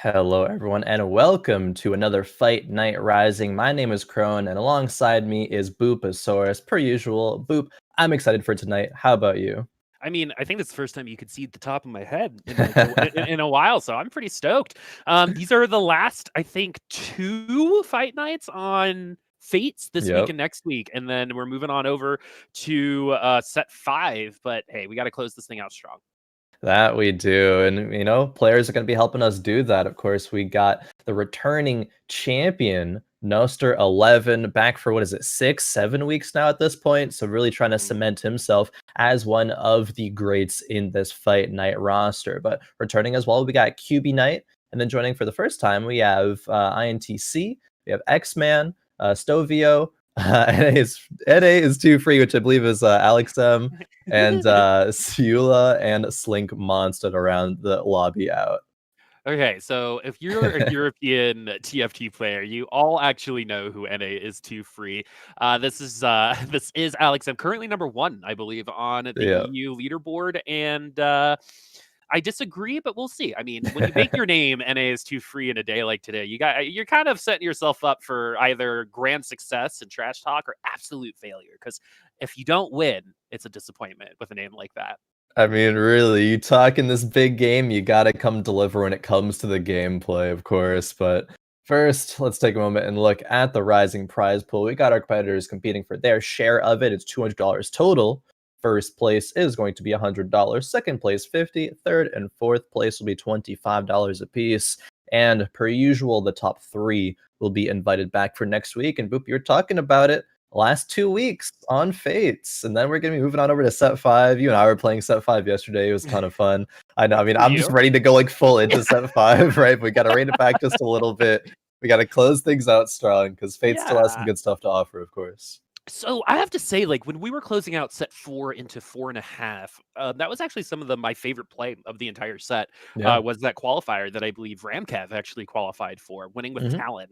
Hello, everyone, and welcome to another Fight Night Rising. My name is Khroen, and alongside me is Boopasaurus. Per usual, Boop, I'm excited for tonight. How about you? I mean, I think it's the first time you could see the top of my head in like in a while, so I'm pretty stoked. These are the last, I think, two fight nights on Fates this week Yep, and next week, and then we're moving on over to set 5. But hey, we got to close this thing out strong. that we do. And, players are going to be helping us do that. Of course, we got the returning champion, Noster 11, back for what is it, 6, 7 weeks now at this point. So, really trying to cement himself as one of the greats in this Fight Night roster. But returning as well, we got QB Knight. And then joining for the first time, we have INTC, we have X-Man, Stovio. NA is too free, which I believe is Alex M, and Ciulla and SlinkMonsta around the lobby out. Okay, so if you're a European TFT player, you all actually know who NA is too free. This is this is Alex. I'm currently number 1, I believe, on the Yeah. EU leaderboard, and I disagree, but we'll see. I mean, when you make your name, NA is too free in a day like today. You're kind of setting yourself up for either grand success and trash talk or absolute failure. Because if you don't win, it's a disappointment with a name like that. I mean, really, you talk in this big game, you gotta come deliver when it comes to the gameplay, of course. But first, let's take a moment and look at the rising prize pool. We got our competitors competing for their share of it. It's $200 total. First place is going to be $100. Second place, $50. Third and fourth place will be $25 apiece. And per usual, the top 3 will be invited back for next week. And Boop, you're talking about it. Last 2 weeks on Fates, and then we're gonna be moving on over to set 5. You and I were playing set 5 yesterday. It was a ton of fun. I know. I mean, Were I'm just you? ready to go like full into set 5, right? But we gotta rein it back just a little bit. We gotta close things out strong because Fate still has some Yeah. good stuff to offer, of course. So I have to say, like when we were closing out set 4 into 4.5, that was actually some of my favorite play of the entire set. Yeah. Was that qualifier that I believe Ramkev actually qualified for, winning with Hmm. talent,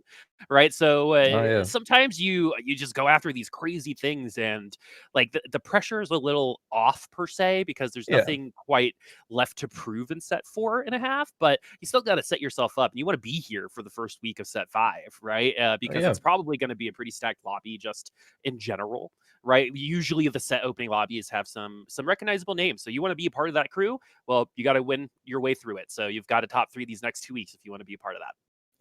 right? So Oh yeah. sometimes you just go after these crazy things, and like the pressure is a little off per se because there's Yeah. nothing quite left to prove in set 4.5, but you still got to set yourself up, and you want to be here for the first week of set 5, right? Oh Because yeah. it's probably going to be a pretty stacked lobby just in general, right? Usually the set opening lobbies have some recognizable names. So you want to be a part of that crew? Well, you got to win your way through it. So you've got to top 3 these next 2 weeks if you want to be a part of that.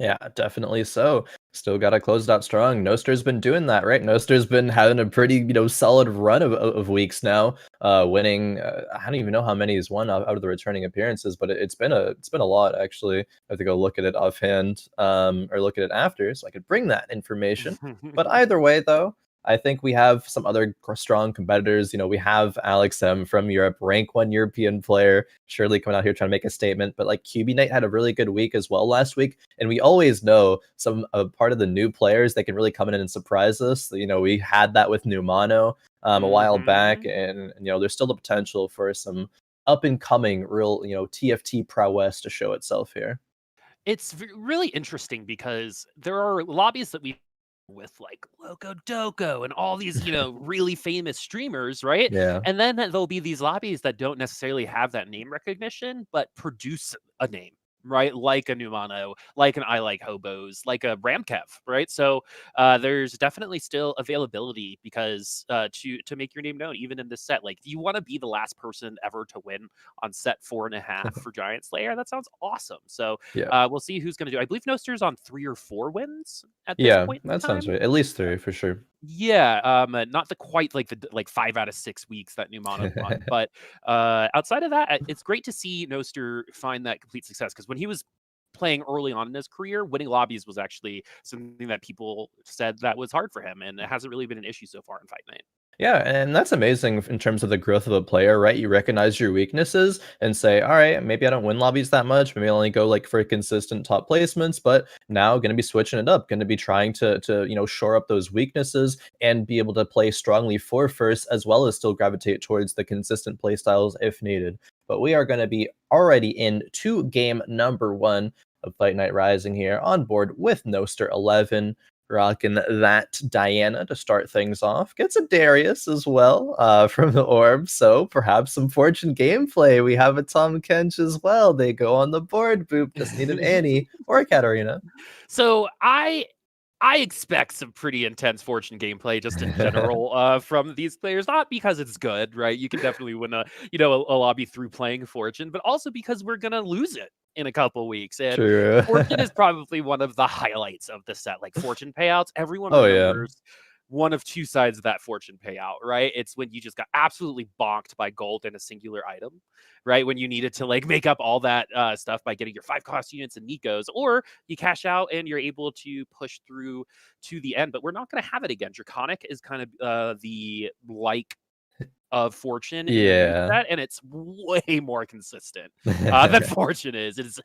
Yeah, definitely so. Still gotta close it out strong. Noster's been doing that, right? Noster's been having a pretty, solid run of weeks now, winning. I don't even know how many he's won out of the returning appearances, but it's been a lot actually. I have to go look at it offhand, or look at it after, so I could bring that information. But either way, though, I think we have some other strong competitors. We have Alex M from Europe, rank 1 European player, surely coming out here trying to make a statement. But like QB Knight had a really good week as well last week, and we always know some part of the new players that can really come in and surprise us. We had that with Numano a while back, Hmm. and there's still the potential for some up and coming real TFT prowess to show itself here. It's really interesting because there are lobbies that we with like Loco Doco and all these, really famous streamers, right? Yeah. And then there'll be these lobbies that don't necessarily have that name recognition, but produce a name, right? Like a Numano, like an I Like Hobos, like a Ramkev, right? So there's definitely still availability because to make your name known, even in this set, like you want to be the last person ever to win on set 4.5 for Giant Slayer. That sounds awesome. So Yeah. we'll see who's going to do. I believe Noster's on 3 or 4 wins at this Yeah, point in that sounds time. right. At least 3 for sure. Yeah, not the quite like the like 5 out of 6 weeks that Numano won, but outside of that, it's great to see Noster find that complete success because when he was playing early on in his career, winning lobbies was actually something that people said that was hard for him, and it hasn't really been an issue so far in Fight Night. Yeah, and that's amazing in terms of the growth of a player, right? You recognize your weaknesses and say, all right, maybe I don't win lobbies that much. Maybe I only go like for consistent top placements, but now going to be switching it up, going to be trying to shore up those weaknesses and be able to play strongly for first, as well as still gravitate towards the consistent play styles if needed. But we are going to be already into game number 1 of Fight Night Rising here on board with Noster 11. rocking that Diana to start things off. Gets a Darius as well from the orb, so perhaps some Fortune gameplay. We have a Tom Kench as well. They go on the board. Boop just need an Annie or a Katarina. So I expect some pretty intense Fortune gameplay just in general from these players, not because it's good, right? You can definitely win a lobby through playing Fortune, but also because we're gonna lose it in a couple weeks. And True. Fortune is probably one of the highlights of the set. Like Fortune payouts, everyone Oh yeah. remembers one of two sides of that Fortune payout, right? It's when you just got absolutely bonked by gold in a singular item, right? When you needed to like make up all that stuff by getting your 5-cost units and Nikos, or you cash out and you're able to push through to the end. But we're not going to have it again. Draconic is kind of the like of Fortune in the new Yeah. set, and it's way more consistent than Fortune is. It's,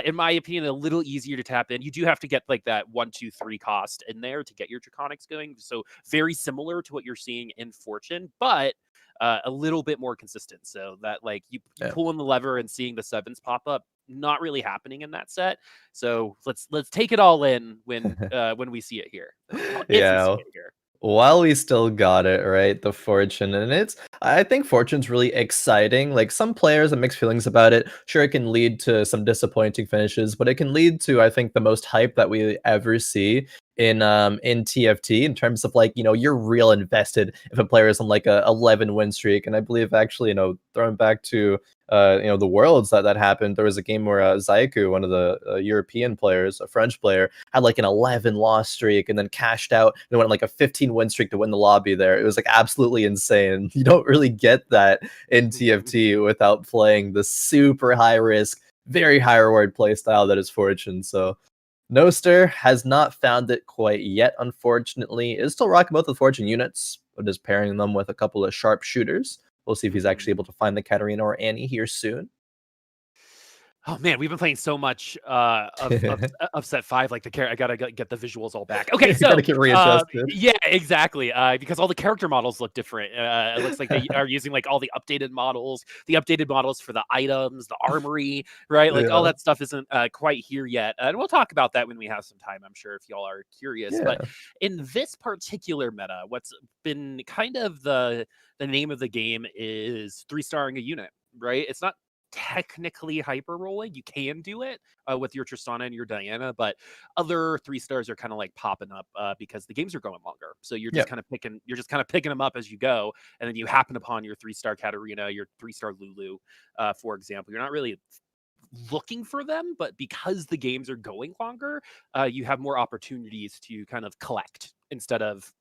in my opinion, a little easier to tap in. You do have to get like that 1, 2, 3 cost in there to get your Draconics going. So very similar to what you're seeing in Fortune, but a little bit more consistent. So that like you Yeah. pulling the lever and seeing the 7s pop up, not really happening in that set. So let's take it all in when we see it here. If we see Yeah. it here. While we still got it, right? The Fortune, and I think Fortune's really exciting. Like, some players have mixed feelings about it. Sure, it can lead to some disappointing finishes, but it can lead to, I think, the most hype that we ever see in TFT, in terms of, like, you're real invested if a player is on like a 11 win streak. And I believe, actually, throwing back to the Worlds that happened, there was a game where Zaiku, one of the European players, a French player, had like an 11 loss streak and then cashed out and went on like a 15 win streak to win the lobby there. It was like absolutely insane. You don't really get that in TFT without playing the super high risk, very high reward play style that is Fortune. So Noster has not found it quite yet, unfortunately. Is still rocking both the Fortune units, but is pairing them with a couple of sharp shooters. We'll see if he's actually able to find the Katarina or Annie here soon. Oh man, we've been playing so much of set 5. Like I gotta get the visuals all back. Okay, You so gotta get readjusted. yeah, exactly. Because all the character models look different. It looks like they are using like all the updated models for the items, the armory, right? Like all Yeah. that stuff isn't quite here yet, and we'll talk about that when we have some time. I'm sure if y'all are curious. But Yeah. in this particular meta, what's been kind of the name of the game is 3-starring a unit, right? It's not technically hyper rolling. You can do it with your Tristana and your Diana, but other 3-stars are kind of like popping up because the games are going longer. So you're just Yep. kind of picking them up as you go, and then you happen upon your 3-star Katarina, your 3-star Lulu, for example. You're not really looking for them, but because the games are going longer, you have more opportunities to kind of collect instead of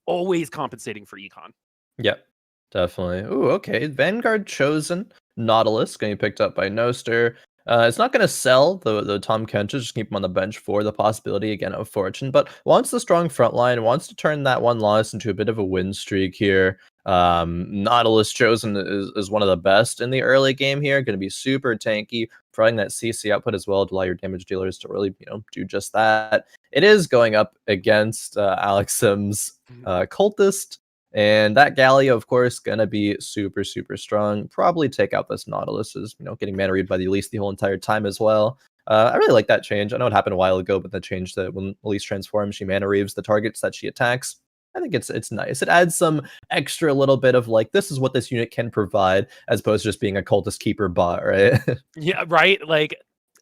always compensating for econ. Yep. Definitely. Ooh, okay. Vanguard chosen. Nautilus getting picked up by Noster. It's not going to sell the Tom Kenches, just keep him on the bench for the possibility again of Fortune, but wants the strong front line, wants to turn that one loss into a bit of a win streak here. Nautilus chosen is one of the best in the early game here, going to be super tanky, providing that CC output as well to allow your damage dealers to really do just that. It is going up against Alex Sims' Cultist. And that Gallia, of course, gonna be super, super strong. Probably take out this Nautilus, is getting mana read by the Elise the whole entire time as well. I really like that change. I know it happened a while ago, but the change that when Elise transforms, she mana reaves the targets that she attacks. I think it's nice. It adds some extra little bit of like, this is what this unit can provide, as opposed to just being a cultist keeper bot, right? Yeah, right. Like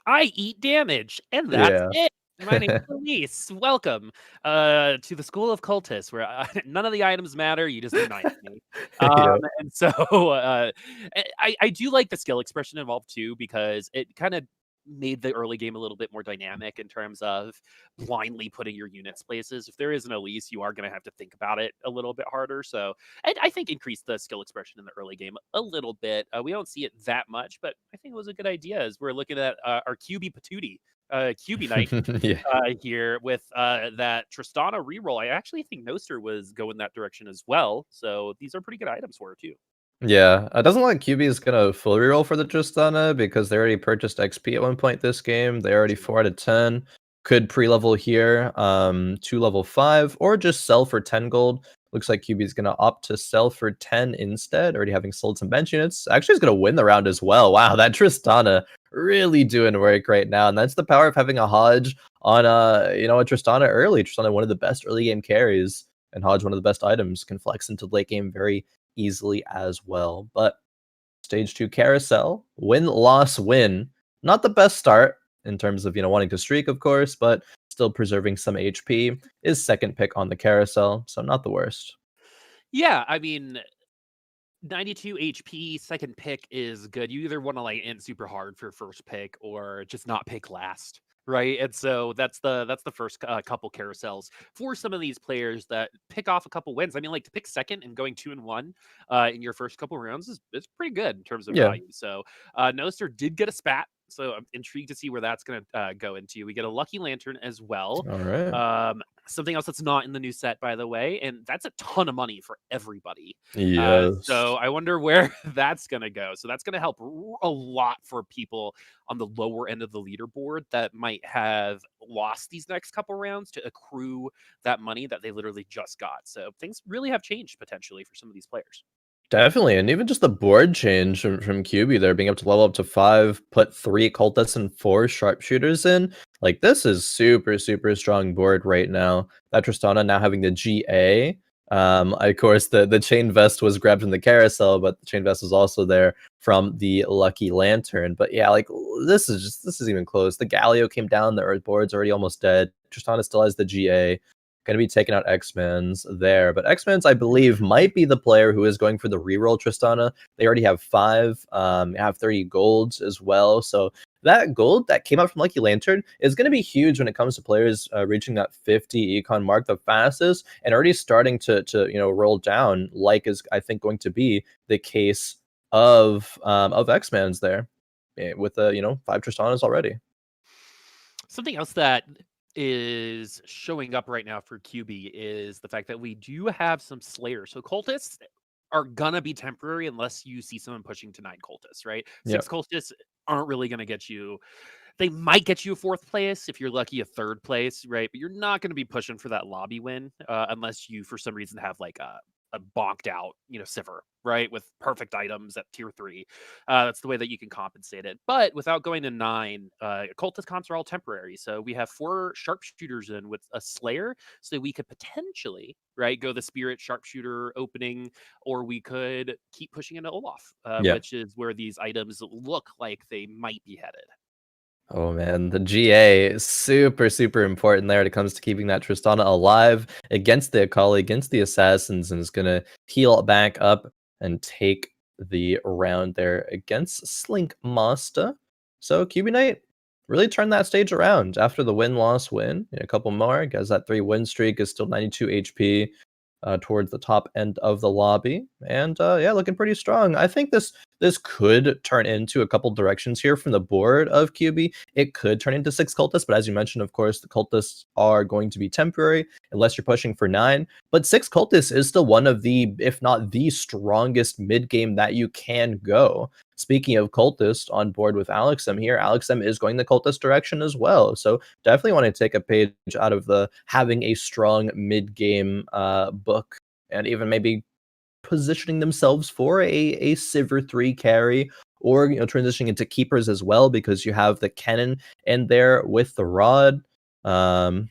I eat damage, and that's Yeah. it. My name is Elise. Welcome to the School of Cultists, where none of the items matter. You just unite me. Yeah. And so I do like the skill expression involved too, because it kind of made the early game a little bit more dynamic in terms of blindly putting your units places. If there is an Elise, you are going to have to think about it a little bit harder. So I think increase the skill expression in the early game a little bit. We don't see it that much, but I think it was a good idea as we're looking at our QB Patootie. QB Knight Yeah. here with that Tristana reroll. I actually think Noster was going that direction as well. So these are pretty good items for her too. Yeah, it doesn't look like QB is gonna full reroll for the Tristana because they already purchased XP at one point this game. They're already 4 out of 10. Could pre-level here to level 5 or just sell for 10 gold. Looks like QB is going to opt to sell for 10 instead, already having sold some bench units. Actually, he's going to win the round as well. Wow, that Tristana really doing work right now. And that's the power of having a Hodge on, a Tristana early. Tristana, one of the best early game carries, and Hodge, one of the best items, can flex into late game very easily as well. But stage 2 carousel, win, loss, win. Not the best start in terms of, wanting to streak, of course, but still preserving some HP. Is second pick on the carousel, so not the worst. Yeah, I mean, 92 HP, second pick is good. You either want to like end super hard for first pick or just not pick last, right? And so that's the first couple carousels for some of these players that pick off a couple wins. I mean, like to pick second and going 2-1 in your first couple rounds is pretty good in terms of Yeah. value. So Noster did get a spat. So I'm intrigued to see where that's going to go into. We get a Lucky Lantern as well. All right. Something else that's not in the new set, by the way, and that's a ton of money for everybody. Yes. So I wonder where that's going to go. So that's going to help a lot for people on the lower end of the leaderboard that might have lost these next couple rounds to accrue that money that they literally just got. So things really have changed potentially for some of these players. Definitely, and even just the board change from QB there, being able to level up to 5, put 3 cultists and 4 sharpshooters in. Like, this is super, super strong board right now. That Tristana now having the GA. Of course, the chain vest was grabbed in the carousel, but the chain vest was also there from the Lucky Lantern. But yeah, like, this is even close. The Galio came down, the Earth board's already almost dead. Tristana still has the GA. Going to be taking out X-Men's there. But X-Men's, I believe, might be the player who is going for the reroll Tristana. They already have 5, have 30 golds as well. So that gold that came out from Lucky Lantern is going to be huge when it comes to players reaching that 50 econ mark the fastest, and already starting to roll down, like is, I think, going to be the case of X-Men's there, with 5 Tristanas already. Something else that is showing up right now for QB is the fact that we do have some Slayers. So cultists are gonna be temporary unless you see someone pushing to 9 cultists, right? Yep. 6 cultists aren't really gonna get you. They might get you a 4th place if you're lucky, a 3rd place, right? But you're not going to be pushing for that lobby win unless you, for some reason, have like a bonked out, Sivir, right? With perfect items at tier 3. That's the way that you can compensate it. But without going to 9, cultist comps are all temporary. So we have 4 sharpshooters in with a Slayer. So we could potentially, right, go the Spirit sharpshooter opening, or we could keep pushing into Olaf, which is where these items look like they might be headed. Oh man, the GA is super, super important there when it comes to keeping that Tristana alive against the Akali, against the Assassins, and is going to heal back up and take the round there against SlinkMonsta. So QB Knight really turned that stage around after the win-loss win. A couple more, because that 3-win streak is still 92 HP. Towards the top end of the lobby, and yeah, looking pretty strong. I think this could turn into a couple directions here from the board of QB. It could turn into 6 cultists, but as you mentioned, of course, the cultists are going to be temporary unless you're pushing for 9. But 6 cultists is still one of the, if not the strongest mid game that you can go. Speaking of cultist, on board with AlexM here, AlexM is going the cultist direction as well. So definitely want to take a page out of the having a strong mid-game book, and even maybe positioning themselves for a Sivir 3 carry, or transitioning into keepers as well, because you have the cannon in there with the rod. I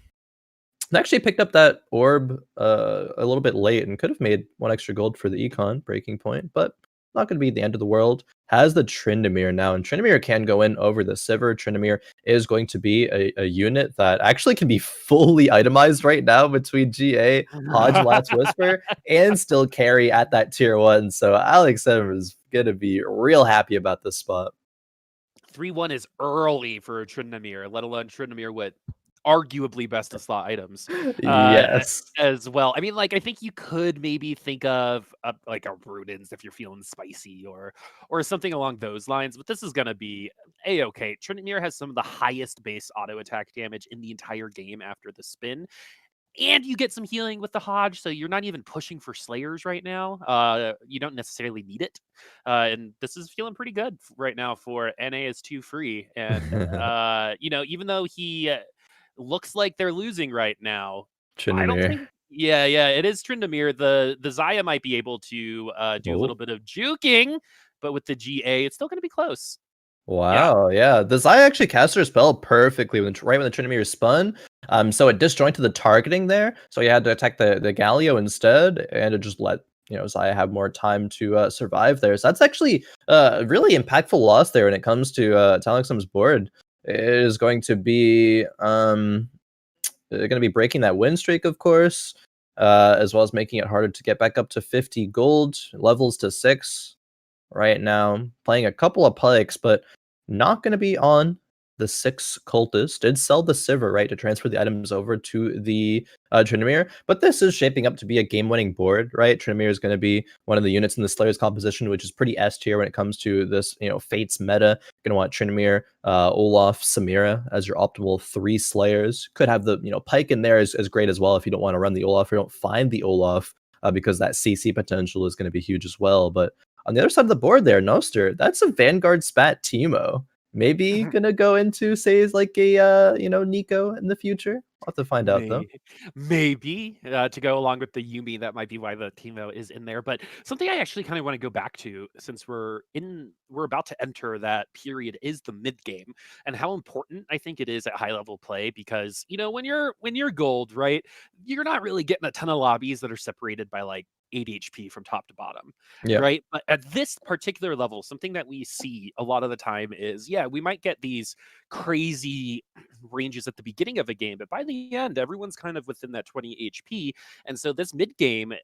actually picked up that orb a little bit late and could have made 1 extra gold for the econ breaking point, but not going to be the end of the world. Has the Tryndamere now, and Tryndamere can go in over the Sivir. Tryndamere is going to be a unit that actually can be fully itemized right now between GA, Hodge, Last Whisper, and still carry at that tier 1. So AlexM is going to be real happy about this spot. 3-1 is early for Tryndamere, let alone Tryndamere with arguably best of slot items Yes. as well. I mean, like, I think you could maybe think of like a Rudens if you're feeling spicy, or something along those lines, but this is going to be a-okay. Tryndamere has some of the highest base auto attack damage in the entire game after the spin, and you get some healing with the Hodge, so you're not even pushing for Slayers right now. You don't necessarily need it, and this is feeling pretty good right now for NA is 2 free, and even though he looks like they're losing right now, I don't Tryndamere. think Yeah, yeah, it is Tryndamere. The Xayah might be able to do a little Oh. bit of juking, but with the GA, it's still going to be close. Yeah. Wow, yeah. The Xayah actually cast her spell perfectly right when the Tryndamere spun. So it disjointed the targeting there. So you had to attack the Galio instead, and it just let Xayah have more time to survive there. So that's actually a really impactful loss there when it comes to Talixum's board. It is going to be breaking that win streak, of course, as well as making it harder to get back up to 50 gold, levels to 6 right now. Playing a couple of pikes, but not going to be on the 6 cultist. Did sell the Sivir, right, to transfer the items over to the Tryndamere, but this is shaping up to be a game-winning board, right? Tryndamere is going to be one of the units in the Slayer's composition, which is pretty S tier when it comes to this, Fates meta. Going to want Tryndamere, Olaf, Samira as your optimal 3 Slayers. Could have the, Pike in there is great as well if you don't want to run the Olaf or don't find the Olaf, because that CC potential is going to be huge as well. But on the other side of the board there, Noster, that's a Vanguard spat Teemo. Maybe gonna go into, say, like a Nico in the future. I'll have to find out though. Maybe to go along with the Yumi, that might be why the Teemo is in there. But something I actually kind of want to go back to, since we're about to enter that period, is the mid game and how important I think it is at high level play. Because when you're gold, right, you're not really getting a ton of lobbies that are separated by like 8 HP from top to bottom, Yeah. right? But at this particular level, something that we see a lot of the time is, yeah, we might get these crazy ranges at the beginning of a game, but by the end, everyone's kind of within that 20 HP. And so this mid game,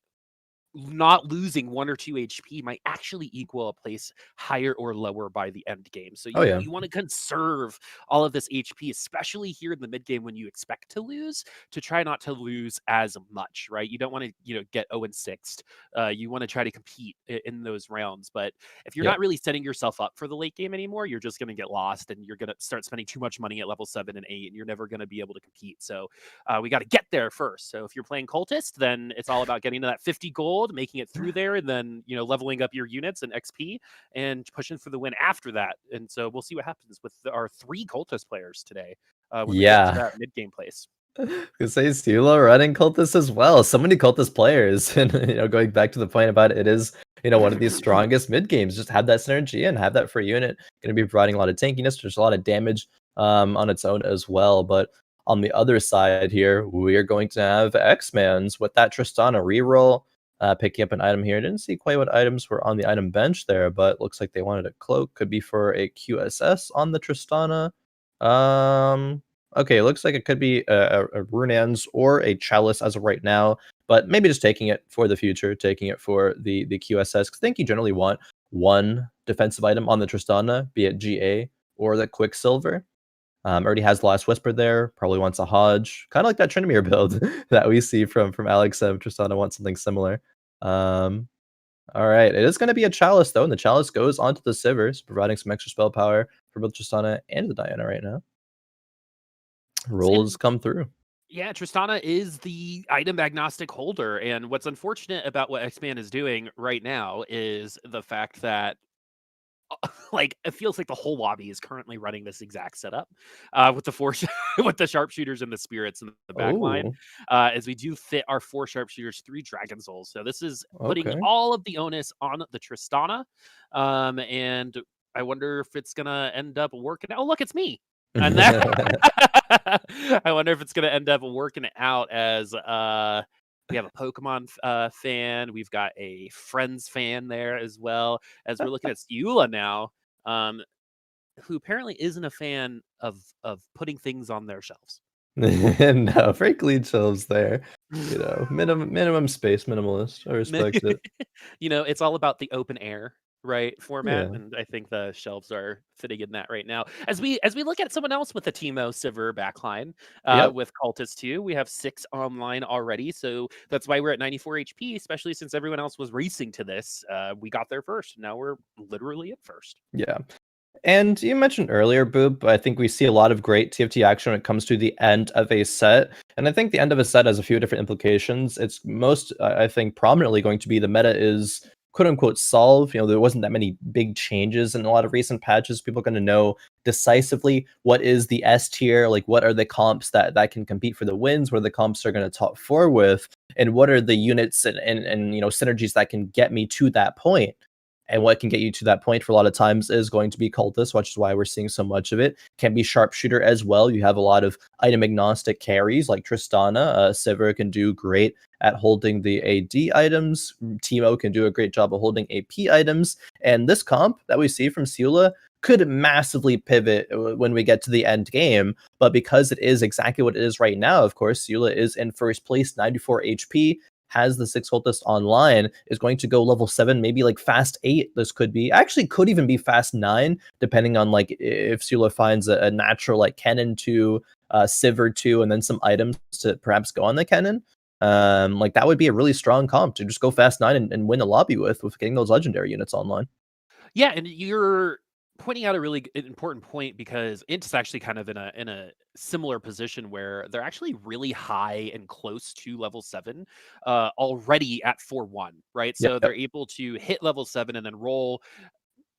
not losing 1 or 2 HP might actually equal a place higher or lower by the end game. So Oh you yeah. you want to conserve all of this HP, especially here in the mid game when you expect to lose, to try not to lose as much, right? You don't want to get 0-6. You want to try to compete in those rounds. But if you're Yeah. not really setting yourself up for the late game anymore, you're just going to get lost, and you're going to start spending too much money at level 7 and 8, and you're never going to be able to compete. So we got to get there first. So if you're playing Cultist, then it's all about getting to that 50 gold, making it through there, and then leveling up your units and XP and pushing for the win after that. And so we'll see what happens with our 3 Cultist players today when we get to Yeah. that mid game place. Because say Ciulla running cultists as well. So many cultist players, and going back to the point about it is one of these strongest mid games. Just have that synergy and have that free unit. Going to be providing a lot of tankiness. There's a lot of damage on its own as well. But on the other side here, we are going to have X-Mans with that Tristana reroll. Picking up an item here. Didn't see quite what items were on the item bench there, but looks like they wanted a cloak. Could be for a QSS on the Tristana. Okay, looks like it could be a Runans or a Chalice as of right now, but maybe just taking it for the future, taking it for the QSS. Because I think you generally want one defensive item on the Tristana, be it GA or the Quicksilver. Already has the Last Whisper there. Probably wants a Hodge, kind of like that Tryndamere build that we see from Alex. Tristana wants something similar. All right, it is going to be a Chalice though, and the Chalice goes onto the Sivers, providing some extra spell power for both Tristana and the Diana right now. Rolls come through. Yeah, Tristana is the item agnostic holder, and what's unfortunate about what X-Man is doing right now is the fact that like it feels like the whole lobby is currently running this exact setup with the 4 with the sharpshooters and the spirits in the back line, Oh, as we do fit our 4 sharpshooters 3 dragon souls. So this is putting okay. all of the onus on the Tristana, and I wonder if it's gonna end up working. Oh, look, it's me. And that I wonder if it's gonna end up working out as we have a Pokemon fan. We've got a Friends fan there as well, as we're looking at Ciulla now, who apparently isn't a fan of putting things on their shelves. No, very clean shelves there. Minimum space minimalist. I respect it. It's all about the open air, right, format, Yeah. and I think the shelves are fitting in that right now. As we look at someone else with the Teemo Sivir backline, Yep. with Cultist 2, we have 6 online already, so that's why we're at 94 HP, especially since everyone else was racing to this. We got there first, now we're literally at first. Yeah. And you mentioned earlier, Boop, I think we see a lot of great TFT action when it comes to the end of a set. And I think the end of a set has a few different implications. It's most, I think, prominently going to be the meta is quote unquote solve. There wasn't that many big changes in a lot of recent patches. People are going to know decisively what is the S tier, like what are the comps that can compete for the wins, what are the comps are going to top four with, and what are the units and synergies that can get me to that point. And what can get you to that point for a lot of times is going to be cultist, which is why we're seeing so much of it. Can be sharpshooter as well. You have a lot of item agnostic carries like Tristana. Sivir can do great at holding the AD items. Teemo can do a great job of holding AP items. And this comp that we see from Ciulla could massively pivot when we get to the end game. But because it is exactly what it is right now, of course, Ciulla is in first place, 94 HP, has the 6 cultist online, is going to go level 7, maybe like fast 8. This could be, actually could even be fast 9, depending on like if Ciulla finds a natural like Kennen 2, Sivir 2, and then some items to perhaps go on the Kennen. Like that would be a really strong comp to just go fast 9 and win the lobby with getting those legendary units online. Yeah, and you're pointing out a really important point because Int's actually kind of in a similar position where they're actually really high and close to level 7 already at 4-1, right? So Yep. they're able to hit level 7 and then roll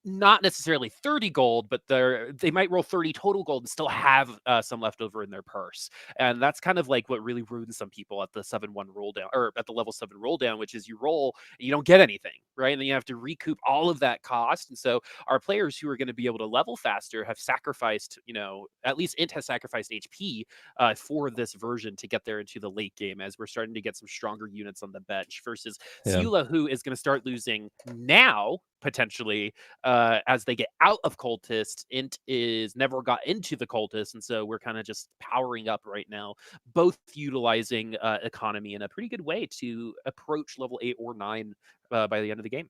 not necessarily 30 gold, but they might roll 30 total gold and still have some left over in their purse. And that's kind of like what really ruins some people at the 7-1 roll down, or at the level 7 roll down, which is you roll and you don't get anything, right? And then you have to recoup all of that cost. And so our players who are going to be able to level faster have sacrificed, at least Int has sacrificed HP for this version to get there into the late game, as we're starting to get some stronger units on the bench versus Yeah. Ciulla, who is going to start losing now potentially as they get out of cultist. Int is never got into the cultist, and so we're kind of just powering up right now, both utilizing economy in a pretty good way to approach level 8 or 9 by the end of the game.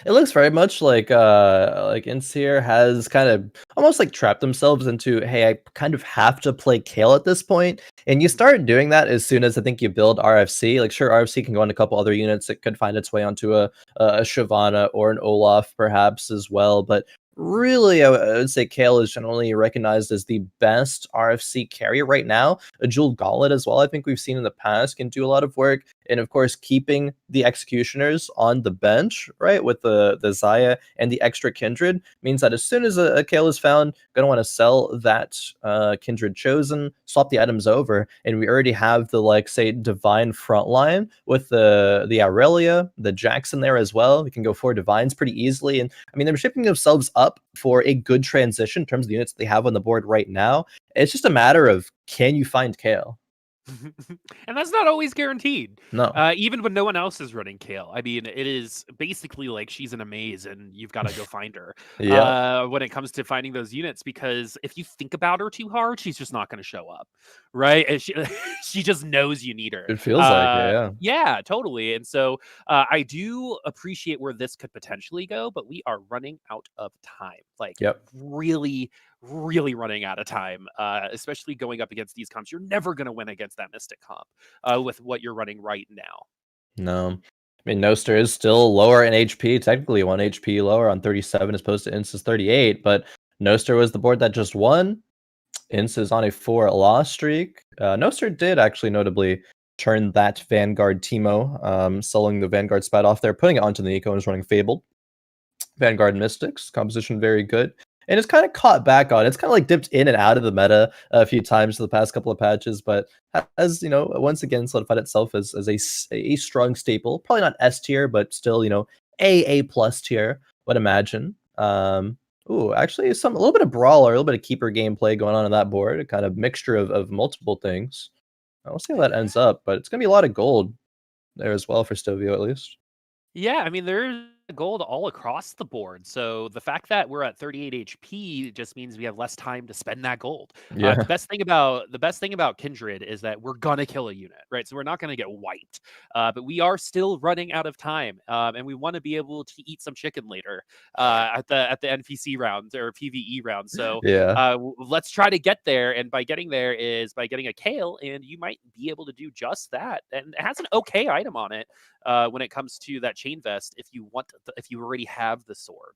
It looks very much like Inseer has kind of almost like trapped themselves into, hey, I kind of have to play Kale at this point. And you start doing that as soon as I think you build RFC. Like, sure, RFC can go on a couple other units. It could find its way onto a Shyvana or an Olaf perhaps as well. But really, I would say Kale is generally recognized as the best RFC carrier right now. A Jeweled Gauntlet as well, I think we've seen in the past, can do a lot of work. And of course, keeping the executioners on the bench, right, with the Xayah and the extra Kindred means that as soon as a Kale is found, gonna want to sell that Kindred chosen, swap the items over, and we already have the, like, say, Divine frontline with the Aurelia, the Jackson there as well. We can go for Divines pretty easily, and I mean they're shipping themselves up for a good transition in terms of the units that they have on the board right now. It's just a matter of, can you find Kale? And that's not always guaranteed. No. Even when no one else is running Kale. I mean, it is basically like she's in a maze and you've got to go find her Yeah. when it comes to finding those units. Because if you think about her too hard, she's just not going to show up, right? And she she just knows you need her. It feels like it, yeah. Yeah, totally. And so I do appreciate where this could potentially go, but we are running out of time. Like, Yep. really running out of time, especially going up against these comps. You're never going to win against that Mystic comp with what you're running right now. No. I mean, Noster is still lower in HP, technically 1 HP lower on 37 as opposed to Ince's 38, but Noster was the board that just won. Ince is on a 4-loss streak. Noster did actually notably turn that Vanguard Teemo, selling the Vanguard spat off there, putting it onto the Eco and is running Fabled. Vanguard Mystics, composition very good. And it's kind of caught back on. It's kind of like dipped in and out of the meta a few times in the past couple of patches, but has, once again solidified itself as a strong staple. Probably not S tier, but still, A plus tier, would imagine. Actually, a little bit of brawler, a little bit of keeper gameplay going on that board, a kind of mixture of multiple things. We'll see how that ends up, but it's going to be a lot of gold there as well for Stovio, at least. Yeah, I mean, there's gold all across the board. So the fact that we're at 38 HP just means we have less time to spend that gold. The Yeah. best thing about Kindred is that we're gonna kill a unit, right? So we're not gonna get wiped, but we are still running out of time, and we want to be able to eat some chicken later at the NPC rounds or PVE rounds. So Yeah. let's try to get there, and by getting there is by getting a Kale, and you might be able to do just that. And it has an okay item on it when it comes to that chain vest if you already have the sword.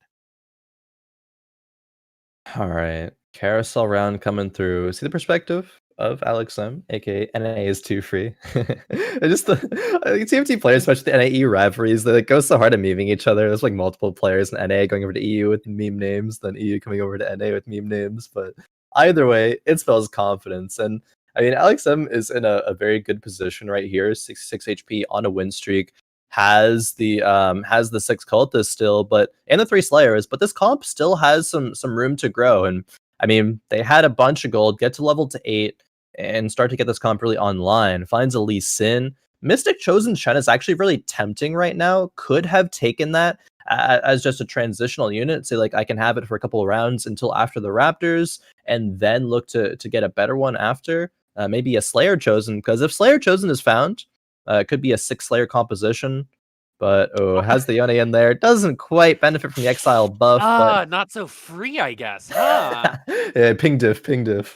All right. Carousel round coming through. See the perspective? of Alex M, aka NA is too free. I just I think TFT players, especially the NAE rivalries, they like go so hard at memeing each other. There's like multiple players in NA going over to EU with meme names, then EU coming over to NA with meme names. But either way, it spells confidence. And I mean, Alex M is in a very good position right here, 66 HP on a win streak. Has the 6 cultists still, but and the 3 slayers, but this comp still has some room to grow. And I mean, they had a bunch of gold, get to level to 8, and start to get this comp really online. Finds a Lee Sin. Mystic Chosen Shen is actually really tempting right now. Could have taken that as just a transitional unit. Say, like, I can have it for a couple of rounds until after the Raptors, and then look to get a better one after. Maybe a Slayer Chosen, because if Slayer Chosen is found, it could be a 6 Slayer composition. But has the Yone in there. Doesn't quite benefit from the exile buff, but not so free, I guess, huh? yeah, ping diff.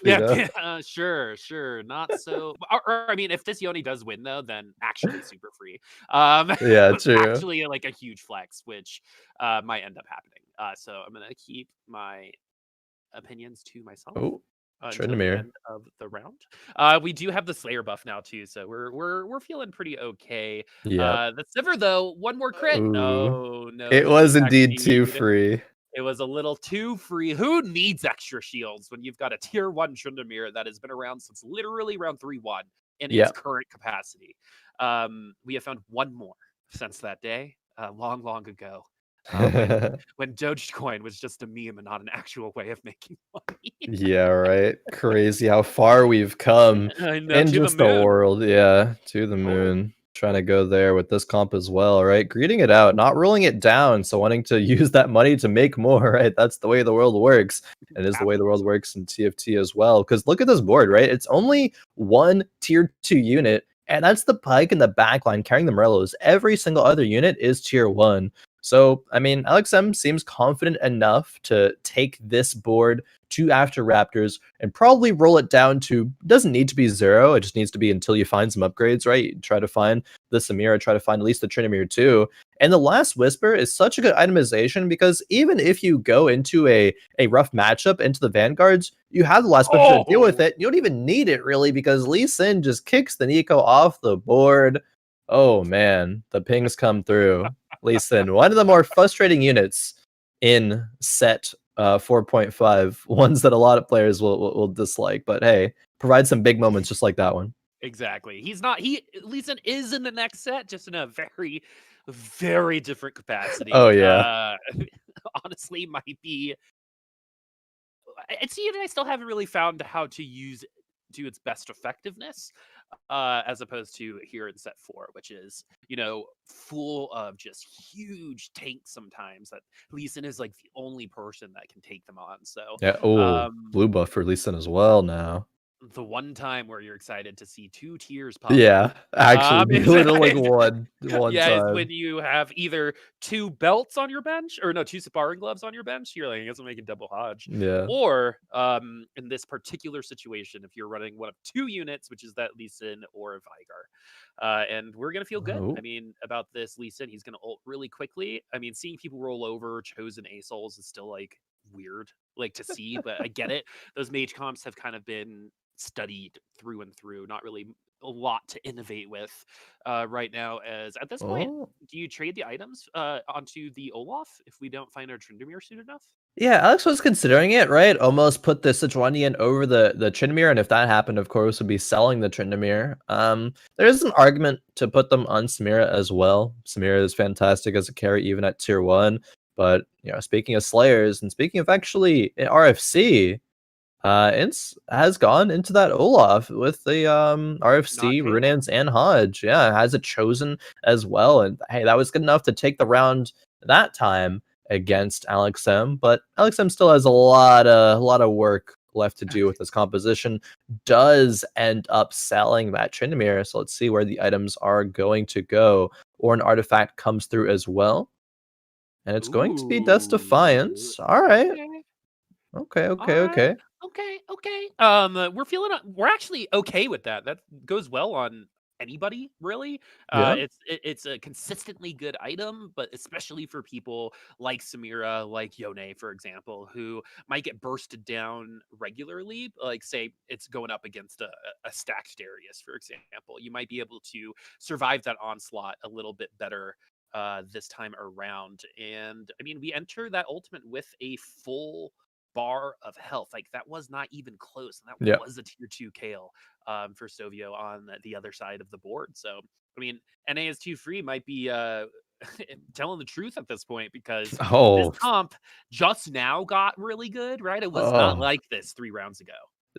Yeah, sure. Not so. Or I mean, if this Yone does win though, then actually super free. Yeah, true. Actually, like a huge flex, which might end up happening. So I'm gonna keep my opinions to myself. Oh, Until the Tryndamere. end of the round. We do have the Slayer buff now too, so we're feeling pretty okay. Yep. The Sivir though, one more crit. Ooh. No It was indeed too speed. free. It was a little too free. Who needs extra shields when you've got a tier 1 Tryndamere that has been around since literally round 3-1 in its current capacity? We have found one more since that day, long ago. When Dogecoin was just a meme and not an actual way of making money. Yeah, right. Crazy how far we've come I know, in to the just the moon. world. Yeah, to the moon. Trying to go there with this comp as well, right? Greeting it out, not ruling it down. So wanting to use that money to make more, right? That's the way the world works. And it is the way the world works in TFT as well. Because look at this board, right? It's only one tier 2 unit, and that's the Pike in the backline carrying the Morellos. Every single other unit is tier 1. So, I mean, Alex M seems confident enough to take this board to after Raptors and probably roll it down to, doesn't need to be 0, it just needs to be until you find some upgrades, right? You try to find the Samira, try to find at least the Tryndamere too. And the Last Whisper is such a good itemization because even if you go into a rough matchup into the Vanguards, you have the Last Whisper to deal with it. You don't even need it really because Lee Sin just kicks the Nico off the board. Oh man, the pings come through. Lee Sin, one of the more frustrating units in set 4.5, ones that a lot of players will dislike, but hey, provide some big moments just like that one. Exactly. Lee Sin is in the next set, just in a very different capacity. Oh yeah. Honestly, might be. It's a unit I still haven't really found how to use to its best effectiveness, as opposed to here in set 4, which is, full of just huge tanks sometimes that Lee Sin is like the only person that can take them on. So Yeah. Oh, blue buff for Lee Sin as well now. the one time where you're excited to see 2 tiers pop Yeah, up, actually, literally is, one yeah, is when time. you have either 2 belts on your bench, or no, 2 sparring gloves on your bench. You're like, I guess I'm making double Hodge. Yeah. Or in this particular situation, if you're running one of 2 units, which is that Lee Sin or Vigar. And we're gonna feel good. Oh. I mean, about this Lee Sin, he's gonna ult really quickly. I mean, seeing people roll over Chosen A-Souls is still like weird, like to see, but I get it. Those mage comps have kind of been studied through and through, not really a lot to innovate with right now. As at this point, do you trade the items onto the Olaf if we don't find our Tryndamere soon enough? Yeah, Alex was considering it, right? Almost put the Sejuanian over the Tryndamere, and if that happened, of course, would be selling the Tryndamere. There is an argument to put them on Samira as well. Samira is fantastic as a carry, even at tier 1. But, speaking of Slayers, and speaking of actually RFC, Ince has gone into that Olaf with the RFC, Runans, and Hodge. Yeah, has it chosen as well. And hey, that was good enough to take the round that time against Alex M. But Alex M still has a lot of work left to do with this composition. Does end up selling that Tryndamere. So let's see where the items are going to go. Or an artifact comes through as well. And it's going to be Death's Defiance. All right. Okay. Okay. We're actually okay with that. That goes well on anybody really. Yeah. It's a consistently good item, but especially for people like Samira, like Yone, for example, who might get bursted down regularly. Like say it's going up against a stacked Darius, for example. You might be able to survive that onslaught a little bit better this time around. And I mean, we enter that ultimate with a full bar of health. Like that was not even close. And that Yeah. was a tier 2 Kale for Stovio on the other side of the board. So, I mean, NAS2 free might be telling the truth at this point because this Oh. comp just now got really good, right? It was not Oh. like this 3 rounds ago.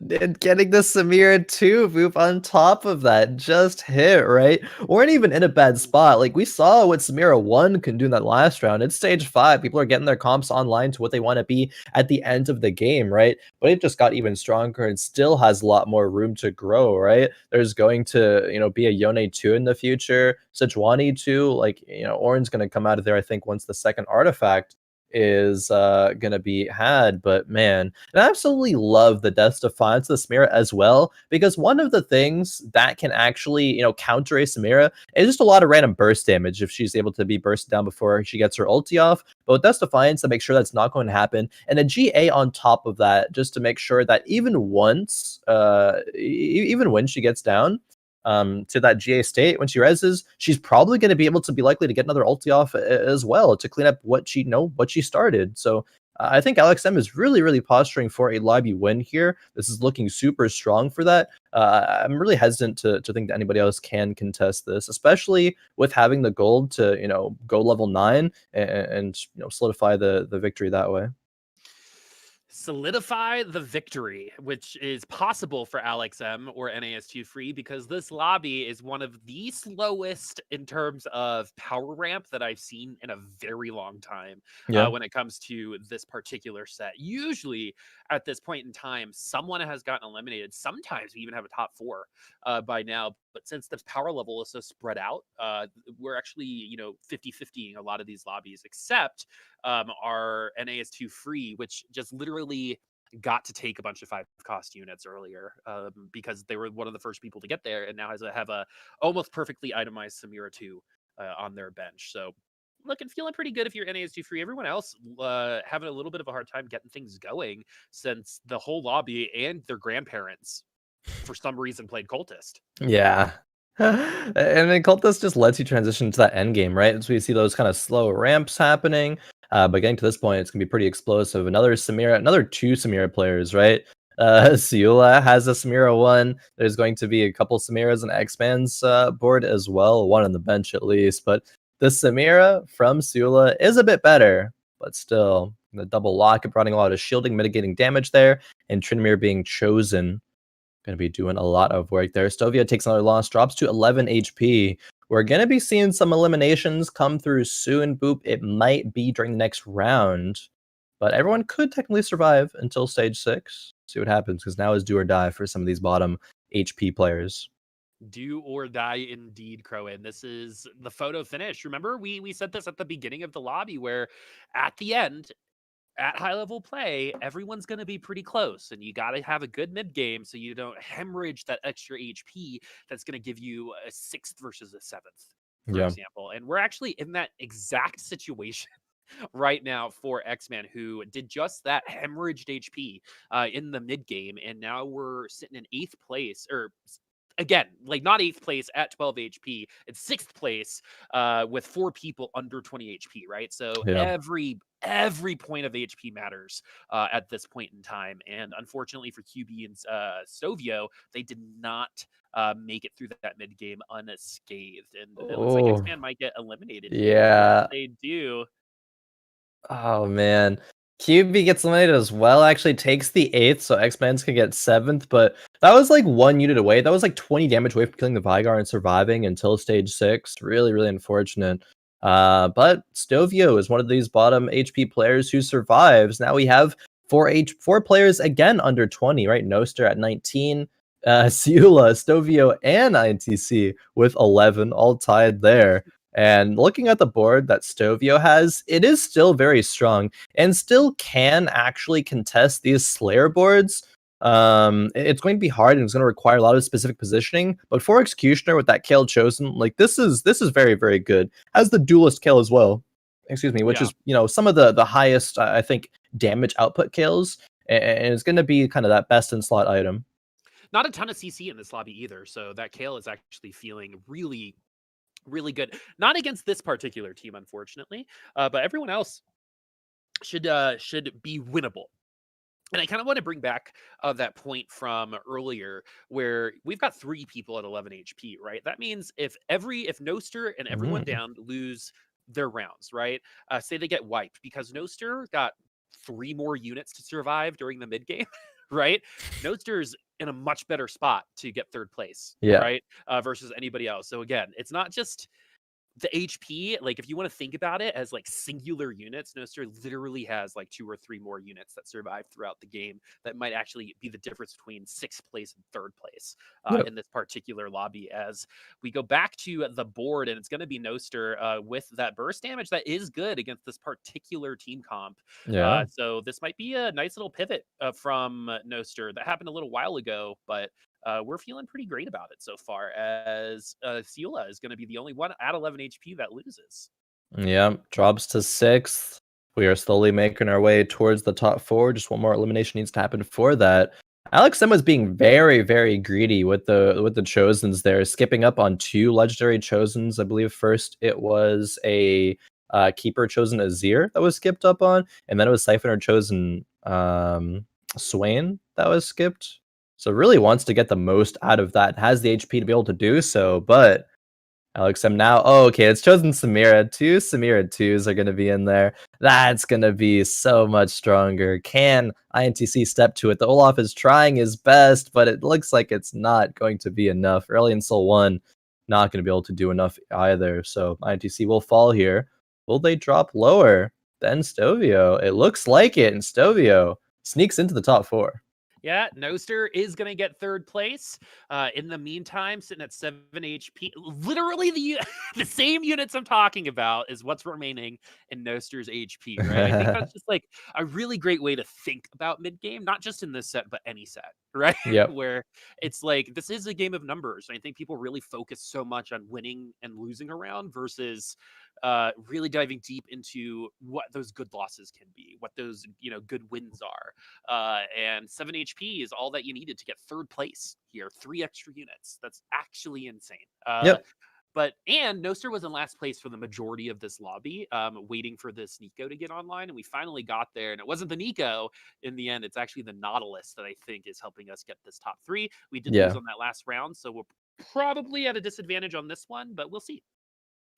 And getting the Samira 2 Boop on top of that just hit, right? Weren't even in a bad spot. Like, we saw what Samira 1 can do in that last round. It's stage 5. People are getting their comps online to what they want to be at the end of the game, right? But it just got even stronger and still has a lot more room to grow, right? There's going to, be a Yone 2 in the future, Sejuani 2. Like, Orin's going to come out of there, I think, once the second artifact is gonna be had. But man, and I absolutely love the Death Defiance of the Samira as well, because one of the things that can actually counter a Samira is just a lot of random burst damage if she's able to be bursted down before she gets her ulti off. But with Death Defiance, to make sure that's not going to happen, and a GA on top of that, just to make sure that even once even when she gets down to that GA state, when she reses, she's probably going to be able to be likely to get another ulti off as well to clean up what she started. So I think Alex M is really, really posturing for a lobby win here. This is looking super strong for that. I'm really hesitant to think that anybody else can contest this, especially with having the gold to go level 9 and solidify the victory that way. Solidify the victory, which is possible for Alex M or NAS2 free because this lobby is one of the slowest in terms of power ramp that I've seen in a very long time Yeah. when it comes to this particular set. Usually at this point in time, someone has gotten eliminated. Sometimes we even have a top 4 by now. But since the power level is so spread out, we're actually, 50-50 in a lot of these lobbies, except our NAS2 free, which just literally got to take a bunch of 5-cost units earlier because they were one of the first people to get there, and now have a almost perfectly itemized Samira 2 on their bench. So feeling pretty good if you're NAS2 free. Everyone else having a little bit of a hard time getting things going since the whole lobby and their grandparents for some reason played cultist. Yeah. And then Cultist just lets you transition to that end game, right? So we see those kind of slow ramps happening. But getting to this point, it's gonna be pretty explosive. Another 2 Samira players, right? Ciulla has a Samira 1. There's going to be a couple Samiras and X-Man's board as well, one on the bench at least. But the Samira from Ciulla is a bit better, but still, the double lock running a lot of shielding, mitigating damage there, and Tryndamere being chosen. Going to be doing a lot of work there. Stovio takes another loss, drops to 11 HP. We're going to be seeing some eliminations come through soon. Boop, it might be during the next round, but everyone could technically survive until stage 6. See what happens, because now is do or die for some of these bottom HP players. Do or die indeed, Khroen. This is the photo finish. Remember, we said this at the beginning of the lobby where at the end, at high level play, everyone's going to be pretty close, and you got to have a good mid game so you don't hemorrhage that extra HP that's going to give you a 6th versus a 7th, for Yeah. example. And we're actually in that exact situation right now for X-Man, who did just that, hemorrhaged HP in the mid game, and now we're sitting in 8th place, or again, like not 8th place at 12 HP. It's 6th place with 4 people under 20 HP, right? So Yeah. every point of HP matters at this point in time. And unfortunately for QB and Stovio, they did not make it through that mid game unscathed. And it looks like Oh, X-Man might get eliminated here. And yeah. if they do, Oh man. QB gets eliminated as well, actually takes the 8th, so X-Men's can get 7th, but that was like 1 unit away. That was like 20 damage away from killing the Vigar and surviving until stage 6. Really, really unfortunate. But Stovio is one of these bottom HP players who survives. Now we have 4 players again under 20, right? Noster at 19, Ciulla, Stovio, and INTC with 11, all tied there. And looking at the board that Stovio has, it is still very strong and still can actually contest these Slayer boards. It's going to be hard and it's going to require a lot of specific positioning. But for Executioner with that Kale chosen, like this is very, very good. Has the Duelist Kale as well. Excuse me, which is some of the highest I think damage output kills, and it's going to be kind of that best in slot item. Not a ton of CC in this lobby either, so that Kale is actually feeling really, really good. Not against this particular team, unfortunately, but everyone else should be winnable. And I kind of want to bring back that point from earlier where we've got 3 people at 11 HP, right? That means if Noster and everyone down lose their rounds, right? Say they get wiped because Noster got 3 more units to survive during the mid game, right? Noster's in a much better spot to get 3rd place, right? Versus anybody else. So again, it's not just the HP, like if you want to think about it as like singular units, Noster literally has like 2 or 3 more units that survive throughout the game that might actually be the difference between 6th place and 3rd place in this particular lobby. As we go back to the board, and it's going to be Noster with that burst damage that is good against this particular team comp. So this might be a nice little pivot from Noster that happened a little while ago, but we're feeling pretty great about it so far, as Ciulla is going to be the only one at 11 HP that loses. Yeah, drops to 6th. We are slowly making our way towards the top 4. Just one more elimination needs to happen for that. Alex M was being very, very greedy with the chosens there, skipping up on 2 legendary chosens. I believe first it was a keeper chosen Azir that was skipped up on, and then it was Siphoner chosen Swain that was skipped. So really wants to get the most out of that. Has the HP to be able to do so, but Alex M now. Oh, okay, it's chosen Samira. 2 Samira 2s are going to be in there. That's going to be so much stronger. Can INTC step to it? The Olaf is trying his best, but it looks like it's not going to be enough. Early in Soul 1, not going to be able to do enough either. So INTC will fall here. Will they drop lower than Stovio? It looks like it, and Stovio sneaks into the top 4. Yeah, Noster is going to get 3rd place. In the meantime, sitting at 7 HP. Literally the same units I'm talking about is what's remaining in Noster's HP, right? I think that's just like a really great way to think about mid-game, not just in this set, but any set, right? Where it's like, this is a game of numbers. And I think people really focus so much on winning and losing around versus really diving deep into what those good losses can be, what those good wins are. And 7 HP is all that you needed to get 3rd place here. 3 extra units. That's actually insane. And Noster was in last place for the majority of this lobby, waiting for this Nico to get online, and we finally got there. And it wasn't the Nico in the end; it's actually the Nautilus that I think is helping us get this top 3. We did lose on that last round, so we're probably at a disadvantage on this one, but we'll see.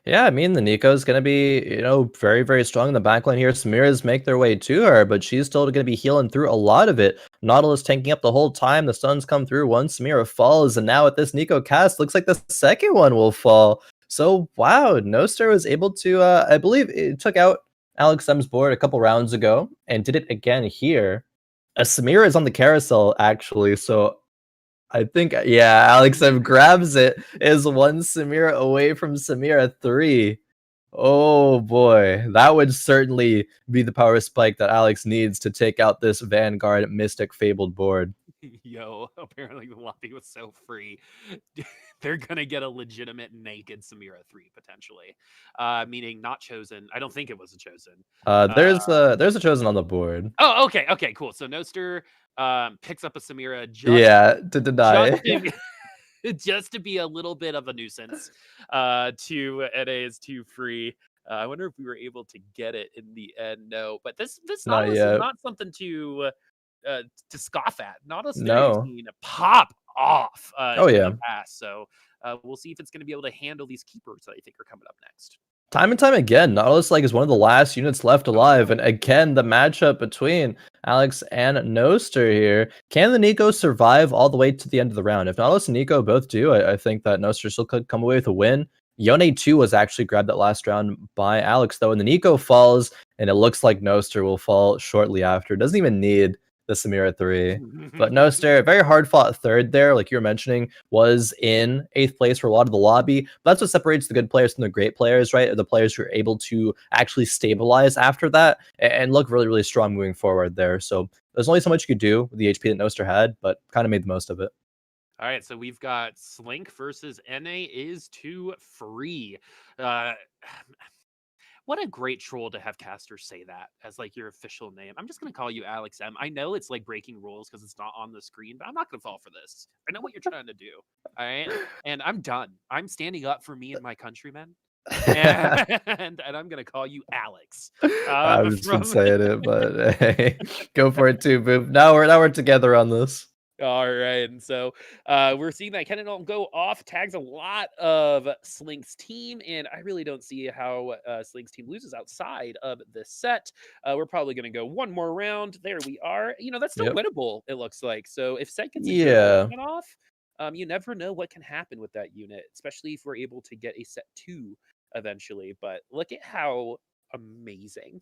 Yeah, I mean, the Nico's going to be, very, very strong in the backline here. Samira's make their way to her, but she's still going to be healing through a lot of it. Nautilus tanking up the whole time. The stuns come through. One Samira falls, and now with this Nico cast, looks like the second one will fall. So, wow, Noster was able to, I believe it took out Alex M's board a couple rounds ago, and did it again here. Samira is on the carousel, actually, so I think, Alex M grabs it. Is 1 Samira away from Samira 3. Oh boy, that would certainly be the power spike that Alex needs to take out this Vanguard Mystic Fabled board. Yo, apparently the lobby was so free. They're gonna get a legitimate naked Samira 3 potentially. Meaning not chosen. I don't think it was a chosen. There's a chosen on the board. Oh, okay, cool. So Noster picks up a Samira to deny just to be a little bit of a nuisance to NA's 2 free. I wonder if we were able to get it in the end. No, but this Nautilus is not something to scoff at. Nautilus has seen pop off in the past. So we'll see if it's going to be able to handle these keepers that I think are coming up next. Time and time again, Nautilus is one of the last units left alive, and again, the matchup between Alex and Noster here. Can the Nico survive all the way to the end of the round? If Nautilus and Nico both do, I think that Noster still could come away with a win. Yone 2 was actually grabbed that last round by Alex, though, and the Nico falls, and it looks like Noster will fall shortly after. Doesn't even need the Samira 3. But Noster, very hard fought 3rd there, like you were mentioning, was in 8th place for a lot of the lobby. But that's what separates the good players from the great players, right? The players who are able to actually stabilize after that and look really, really strong moving forward there. So there's only so much you could do with the HP that Noster had, but kind of made the most of it. All right, so we've got Slink versus NA is to free. Uh, what a great troll to have casters say that as like your official name. I'm just gonna call you Alex M. I know it's like breaking rules because it's not on the screen, but I'm not gonna fall for this. I know what you're trying to do. All right, and I'm done. I'm standing up for me and my countrymen. And I'm gonna call you Alex. I've just been From saying it, but hey, go for it too, Boop. Now we're together on this. All right, and so we're seeing that Kennan go off, tags a lot of Slink's team, and I really don't see how Slink's team loses outside of this set. We're probably going to go one more round. There we are. You know, that's still Yep. winnable, it looks like. So if Set gets a good Yeah. ultimate off, you never know what can happen with that unit, especially if we're able to get a set 2 eventually. But look at how amazing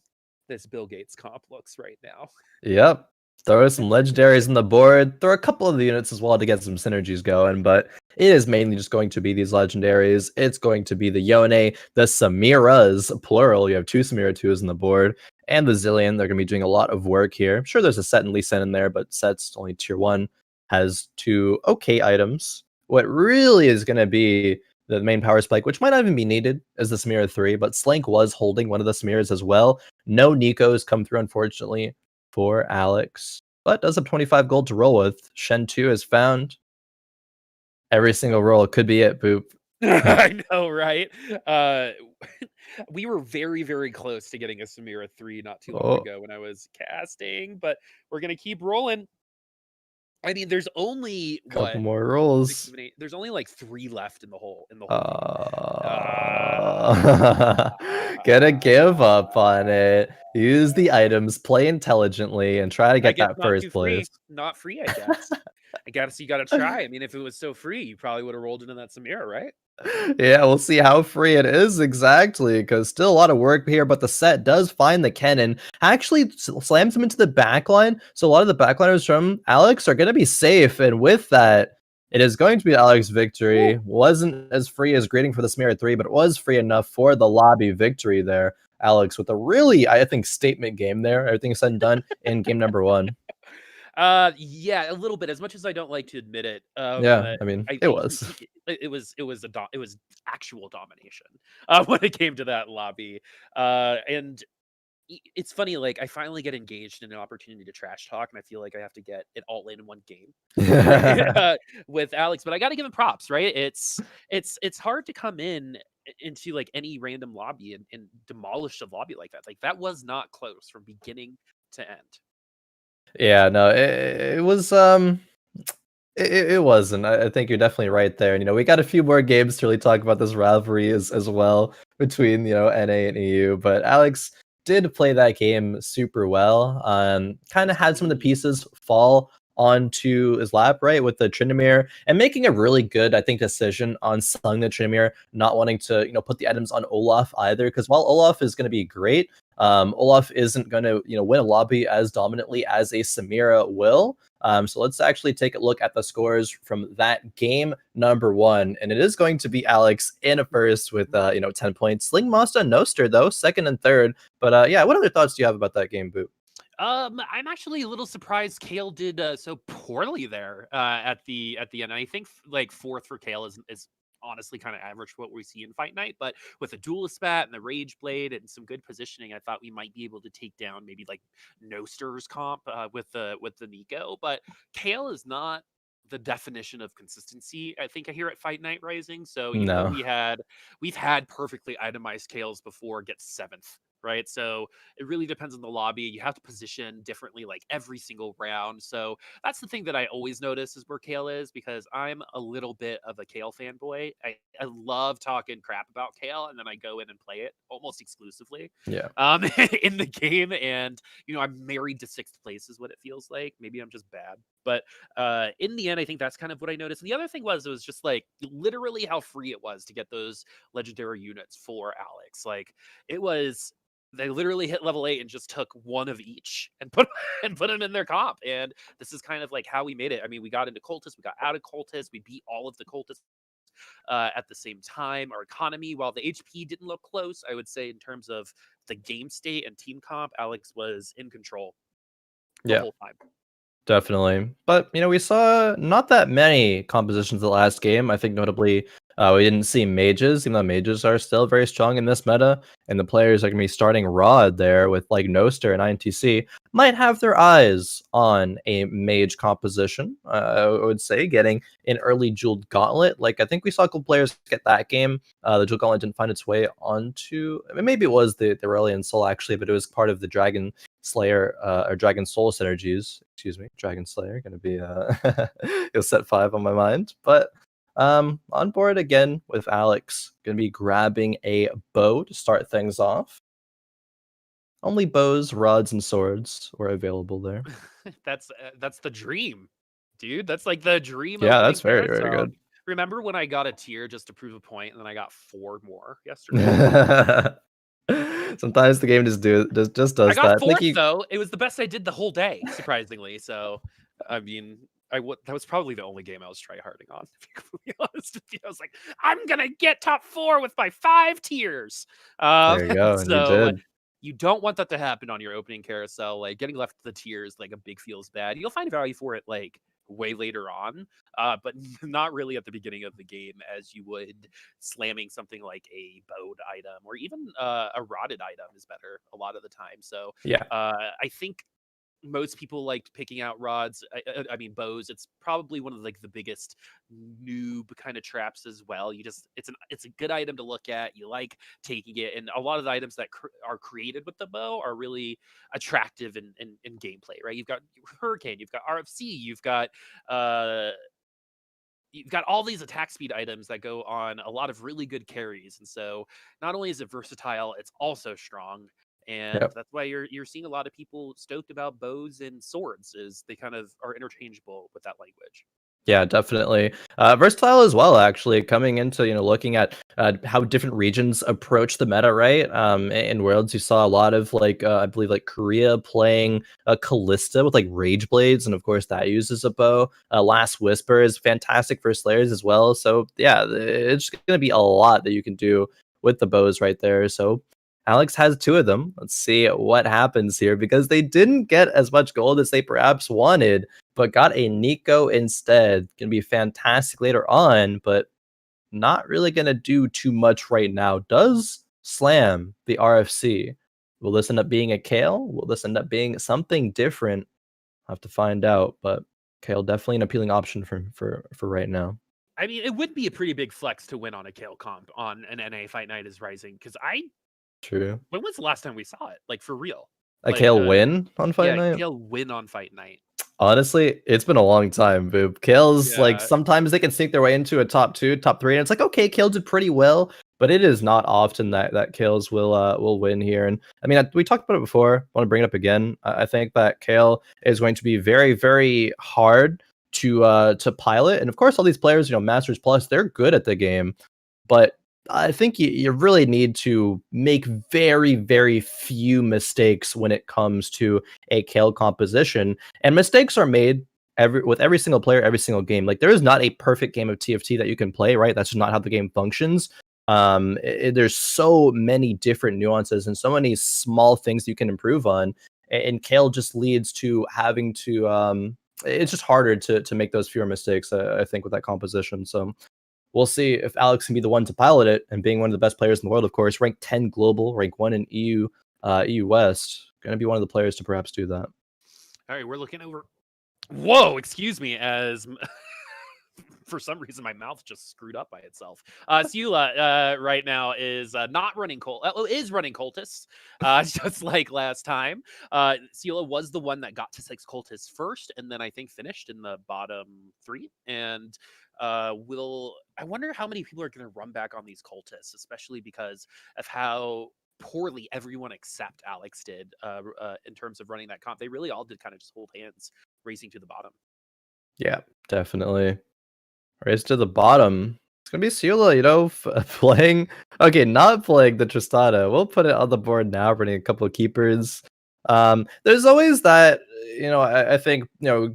this Bill Gates comp looks right now. Yep. Throw some legendaries on the board. Throw a couple of the units as well to get some synergies going, but it is mainly just going to be these legendaries. It's going to be the Yone, the Samiras, plural. You have 2 Samira 2s on the board, and the Zillion. They're going to be doing a lot of work here. I'm sure there's a Set and Lee Sin in there, but Set's only tier 1, has 2 okay items. What really is going to be the main power spike, which might not even be needed, is the Samira 3, but Slank was holding one of the Samiras as well. No Nikos come through, unfortunately, for Alex, but does have 25 gold to roll with. Shen 2 has found. Every single roll could be it, Boop. I know, right? We were very, very close to getting a Samira 3 not too long ago when I was casting, but we're gonna keep rolling. I mean, there's only Couple what more 6, rolls. 7, 8. There's only like 3 left in the whole game. Gonna give up on it. Use the items, play intelligently, and try to I get guess that not too first free. place. Not free, I guess. I guess you gotta try. I mean, if it was so free, you probably would have rolled into that Samira, right? Yeah, we'll see how free it is exactly, because still a lot of work here, but the Set does find the Kennen, actually slams him into the backline, so a lot of the backliners from Alex are going to be safe, and with that, it is going to be Alex victory. Ooh. Wasn't as free as greeting for the Smear 3, but it was free enough for the lobby victory there. Alex with a really, I think, statement game there. Everything said and done in game number 1. Yeah, a little bit. As much as I don't like to admit it, Yeah, I mean, I it think was. it was actual domination when it came to that lobby. And it's funny, like I finally get engaged in an opportunity to trash talk, and I feel like I have to get it all in one game, right? With Alex, but I got to give him props, right? It's hard to come in into like any random lobby and demolish a lobby like that. Like that was not close from beginning to end. Yeah, no, it was it wasn't. I think you're definitely right there. And we got a few more games to really talk about this rivalry as well between NA and EU. But Alex did play that game super well. Kind of had some of the pieces fall onto his lap, right, with the Tryndamere, and making a really good, I think, decision on selling the Tryndamere, not wanting to put the items on Olaf either. Because while Olaf is going to be great, Olaf isn't going to win a lobby as dominantly as a Samira will. So let's actually take a look at the scores from that game number 1, and it is going to be Alex in a first with 10 points. SlinkMonsta and Noster though second and third. But yeah, what other thoughts do you have about that game, Boot? I'm actually a little surprised Kale did so poorly there at the end. I think like 4th for Kale is honestly kind of average for what we see in Fight Night, but with a Duelist Spat and the Rage Blade and some good positioning, I thought we might be able to take down maybe like Noster's comp with the Nico. But Kale is not the definition of consistency. I think I hear at Fight Night Rising. So you know No. we've had perfectly itemized Kales before get 7th. Right. So it really depends on the lobby. You have to position differently like every single round. So that's the thing that I always notice is where Kale is, because I'm a little bit of a Kale fanboy. I love talking crap about Kale, and then I go in and play it almost exclusively Yeah. in the game. And, I'm married to 6th place is what it feels like. Maybe I'm just bad. But in the end, I think that's kind of what I noticed. And the other thing was, it was just like literally how free it was to get those legendary units for Alex. Like it was they literally hit level 8 and just took one of each and put them in their comp. And this is kind of like how we made it. I mean, we got into Cultist, we got out of Cultist, we beat all of the Cultists at the same time. Our economy, while the HP didn't look close, I would say in terms of the game state and team comp, Alex was in control. the Yeah. whole time. Definitely. But, we saw not that many compositions the last game. I think notably, we didn't see mages, even though mages are still very strong in this meta. And the players are going to be starting Rod there with like Noster and INTC might have their eyes on a mage composition. I would say getting an early Jeweled Gauntlet. Like, I think we saw a couple players get that game. The Jeweled Gauntlet didn't find its way onto, I mean, maybe it was the Aurelian Soul actually, but it was part of the Dragon Slayer or Dragon Soul synergies. Excuse me, Dragon Slayer gonna be set 5 on my mind. But on board again with Alex, gonna be grabbing a bow to start things off. Only bows, rods, and swords were available there. That's the dream, dude. That's like the dream Yeah, opening that's very, very carousel. good. Remember when I got a tier just to prove a point, and then I got 4 more yesterday? Sometimes the game just I does got that. 4th though. It was the best I did the whole day, surprisingly. So, I mean, that was probably the only game I was tryharding on. To be completely honest with you, I was like, I'm gonna get top 4 with my 5 tiers. There you go, and you So did. you don't want that to happen on your opening carousel. Like getting left the tiers, like a big feels bad. You'll find value for it like way later on, but not really at the beginning of the game, as you would slamming something like a bowed item or even a rotted item is better a lot of the time. So Yeah. I think most people like picking out rods. I mean bows. It's probably one of like the biggest noob kind of traps as well. It's a good item to look at. You like taking it, and a lot of the items that are created with the bow are really attractive in gameplay. Right? You've got Hurricane, you've got RFC, uh you've got all these attack speed items that go on a lot of really good carries, and so not only is it versatile, it's also strong. And Yep. that's why you're seeing a lot of people stoked about bows and swords, is they kind of are interchangeable with that language. Yeah, definitely. Versatile as well, actually, coming into, looking at how different regions approach the meta, right? In Worlds, you saw a lot of, like, I believe, like, Korea playing Callista with, like, Rage Blades, and of course, that uses a bow. Last Whisper is fantastic for Slayers as well. So, yeah, it's going to be a lot that you can do with the bows right there. So, Alex has 2 of them. Let's see what happens here, because they didn't get as much gold as they perhaps wanted, but got a Nico instead. Gonna be fantastic later on, but not really gonna do too much right now. Does slam the RFC. Will this end up being a Kale? Will this end up being something different? Have to find out, but Kale definitely an appealing option for right now. I mean, it would be a pretty big flex to win on a Kale comp on an NA Fight Night is Rising, because True. when was the last time we saw it? Like for real. A Like Kale win on Fight yeah, Night? Kale win on Fight Night. Honestly, it's been a long time, Boop. Kales, like, Yeah. sometimes they can sneak their way into a top 2, top 3, and it's like, okay, Kale did pretty well, but it is not often that Kales will win here. And I mean, we talked about it before. I want to bring it up again. I think that Kale is going to be very, very hard to pilot. And of course, all these players, Masters Plus, they're good at the game, but I think you really need to make very, very few mistakes when it comes to a Kale composition. And mistakes are made with every single player, every single game. Like, there is not a perfect game of TFT that you can play, right? That's just not how the game functions. There's so many different nuances and so many small things you can improve on. And Kale just leads to having to it's just harder to make those fewer mistakes, I think, with that composition. So we'll see if Alex can be the one to pilot it, and being one of the best players in the world, of course, ranked 10 global, rank 1 in EU West, going to be one of the players to perhaps do that. All right, we're looking over. Whoa, excuse me, as for some reason my mouth just screwed up by itself. Ciulla right now is not running is running Cultists, just like last time. Ciulla was the one that got to 6 Cultists first, and then I think finished in the bottom 3. And I wonder how many people are going to run back on these Cultists, especially because of how poorly everyone except Alex did in terms of running that comp. They really all did kind of just hold hands racing to the bottom. Yeah, definitely. Race to the bottom. It's going to be Ciulla, playing. Okay, not playing the Tristana. We'll put it on the board now, running a couple of keepers. There's always that, I think,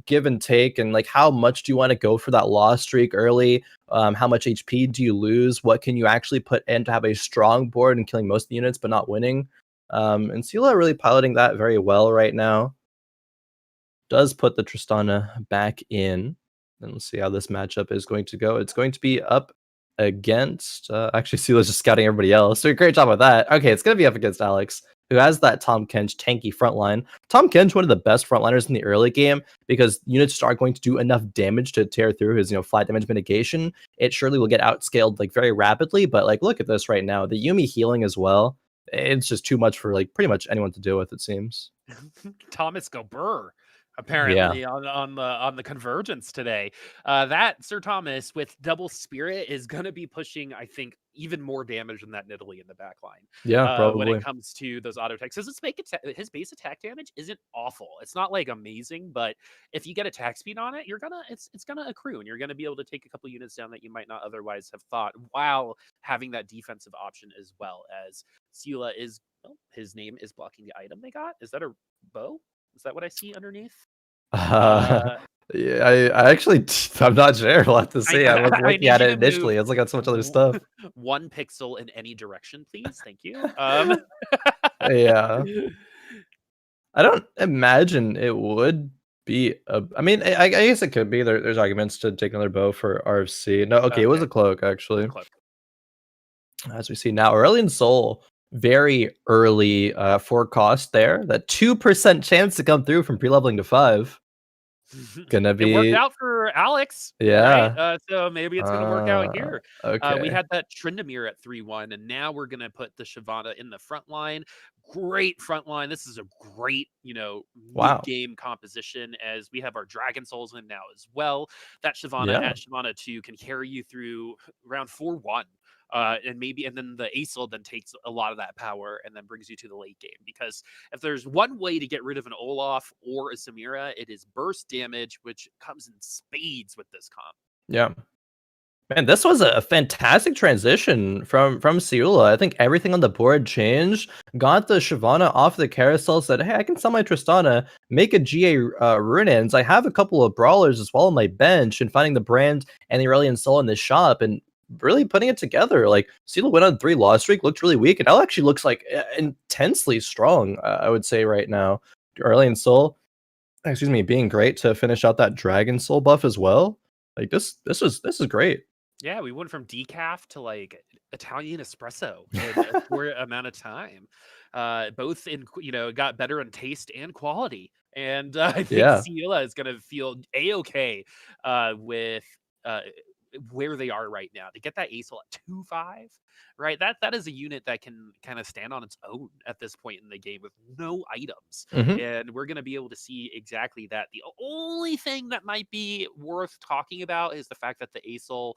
give and take, and like, how much do you want to go for that loss streak early? How much HP do you lose? What can you actually put in to have a strong board and killing most of the units but not winning? And Ciulla really piloting that very well right now. does put the Tristana back in. And let's see how this matchup is going to go. It's going to be up against actually Ciulla's just scouting everybody else. So great job with that. Okay, it's gonna be up against Alex, who has that Tom Kench tanky front line. Tom Kench, one of the best frontliners in the early game, because units are going to do enough damage to tear through his flat damage mitigation. It surely will get outscaled like very rapidly, but like look at this right now. The Yuumi healing as well. It's just too much for like pretty much anyone to deal with, it seems. Thomas Gobert Yeah. apparently on the convergence today. That Sir Thomas with double spirit is going to be pushing, I think, even more damage than that Nidalee in the back line. Yeah, When it probably. comes to those auto attacks, his base attack damage isn't awful. It's not like amazing, but if you get attack speed on it, it's gonna accrue, and you're gonna be able to take a couple units down that you might not otherwise have thought, while having that defensive option as well. As Ciulla is, well, his name is blocking the item they got. Is that a bow? Is that what I see underneath? Uh, Yeah, I actually I'm not sure. We'll have to see. I was I looking need at you it to move initially. I was looking at so much other stuff. 1 pixel in any direction, please. Thank you. Yeah. I don't imagine it would be a. I mean, I guess it could be. There's arguments to take another bow for RFC. No, okay, it was Okay, a cloak with a actually. cloak. As we see now, Aurelion Sol, very early for cost there. That 2% chance to come through from pre-leveling to 5. Gonna It worked be out for Alex, right? yeah. So maybe it's gonna work out here. We Okay. had that Tryndamere at 3-1, and now we're gonna put the Shyvana in the front line. Great front line. This is a great, Wow. mid-game composition, as we have our Dragon Souls in now as well. That Shyvana Yeah. at Shyvana 2 can carry you through round 4-1. And then the Acel then takes a lot of that power and then brings you to the late game. Because if there's one way to get rid of an Olaf or a Samira, it is burst damage, which comes in spades with this comp. Yeah. Man, this was a fantastic transition from Ciulla. I think everything on the board changed. Got the Shyvana off the carousel. Said, "Hey, I can sell my Tristana, make a GA Runeins. I have a couple of brawlers as well on my bench, and finding the brand and the Aurelion Soul in the shop, and really putting it together. Like Ciulla went on 3 loss streak, looked really weak, and L actually looks like intensely strong. I would say right now, Aurelion Soul, excuse me, being great to finish out that Dragon Soul buff as well. Like this is great." Yeah, we went from decaf to like Italian espresso in a short amount of time. Both got better in taste and quality. And I think Yeah. Ciulla is going to feel a-okay with uh, where they are right now. To get that ASL at 2-5, right? That is a unit that can kind of stand on its own at this point in the game with no items. Mhm. And we're going to be able to see exactly that. The only thing that might be worth talking about is the fact that the ASL,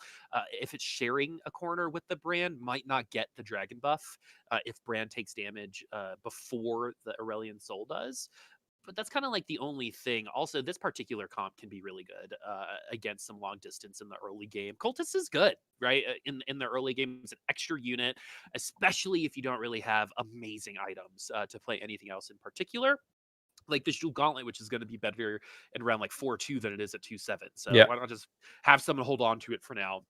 if it's sharing a corner with the brand, might not get the dragon buff if brand takes damage before the Aurelion Soul does. But that's kind of like the only thing. Also, this particular comp can be really good against some long distance in the early game. Cultist is good, right? In the early game, it's an extra unit, especially if you don't really have amazing items to play anything else in particular, like the Jewel Gauntlet, which is going to be better in round like 4-2 than it is at 2-7. So Yeah, why not just have someone hold on to it for now,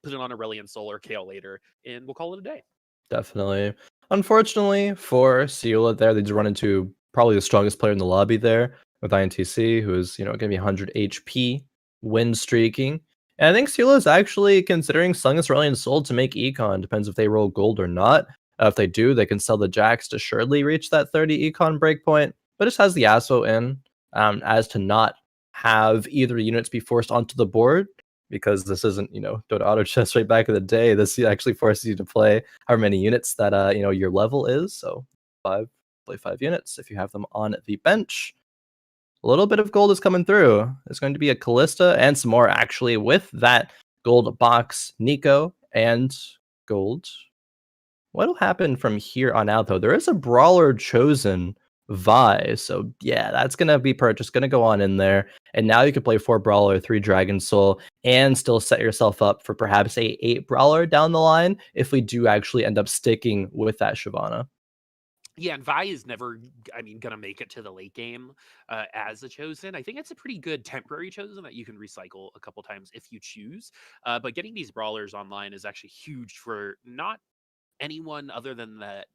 put it on Aurelion Soul or Kale later, and we'll call it a day. definitely. Unfortunately for Ciulla there, they just run into probably the strongest player in the lobby there with INTC, who is, going to be 100 HP, win streaking. And I think Ciulla is actually considering selling this Aurelion Soul to make Econ. Depends if they roll gold or not. If they do, they can sell the Jax to surely reach that 30 Econ breakpoint, but just has the ASO in, as to not have either units be forced onto the board, because this isn't, Dota Auto Chess right back in the day. This actually forces you to play however many units that your level is. So play 5 units if you have them on the bench. A little bit of gold is coming through. There's going to be a Callista and some more actually with that gold box, Nico, and gold. What'll happen from here on out, though? There is a brawler chosen, Vi. So yeah, that's gonna be purchased, gonna go on in there. And now you can play 4 brawler, 3 Dragon Soul, and still set yourself up for perhaps a 8 brawler down the line if we do actually end up sticking with that Shyvana. Yeah, and Vi is never, I mean, gonna make it to the late game as a chosen. I think it's a pretty good temporary chosen that you can recycle a couple times if you choose. But getting these brawlers online is actually huge for not anyone other than that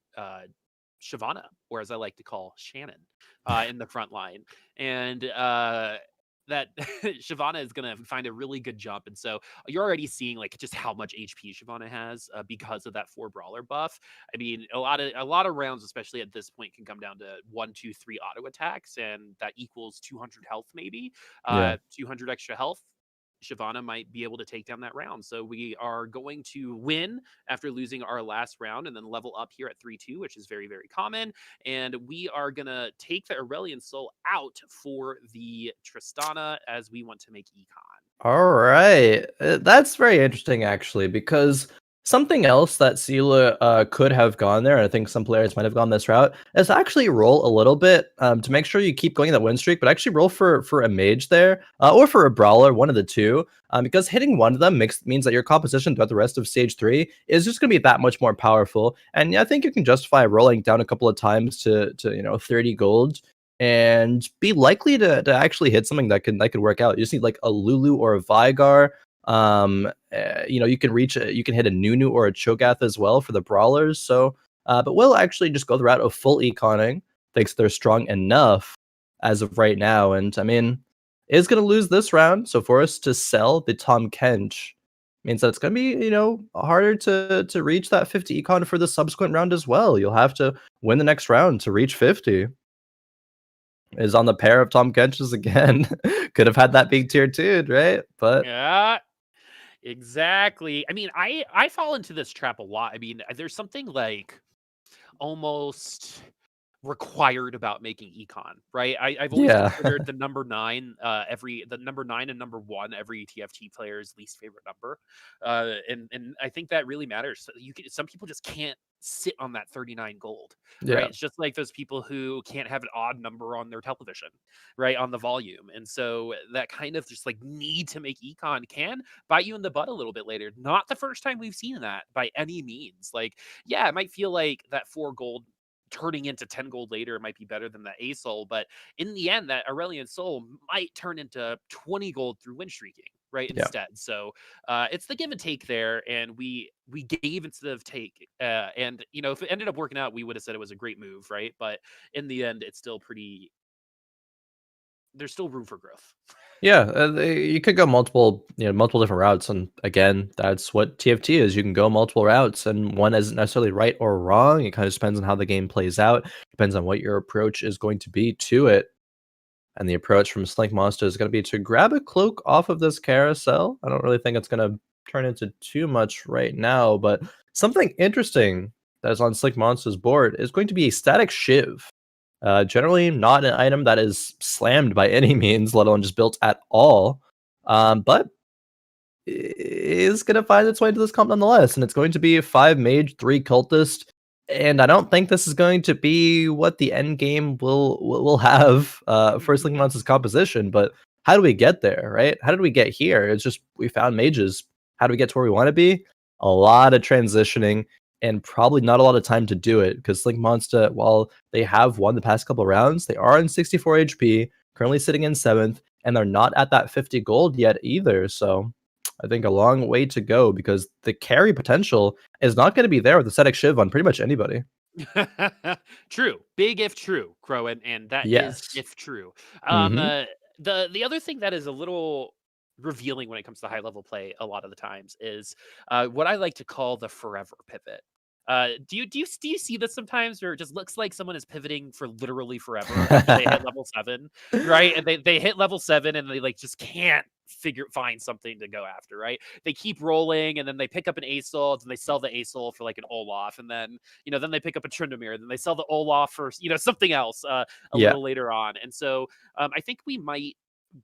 Shyvana, or as I like to call Shannon, in the front line. And that Shyvana is going to find a really good jump. And so you're already seeing like just how much HP Shyvana has because of that 4 brawler buff. I mean, a lot of rounds, especially at this point, can come down to 1, 2, 3 auto attacks, and that equals 200 health, maybe Yeah. 200 extra health. Shyvana might be able to take down that round. So we are going to win after losing our last round and then level up here at 3-2, which is very, very common. And we are going to take the Aurelion Soul out for the Tristana as we want to make Econ. All right. That's very interesting, actually, because something else that Ciulla could have gone there, and I think some players might have gone this route, is actually roll a little bit to make sure you keep going that win streak, but actually roll for a mage there or for a brawler, one of the two, because hitting one of them means that your composition throughout the rest of stage 3 is just going to be that much more powerful. And I think you can justify rolling down a couple of times to 30 gold and be likely to actually hit something that could work out. You just need like a Lulu or a Vigar. You can hit a Nunu or a Cho'Gath as well for the brawlers. So, but we'll actually just go the route of full econing. Thinks they're strong enough as of right now, and I mean, is going to lose this round. So for us to sell the Tom Kench means that it's going to be harder to reach that 50 econ for the subsequent round as well. You'll have to win the next round to reach 50. Is on the pair of Tom Kench's again. Could have had that big tier 2, right? But yeah, exactly. I mean, I fall into this trap a lot. I mean, there's something like almost required about making econ, right? I've always yeah. considered the number 9 the number 9 and number 1 every TFT player's least favorite number. And I think that really matters. So some people just can't sit on that 39 gold, right? Yeah. It's just like those people who can't have an odd number on their television, right? On the volume. And so that kind of just like need to make econ can bite you in the butt a little bit later. Not the first time we've seen that by any means. Like, yeah, it might feel like that 4 gold turning into 10 gold later might be better than the A soul, but in the end, that Aurelion soul might turn into 20 gold through win streaking, right? Yeah. Instead. So it's the give and take there, and we gave instead of take. And if it ended up working out, we would have said it was a great move, right? But in the end, it's still pretty. There's still room for growth. Yeah, you could go multiple different routes, and again, that's what TFT is. You can go multiple routes, and one isn't necessarily right or wrong. It kind of depends on how the game plays out. Depends on what your approach is going to be to it. And the approach from SlinkMonsta is going to be to grab a cloak off of this carousel. I don't really think it's going to turn into too much right now, but something interesting that's on SlinkMonsta's board is going to be a static shiv. Generally not an item that is slammed by any means, let alone just built at all. But is going to find its way to this comp nonetheless, and it's going to be 5 mage, 3 cultist. And I don't think this is going to be what the end game will have for SlinkMonsta's composition. But how do we get there, right? How did we get here? It's just we found mages. How do we get to where we want to be? A lot of transitioning and probably not a lot of time to do it, because SlinkMonsta, while they have won the past couple rounds, they are in 64 HP, currently sitting in 7th, and they're not at that 50 gold yet either. So I think a long way to go, because the carry potential is not going to be there with the static shiv on pretty much anybody. True. Big if true, Khroen, and that is Yes. if true. Mm-hmm. The other thing that is a little revealing when it comes to high level play a lot of the times is what I like to call the forever pivot. Do you see this sometimes where it just looks like someone is pivoting for literally forever after they hit level 7, right? And they hit level 7 and they like just can't find something to go after, right? They keep rolling and then they pick up an Asol and they sell the Asol for like an Olaf, and then then they pick up a Tryndamere, then they sell the Olaf for something else a Yeah. little later on. And so I think we might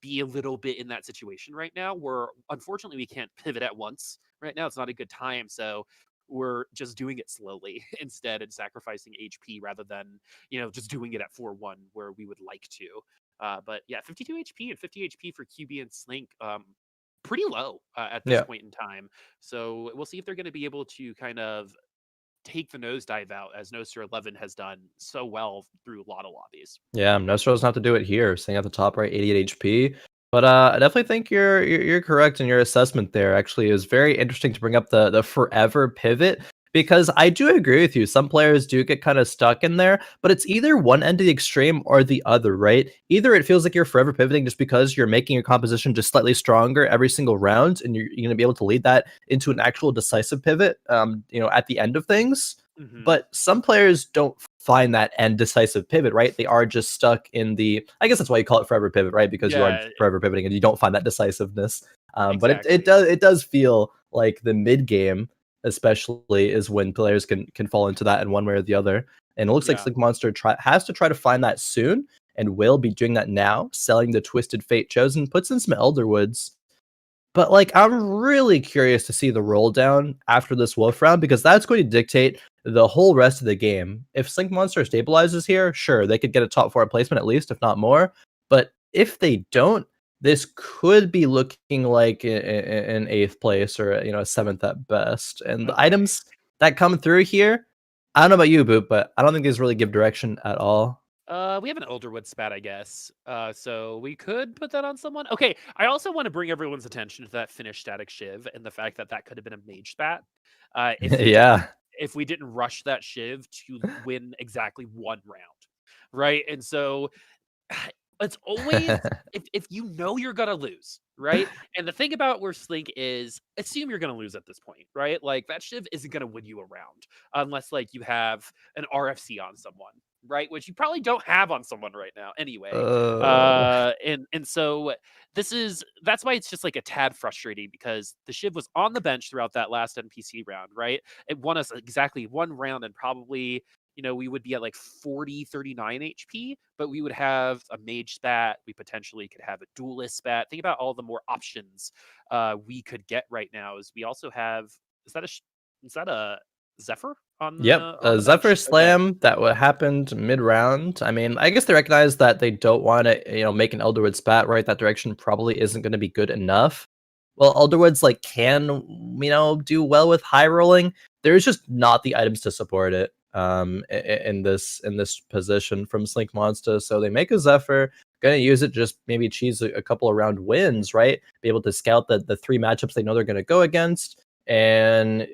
be a little bit in that situation right now where unfortunately we can't pivot at once. Right now it's not a good time, so we're just doing it slowly instead and sacrificing HP rather than just doing it at 4-1 where we would like to. But yeah, 52 HP and 50 HP for QB and Slink, pretty low at this Yeah. point in time. So we'll see if they're going to be able to kind of take the nosedive out, as Noster 11 has done so well through a lot of lobbies. Yeah, Noster doesn't have to do it here, staying at the top right, 88 HP. But I definitely think you're correct in your assessment there. Actually, it was very interesting to bring up the forever pivot, because I do agree with you. Some players do get kind of stuck in there, but it's either one end of the extreme or the other, right? Either it feels like you're forever pivoting just because you're making your composition just slightly stronger every single round, and you're going to be able to lead that into an actual decisive pivot, at the end of things. But some players don't find that end decisive pivot, right? They are just stuck in the. I guess that's why you call it forever pivot, right? Because you are forever pivoting and you don't find that decisiveness. But it does feel like the mid game, especially, is when players can fall into that in one way or the other. And it looks like SlinkMonsta has to try to find that soon, and will be doing that now, selling the Twisted Fate Chosen, puts in some Elderwoods. But like, I'm really curious to see the roll down after this Wolf round, because that's going to dictate the whole rest of the game. If SlinkMonsta stabilizes here, sure, they could get a top 4 placement at least, if not more. But if they don't, this could be looking like an 8th place, or a 7th at best. And the items that come through here, I don't know about you, Boop, but I don't think these really give direction at all. We have an Elderwood spat, I guess. So we could put that on someone. Okay, I also want to bring everyone's attention to that finished static Shiv and the fact that that could have been a mage spat. If we didn't rush that Shiv to win exactly 1 round, right? And so it's always if you know you're gonna lose, right? And the thing about where Slink is, assume you're gonna lose at this point, right? Like, that Shiv isn't gonna win you a round unless like you have an RFC on someone, right? Which you probably don't have on someone right now anyway. And so that's why it's just like a tad frustrating, because the Shiv was on the bench throughout that last NPC round, right? It won us exactly 1 round, and probably we would be at like 39 HP, but we would have a mage spat. We potentially could have a duelist spat. Think about all the more options we could get right now. Is we also have, is that a Zephyr on the, on the Zephyr bench? Slam that what happened mid-round. I mean, I guess they recognize that they don't want to, make an Elderwood spat, right? That direction probably isn't going to be good enough. Well, Elderwoods can, do well with high rolling. There's just not the items to support it in this position from SlinkMonsta. So they make a Zephyr, gonna use it, just maybe cheese a couple of round wins, right? Be able to scout the 3 matchups they know they're gonna go against, and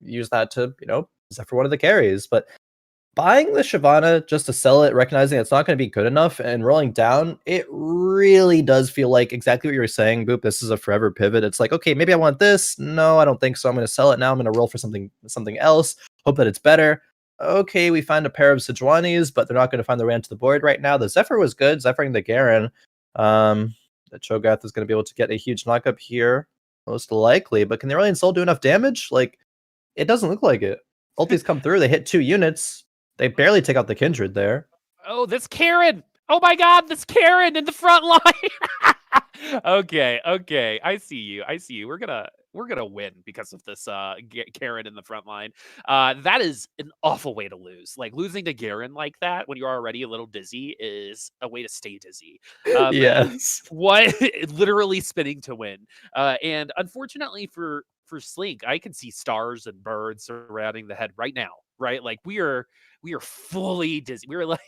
use that to, Zephyr one of the carries. But buying the Shyvana just to sell it, recognizing it's not going to be good enough, and rolling down, it really does feel like exactly what you were saying, Boop. This is a forever pivot. It's like, okay, maybe I want this. No, I don't think so. I'm going to sell it now. I'm going to roll for something else. Hope that it's better. Okay, we find a pair of Sejuani's, but they're not going to find their way onto the board right now. The Zephyr was good, Zephyring the Garen. The Cho'Gath is going to be able to get a huge knockup here, most likely. But can the Aurelion Soul do enough damage? Like, it doesn't look like it. Ultis come through. They hit 2 units. They barely take out the Kindred there. Oh, this Karen! Oh my God, this Karen in the front line! Okay. I see you. We're gonna win because of this Karen in the front line. That is an awful way to lose. Like, losing to Garen like that when you're already a little dizzy is a way to stay dizzy. Yes. What literally spinning to win. And unfortunately for Slink, I can see stars and birds surrounding the head right now. Right? Like, we are fully dizzy. We're like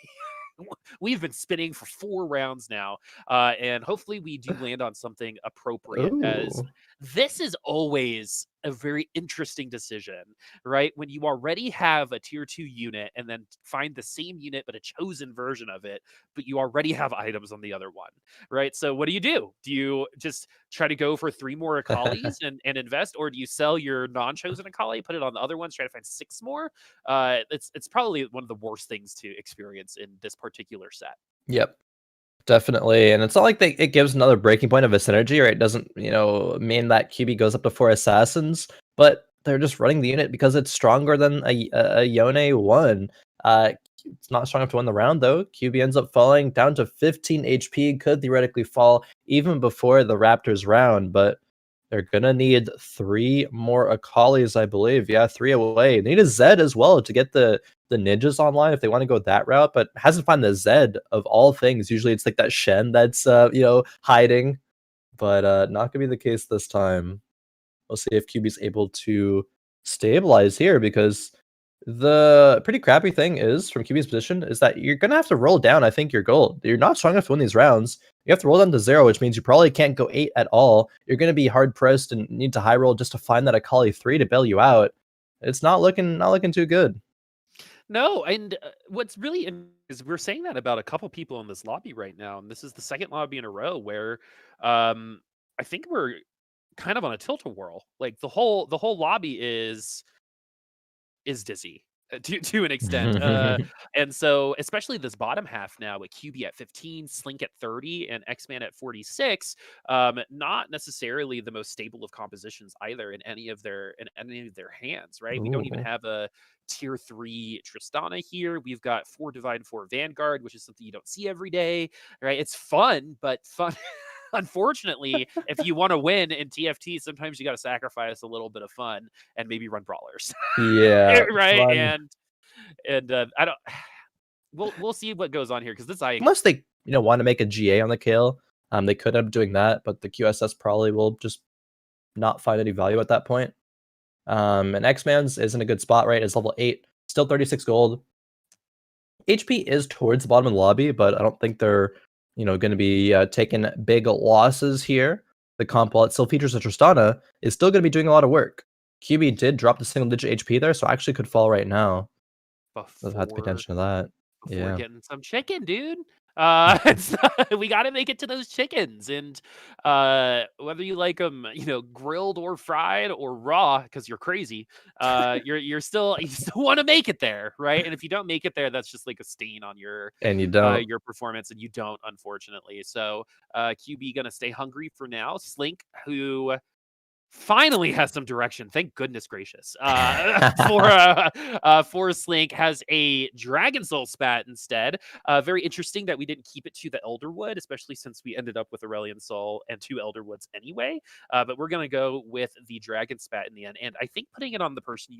we've been spinning for 4 rounds now, and hopefully we do land on something appropriate. As this is always a very interesting decision, right? When you already have a tier 2 unit and then find the same unit but a chosen version of it, but you already have items on the other one, right? So what do? Do you just try to go for 3 more Akalis and invest, or do you sell your non-chosen Akali, put it on the other ones, try to find 6 more? It's probably one of the worst things to experience in this particular set. Yep. Definitely, and it's not like it gives another breaking point of a synergy, right? It doesn't, mean that QB goes up to 4 assassins, but they're just running the unit because it's stronger than a Yone 1. It's not strong enough to win the round, though. QB ends up falling down to 15 HP, could theoretically fall even before the Raptors round, but they're gonna need 3 more Akalis, I believe. Yeah, 3 away. They need a Zed as well to get the ninjas online if they want to go that route, but hasn't found the Zed of all things. Usually it's like that Shen that's hiding, but not gonna be the case this time. We'll see if QB's able to stabilize here, because the pretty crappy thing is, from QB's position, is that you're gonna have to roll down, I think, your gold. You're not strong enough to win these rounds. You have to roll down to 0, which means you probably can't go 8 at all. You're gonna be hard pressed and need to high roll just to find that Akali 3 to bail you out. it's not looking too good. No, and what's really interesting is we're saying that about a couple people in this lobby right now, and this is the second lobby in a row where I think we're kind of on a tilt-a-whirl. Like the whole lobby is dizzy to an extent. And so especially this bottom half now with QB at 15, Slink at 30, and X-Man at 46, not necessarily the most stable of compositions either in any of their hands, right? We don't even Ooh. have a tier 3 Tristana here. We've got 4 Divide 4 Vanguard, which is something you don't see every day, right? It's fun, but fun unfortunately, if you want to win in TFT, sometimes you got to sacrifice a little bit of fun and maybe run brawlers. Yeah, Right, fun. and I don't we'll see what goes on here because this Unless they, want to make a GA on the Kale, they could end up doing that, but the QSS probably will just not find any value at that point. And X-Man's is in a good spot, right? It's level 8, still 36 gold. HP is towards the bottom of the lobby, but I don't think they're, going to be taking big losses here. The comp, while it still features a Tristana, is still going to be doing a lot of work. QB did drop the single-digit HP there, so actually could fall right now. So have to pay before attention to that. before Yeah. getting some chicken, dude. We got to make it to those chickens, and whether you like them, grilled or fried or raw, because you're crazy, you're still you still want to make it there, right? And if you don't make it there, that's just like a stain on And you don't. your performance, and you don't, unfortunately. So QB gonna stay hungry for now. Slink, who finally has some direction. Thank goodness gracious. For Slink has a Dragon Soul spat instead. Very interesting that we didn't keep it to the Elderwood, especially since we ended up with Aurelion Soul and 2 Elderwoods anyway. But we're gonna go with the Dragon spat in the end, and I think putting it on the person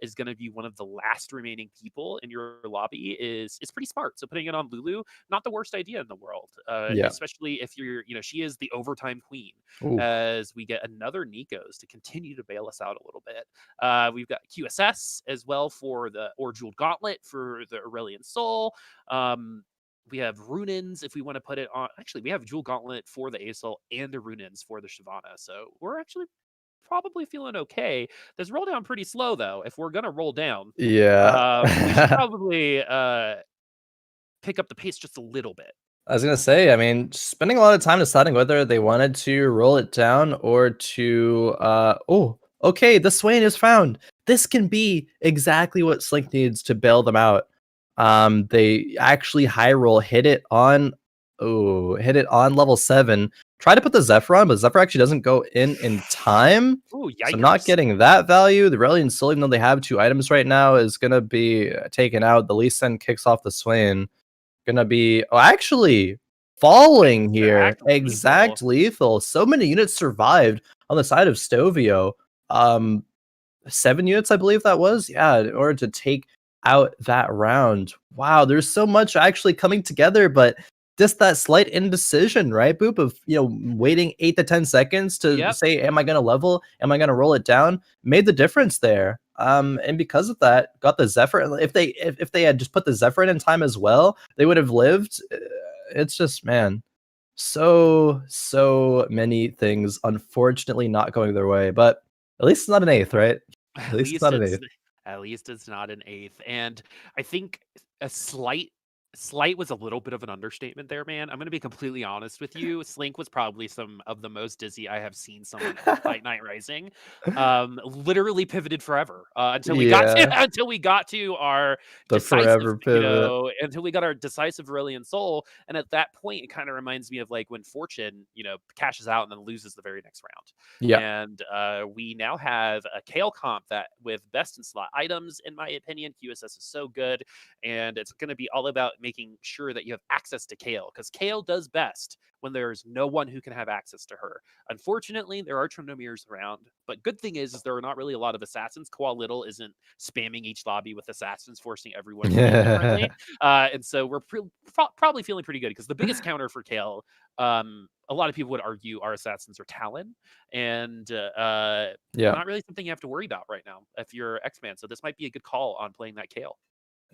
is gonna be one of the last remaining people in your lobby is pretty smart. So putting it on Lulu, not the worst idea in the world, Yeah. especially if she is the overtime queen. Ooh. As we get another Nikos to continue to bail us out a little bit. We've got QSS as well for the Jeweled Gauntlet for the Aurelion Soul. We have Runins if we want to put it on. Actually, we have Jewel Gauntlet for the Aesol and the Runins for the Shyvana. So we're actually probably feeling okay. This roll down pretty slow though. If we're gonna roll down, Yeah. we should probably pick up the pace just a little bit. I was gonna say, I mean, spending a lot of time deciding whether they wanted to roll it down or to oh, okay, the Swain is found. This can be exactly what Slink needs to bail them out. They actually high roll, hit it on level 7. Try to put the Zephyr on, but Zephyr actually doesn't go in time. Ooh, So not yikers. getting that value. The Aurelion Soul, even though they have 2 items right now, is gonna be taken out. The Lee Sin kicks off the Swain. Gonna be actually falling here. Exact lethal. So many units survived on the side of Stovio. 7 units, I believe that was. Yeah, in order to take out that round. Wow, there's so much actually coming together, but just that slight indecision, right, Boop, of waiting 8 to 10 seconds to say, am I gonna level? Am I gonna roll it down? Made the difference there. And because of that, got the Zephyr. If they had just put the Zephyr in time as well, they would have lived. It's just, man, so many things unfortunately not going their way. But at least it's not an 8th, right? At least it's not an 8th. At least it's not an 8th. And I think a slight was a little bit of an understatement there, man. I'm going to be completely honest with you. Slink was probably some of the most dizzy I have seen someone fight Night Rising. Literally pivoted forever until we got to our decisive, until we got our decisive Aurelion Soul. And at that point, it kind of reminds me of like when Fortune, cashes out and then loses the very next round. Yeah. And we now have a Kale comp that with best in slot items, in my opinion, QSS is so good. And it's going to be all about making sure that you have access to Kale, because Kale does best when there's no one who can have access to her. Unfortunately, there are Trundomirs around, but good thing is there are not really a lot of assassins. Koa Little isn't spamming each lobby with assassins, forcing everyone to play differently. And so we're probably feeling pretty good, because the biggest counter for Kale, a lot of people would argue our assassins are Talon, and not really something you have to worry about right now if you're X-Man. So this might be a good call on playing that Kale.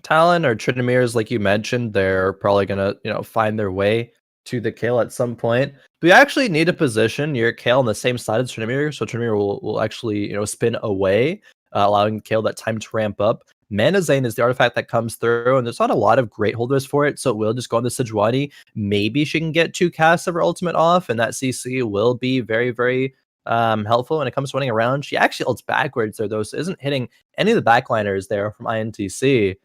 Talon or Trundomirs, like you mentioned, they're probably gonna, find their way to the Kale at some point. But you actually need to position your Kale on the same side as Trundomir, so Trundomir will actually, spin away. allowing Kale that time to ramp up. Mana Zane is the artifact that comes through, and there's not a lot of great holders for it, so it will just go on the Sejuani. Maybe she can get 2 casts of her ultimate off, and that CC will be very, very helpful when it comes to running around. She actually ults backwards there, though, so isn't hitting any of the backliners there from INTC.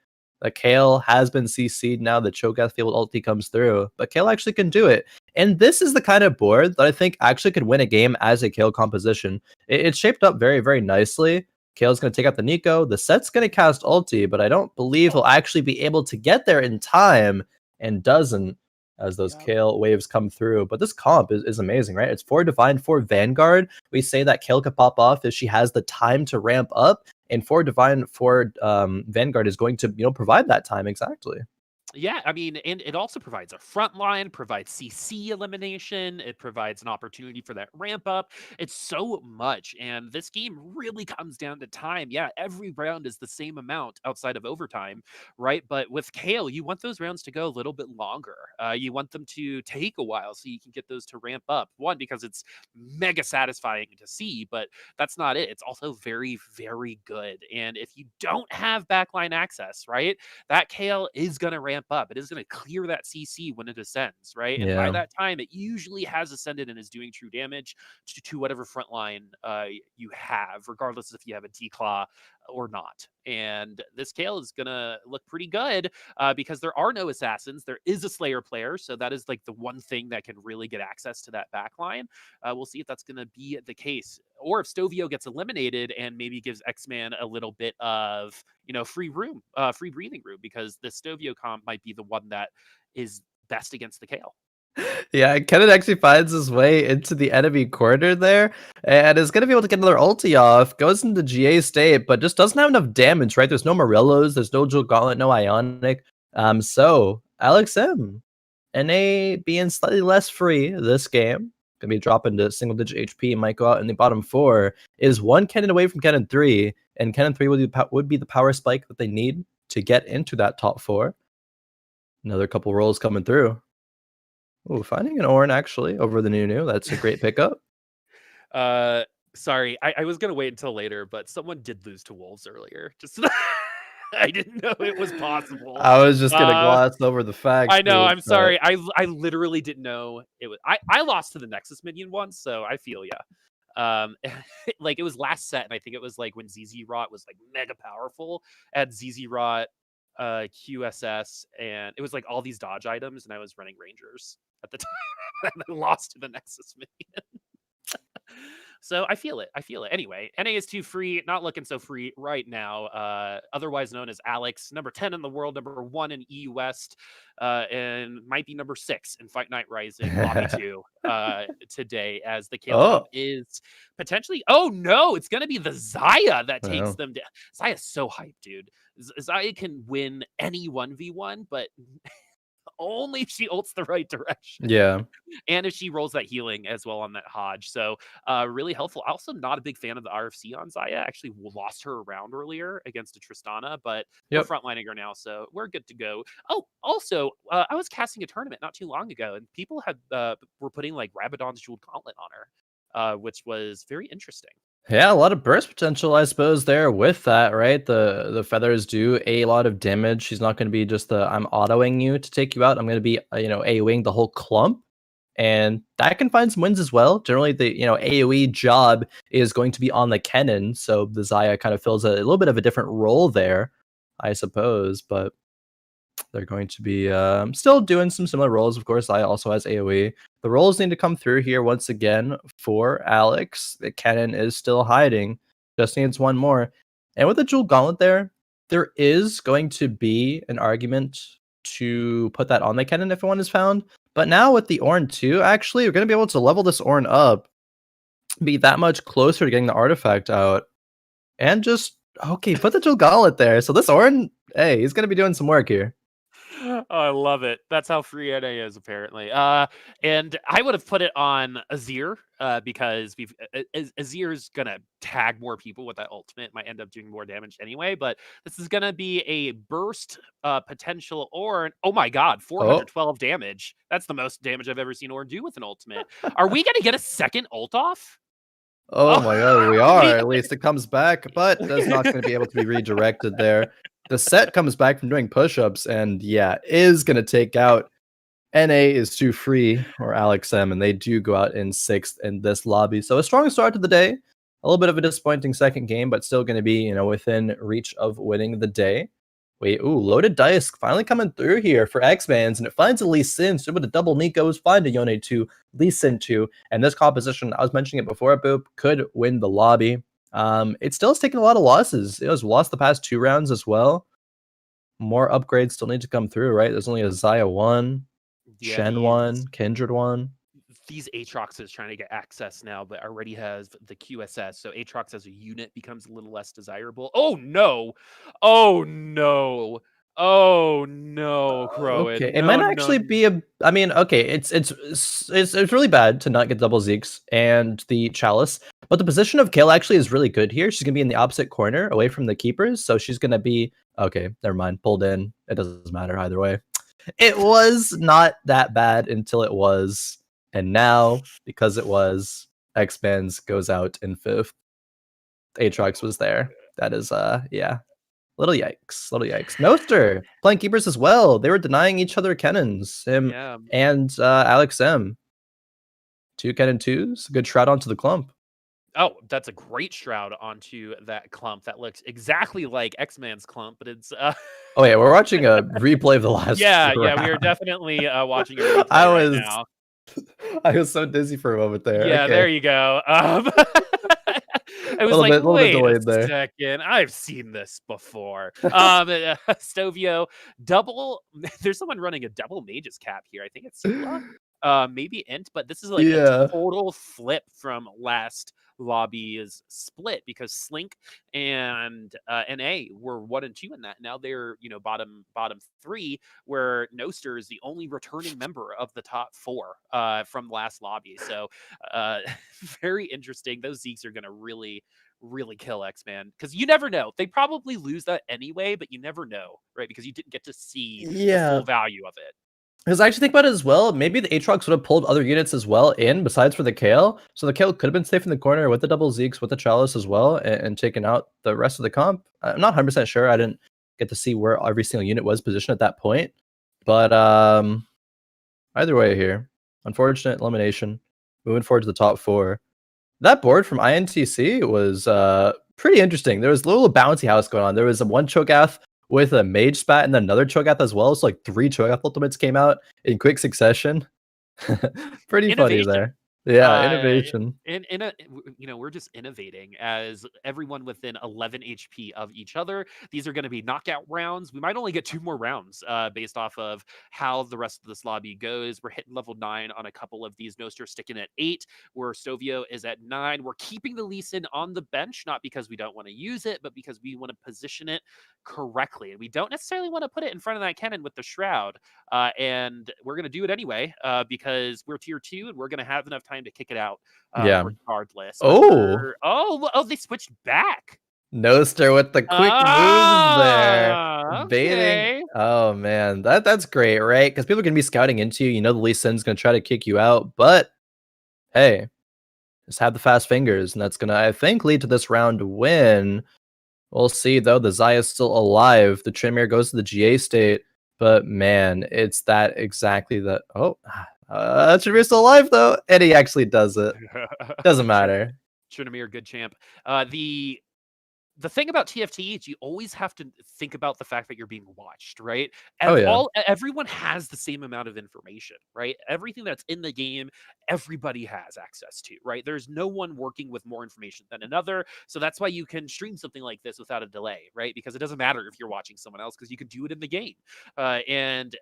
Kale has been CC'd now. The Cho'Gath Field ulti comes through, but Kale actually can do it. And this is the kind of board that I think actually could win a game as a Kale composition. It's shaped up very, very nicely. Kale's going to take out the Nico. The Set's going to cast ulti, but I don't believe he'll actually be able to get there in time, and doesn't, as those Kale waves come through. But this comp is amazing, right? It's 4 Divine, 4 Vanguard. We say that Kale could pop off if she has the time to ramp up, and 4 Divine, 4 Vanguard is going to, provide that time exactly. Yeah, I mean, and it also provides a front line, provides CC elimination, it provides an opportunity for that ramp up. It's so much, and this game really comes down to time. Yeah, every round is the same amount outside of overtime, right? But with Kale, you want those rounds to go a little bit longer. You want them to take a while so you can get those to ramp up. One, because it's mega satisfying to see, but that's not it. It's also very, very good. And if you don't have backline access, right, that Kale is going to ramp up. It is going to clear that CC when it ascends, right? And by that time, it usually has ascended and is doing true damage to whatever front line you have, regardless if you have a D-Claw or not. And this Kale is going to look pretty good because there are no assassins. There is a Slayer player, so that is like the one thing that can really get access to that backline. We'll see if that's going to be the case, or if Stovio gets eliminated and maybe gives X-Man a little bit of, free room, free breathing room, because the Stovio comp might be the one that is best against the Kale. Yeah, Kennen actually finds his way into the enemy corner there, and is going to be able to get another ulti off, goes into GA state, but just doesn't have enough damage, right? There's no Morellos, there's no Jewel Gauntlet, no Ionic. So Alex M, NA being slightly less free this game, going to be dropping to single-digit HP, might go out in the bottom 4, is 1 Kennen away from Kennen 3, and Kennen 3 would be the power spike that they need to get into that top 4. Another couple rolls coming through. Oh, finding an Ornn actually over the new. That's a great pickup. Sorry, I was gonna wait until later, but someone did lose to Wolves earlier. Just I didn't know it was possible. I was just gonna gloss over the fact. I know. I'm sorry. I literally didn't know it was. I lost to the Nexus minion once, so I feel ya. Like it was last set, and I think it was like when ZZ Rot was like mega powerful. At ZZ Rot, QSS, and it was like all these dodge items, and I was running Rangers at the time, and I lost to the Nexus minion. So I feel it. Anyway, NA is too free, not looking so free right now. Otherwise known as Alex, number 10 in the world, number 1 in EU West, and might be number 6 in Fight Night Rising Lobby 2 today, as the Kale comp is potentially. Oh no, it's gonna be the Xayah that takes them down. Xayah's so hyped, dude. Xayah can win any 1v1, but only if she ults the right direction. Yeah. And if she rolls that healing as well on that Hodge. So really helpful. Also not a big fan of the RFC on Xayah. Actually lost her around earlier against a Tristana, but we're frontlining her now, so we're good to go. Oh, also, I was casting a tournament not too long ago, and people had were putting like Rabadon's Jeweled Gauntlet on her, which was very interesting. Yeah, a lot of burst potential, I suppose, there with that, right? The feathers do a lot of damage. She's not going to be just I'm autoing you to take you out. I'm going to be, AoEing the whole clump. And that can find some wins as well. Generally, the AoE job is going to be on the Kennen, so the Xayah kind of fills a little bit of a different role there, I suppose. But they're going to be still doing some similar roles. Of course, Xayah also has AoE. The roles need to come through here once again for Alex. The Kennen is still hiding. Just needs one more. And with the Jewel Gauntlet there is going to be an argument to put that on the Kennen if one is found. But now with the Ornn too, actually, we're going to be able to level this Ornn up, be that much closer to getting the artifact out, and just, put the Jewel Gauntlet there. So this Ornn, hey, he's going to be doing some work here. Oh, I love it. That's how free NA is, apparently. And I would have put it on Azir because Azir's gonna tag more people with that ultimate. Might end up doing more damage anyway. But this is gonna be a burst potential Ornn. Oh my god, 412 damage. That's the most damage I've ever seen Ornn do with an ultimate. Are we gonna get a second ult off? Oh my god, we are. We At least it comes back, but that's not going to be able to be redirected there. The set comes back from doing push-ups, and yeah, is going to take out NA is too free or Alex M, and they do go out in 6th in this lobby. So a strong start to the day. A little bit of a disappointing second game, but still going to be, within reach of winning the day. Wait, ooh, loaded dice finally coming through here for X-Mans, and it finds a Lee Sin. So with a double Nikos, find a Yone 2, Lee Sin 2, and this composition, I was mentioning it before, Boop, could win the lobby. It still has taken a lot of losses. It has lost the past 2 rounds as well. More upgrades still need to come through, right? There's only a Zaya 1, yeah, Shen 1, Kindred 1. these Aatrox is trying to get access now, but already has the QSS. So Aatrox as a unit becomes a little less desirable. Oh no! Oh no! Oh no, Okay, Khroen. it might No, no, actually be a. I mean, okay, it's really bad to not get double Zeeks and the Chalice, but the position of Kale actually is really good here. She's gonna be in the opposite corner, away from the keepers, so she's gonna be okay. Never mind, pulled in. It doesn't matter either way. It was not that bad until it was, and now because it was, X-Bands goes out in 5th. Aatrox was there. That is yeah. Little yikes. Little yikes. Noster playing keepers as well. They were denying each other cannons. Him yeah. and Alex M. 2 cannon 2s. Good shroud onto the clump. Oh, that's a great shroud onto that clump. That looks exactly like X-Man's clump, but it's Oh yeah, we're watching a replay of the last yeah, we round. are definitely watching a replay I right was now. I was so dizzy for a moment there. Yeah, Okay. there you go. I was Little like, bit wait a delayed there. second, I've seen this before. Stovio, double. There's someone running a double mages cap here. I think it's Ciulla, maybe Int, but this is like a Yeah. total flip from last lobby's split because Slink and NA were 1 and 2 in that. Now they're bottom 3, where Noster is the only returning member of the top 4 from last lobby. So very interesting. Those Zeeks are going to really kill X-Man because you never know. They probably lose that anyway, but you never know, right? Because you didn't get to see the Yeah. full value of it. Because I actually think about it as well. Maybe the Aatrox would have pulled other units as well in, besides for the Kale. So the Kale could have been safe in the corner with the double Zeeks, with the Chalice as well, and taken out the rest of the comp. I'm not 100% sure. I didn't get to see where every single unit was positioned at that point. But either way here, unfortunate elimination. Moving forward to the top 4. That board from INTC was pretty interesting. There was a little bouncy house going on. There was a 1 Cho'Gath with a Mage Spat and then another Cho'Gath as well. So like 3 Cho'Gath ultimates came out in quick succession. Pretty funny Innovation. there. Yeah, innovation. In a we're just innovating as everyone within 11 HP of each other. These are going to be knockout rounds. We might only get 2 more rounds based off of how the rest of this lobby goes. We're hitting level 9 on a couple of these. Noster sticking at 8, where Stovio is at 9. We're keeping the Lee Sin on the bench, not because we don't want to use it, but because we want to position it correctly. And we don't necessarily want to put it in front of that cannon with the shroud. And we're going to do it anyway because we're tier 2 and we're going to have enough time to kick it out Yeah. regardless. Oh, They switched back. Noster with the quick moves there. Baiting. Okay. Oh man, that's great, right? Because people are gonna be scouting into you. You know the Lee Sin's gonna try to kick you out, but hey, just have the fast fingers, and that's gonna, I think, lead to this round win. We'll see though. The Zaya's still alive. The Tremere goes to the GA state, but man, it's that exactly that. Oh, Tremere's still alive though, and he actually does it. Doesn't matter. Trinamir, good champ. The thing about TFT is you always have to think about the fact that you're being watched, right? Oh yeah. Everyone has the same amount of information, right? Everything that's in the game, everybody has access to, right? There's no one working with more information than another. So that's why you can stream something like this without a delay, right? Because it doesn't matter if you're watching someone else because you can do it in the game. And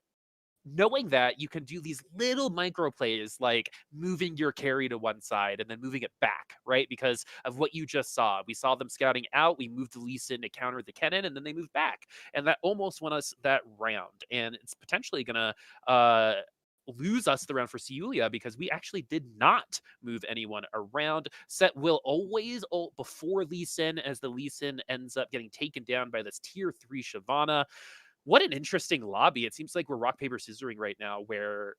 knowing that you can do these little micro plays like moving your carry to one side and then moving it back, right? Because of what you just saw. We saw them scouting out. We moved the Lee Sin to counter the cannon, and then they moved back. And that almost won us that round. And it's potentially going to lose us the round for Ciulla because we actually did not move anyone around. Set will always ult before Lee Sin as the Lee Sin ends up getting taken down by this tier 3 Shyvana. What an interesting lobby. It seems like we're rock, paper, scissoring right now, where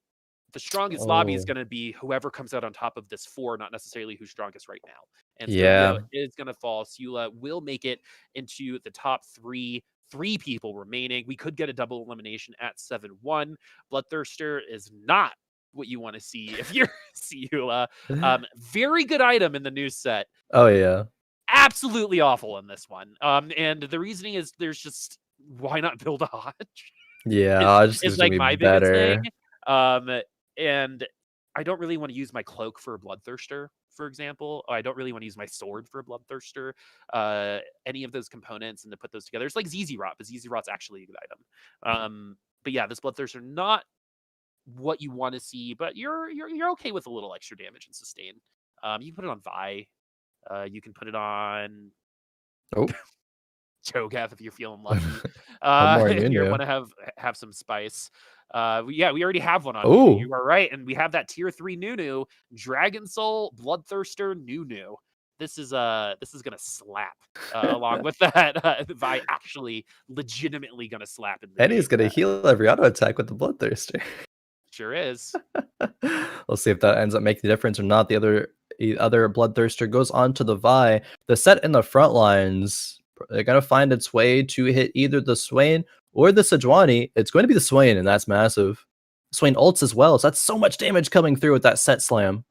The strongest lobby is Oh, going to be whoever comes out on top of this 4, not necessarily who's strongest right now. And Stovio yeah. is going to fall. Ciulla will make it into the top 3. 3 people remaining. We could get a double elimination at 7-1. Bloodthirster is not what you want to see if you're Ciulla. Very good item in the new set. Oh, yeah. Absolutely awful in this one. And the reasoning is there's just why not build a Hodge? Yeah, is I just think is it's gonna like be my biggest thing. better. And I don't really want to use my cloak for a bloodthirster, for example. I don't really want to use my sword for a bloodthirster. Any of those components and to put those together. It's like ZZ Rot, but ZZ Rot's actually a good item. But yeah, this bloodthirster not what you want to see, but you're okay with a little extra damage and sustain. You can put it on Vi. You can put it on Oh, Cho'Gath if you're feeling lucky. one more If you Nunu. want to have some spice. Yeah, we already have one on Nunu. Oh, You are right, and we have that tier 3 Nunu, Dragon Soul, Bloodthirster, Nunu. This is gonna slap along with that. Vi actually legitimately gonna slap in the and he's game. gonna heal every auto attack with the Bloodthirster. Sure is. We'll see if that ends up making the difference or not. The other Bloodthirster goes on to the Vi. The set in the front lines, they're gonna find its way to hit either the Swain or the Sejuani. It's going to be the Swain, and that's massive. Swain ults as well, so that's so much damage coming through with that set slam.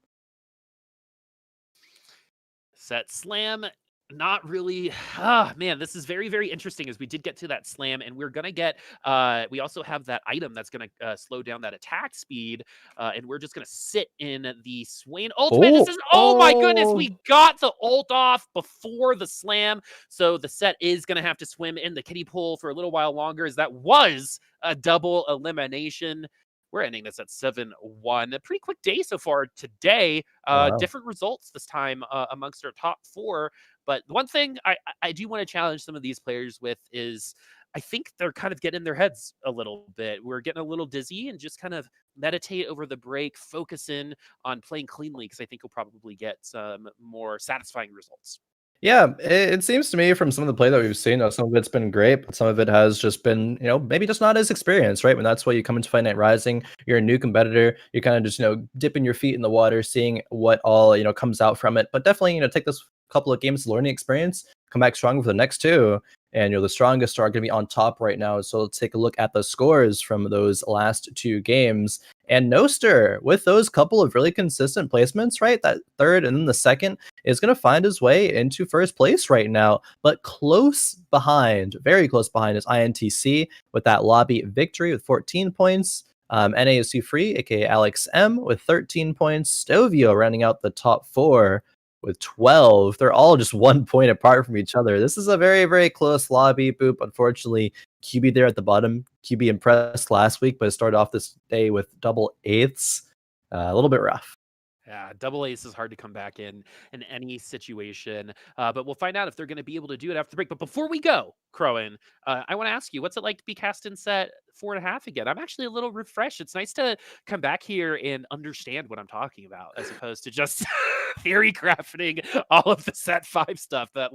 Set slam, not really. Man, this is very, very interesting as we did get to that slam, and we're gonna get we also have that item that's gonna slow down that attack speed, and we're just gonna sit in the Swain ultimate. This is, oh my goodness, we got the ult off before the slam, so the set is gonna have to swim in the kiddie pool for a little while longer, as that was a double elimination. We're ending this at 7-1. A pretty quick day so far today. Wow. Different results this time amongst our top 4. But one thing I do want to challenge some of these players with is I think they're kind of getting in their heads a little bit. We're getting a little dizzy, and just kind of meditate over the break, focus in on playing cleanly, because I think you'll probably get some more satisfying results. Yeah, it seems to me from some of the play that we've seen, some of it's been great, but some of it has just been, maybe just not as experienced, right? When that's why you come into Fight Night Rising, you're a new competitor, you're kind of just, dipping your feet in the water, seeing what all, comes out from it. But definitely, take this couple of games learning experience, come back stronger for the next 2. And the strongest are going to be on top right now. So let's take a look at the scores from those last 2 games. And Noster, with those couple of really consistent placements, right? That third and then the second is going to find his way into first place right now. But close behind, very close behind, is INTC with that lobby victory with 14 points. NASC Free, aka Alex M, with 13 points. Stovio rounding out the top 4 with 12. They're all just 1 point apart from each other. This is a very, very close lobby. Boop, unfortunately, QB there at the bottom. QB impressed last week, but started off this day with double 8s. A little bit rough. Yeah, double ace is hard to come back in any situation, but we'll find out if they're going to be able to do it after the break. But before we go, Khroen, I want to ask you, what's it like to be cast in set 4.5 again? I'm actually a little refreshed. It's nice to come back here and understand what I'm talking about, as opposed to just theory crafting all of the set 5 stuff that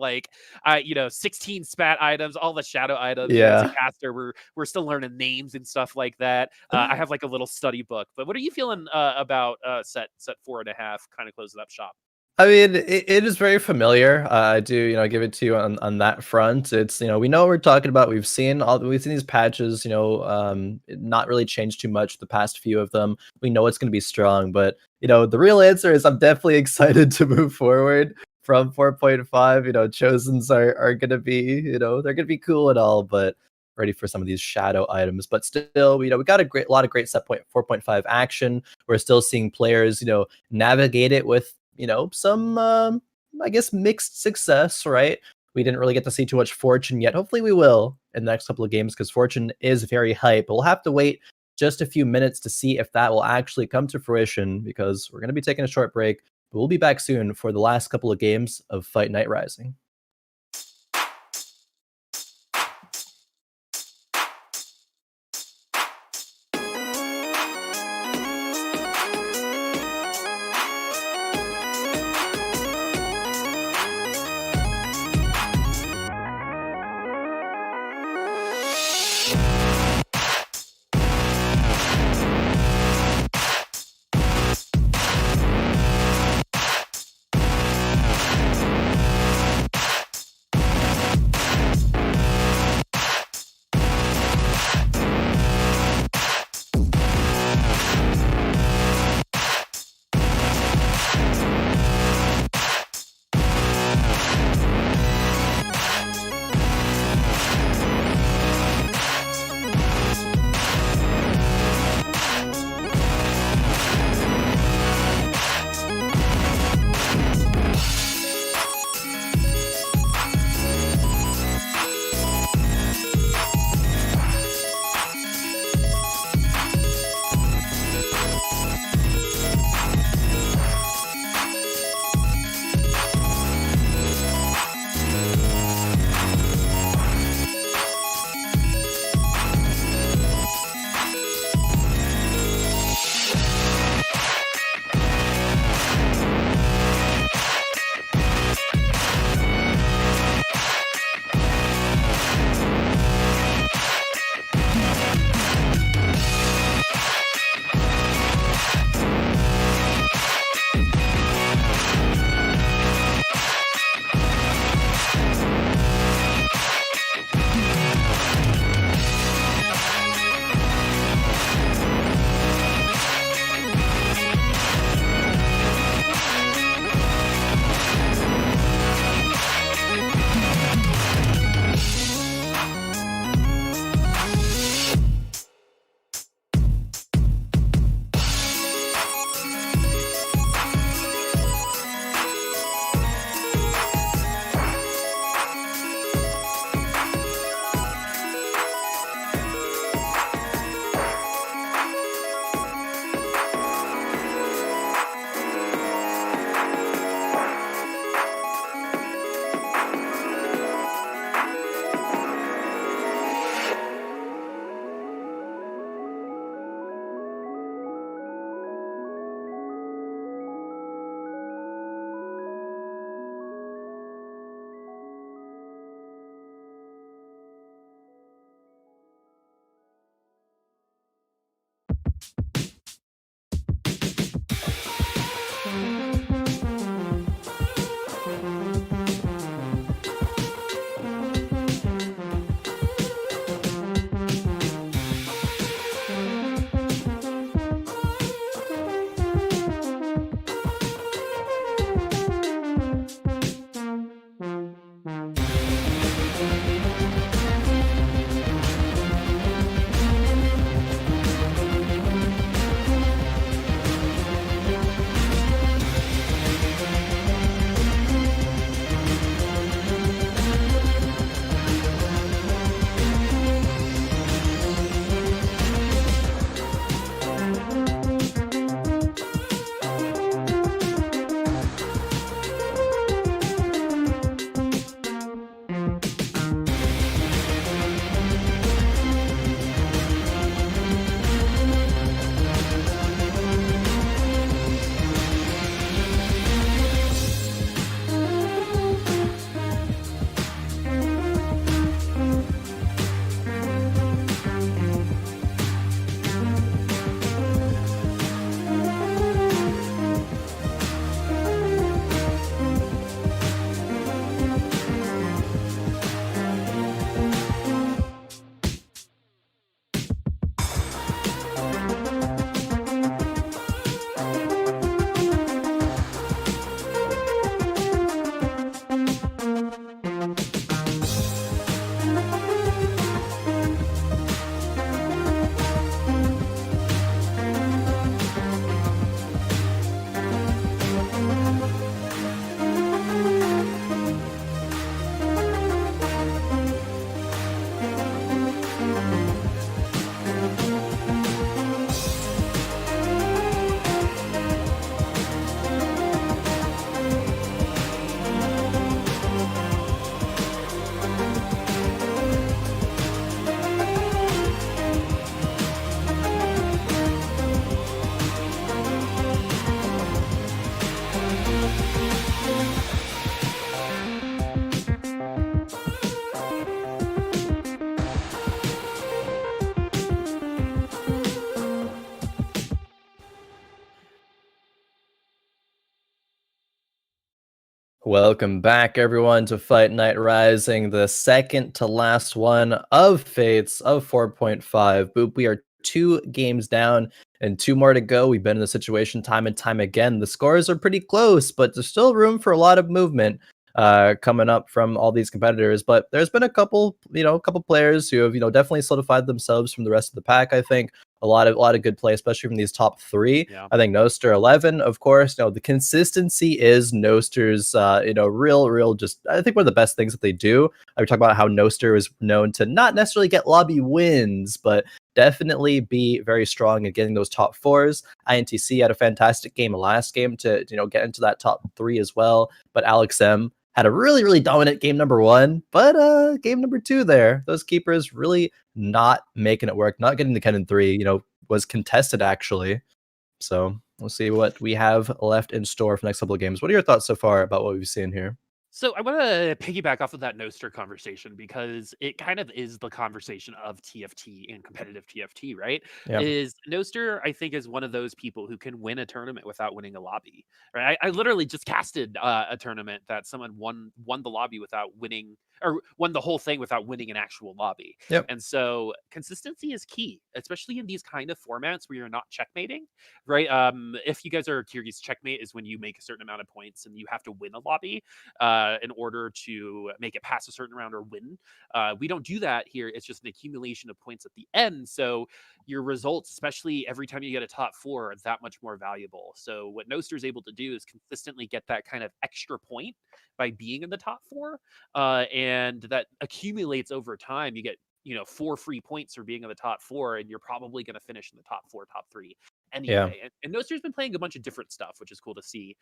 16 spat items, all the shadow items. As a caster, we're still learning names and stuff like that. I have like a little study book. But what are you feeling about set 4.5 kind of closing up shop? I mean, it is very familiar. I do, give it to you on that front. It's, we know what we're talking about. We've seen these patches, not really changed too much the past few of them. We know it's going to be strong, but the real answer is I'm definitely excited to move forward from 4.5. Chosens are going to be, they're going to be cool and all, but ready for some of these shadow items. But still, we got a lot of great set point 4.5 action. We're still seeing players, navigate it with some I guess mixed success, right? We didn't really get to see too much Fortune yet. Hopefully we will in the next couple of games, because Fortune is very hype. But we'll have to wait just a few minutes to see if that will actually come to fruition, because we're going to be taking a short break. But we'll be back soon for the last couple of games of Fight Night Rising. Welcome back, everyone, to Fight Night Rising, the second to last one of Fates of 4.5. Boop, we are 2 games down and 2 more to go. We've been in this situation time and time again. The scores are pretty close, but there's still room for a lot of movement coming up from all these competitors. But there's been a couple players who have, definitely solidified themselves from the rest of the pack, I think. A lot of good play, especially from these top 3. Yeah. I think Noster 11, of course. The consistency is Noster's, real. Just I think one of the best things that they do. I talk about how Noster is known to not necessarily get lobby wins, but definitely be very strong at getting those top 4s. INTC had a fantastic game last game to get into that top 3 as well. But Alex M had a really dominant game number 1, but game number 2 there, those keepers really not making it work, not getting the Kennen 3, was contested actually. So we'll see what we have left in store for the next couple of games. What are your thoughts so far about what we've seen here? So I want to piggyback off of that Noster conversation because it kind of is the conversation of TFT and competitive TFT, right? Yeah. Is Noster, I think, is one of those people who can win a tournament without winning a lobby. Right? I literally just casted a tournament that someone won the lobby without winning, or won the whole thing without winning an actual lobby. Yep. And so consistency is key, especially in these kind of formats where you're not checkmating, right? If you guys are curious, checkmate is when you make a certain amount of points and you have to win a lobby in order to make it past a certain round or win. We don't do that here. It's just an accumulation of points at the end. So your results, especially every time you get a top 4, are that much more valuable. So what Noster is able to do is consistently get that kind of extra point by being in the top 4. And that accumulates over time. You get 4 free points for being in the top 4, and you're probably going to finish in the top 4, top 3 anyway. Yeah. And Noster's been playing a bunch of different stuff, which is cool to see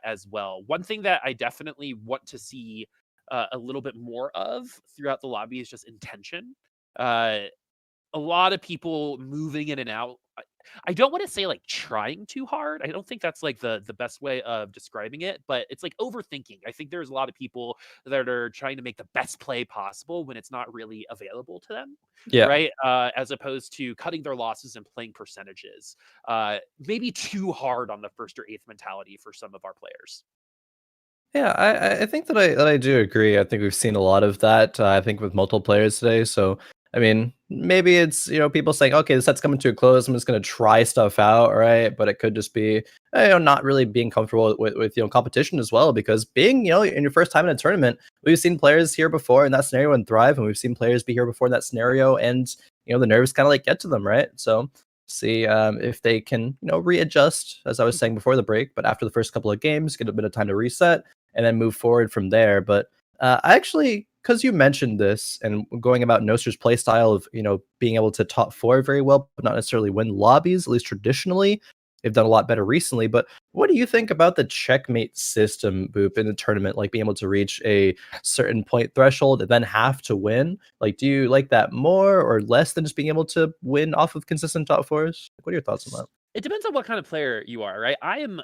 as well. One thing that I definitely want to see a little bit more of throughout the lobby is just intention. A lot of people moving in and out. I don't want to say like trying too hard. I don't think that's like the best way of describing it, but it's like overthinking. I think there's a lot of people that are trying to make the best play possible when it's not really available to them, Yeah. right? As opposed to cutting their losses and playing percentages. Maybe too hard on the first or eighth mentality for some of our players. Yeah, I think that I do agree. I think we've seen a lot of that. I think with multiple players today. So I mean, maybe it's people saying, okay, the set's coming to a close. I'm just gonna try stuff out, right? But it could just be not really being comfortable with competition as well. Because being in your first time in a tournament, we've seen players here before in that scenario and thrive, and we've seen players be here before in that scenario and the nerves kind of like get to them, right? So see if they can readjust, as I was saying before the break. But after the first couple of games, get a bit of time to reset and then move forward from there. But I actually, because you mentioned this and going about Noster's playstyle of being able to top 4 very well, but not necessarily win lobbies, at least traditionally. They've done a lot better recently. But what do you think about the checkmate system, Boop, in the tournament? Like being able to reach a certain point threshold and then have to win? Like, do you like that more or less than just being able to win off of consistent top 4s? What are your thoughts on that? It depends on what kind of player you are, right? I am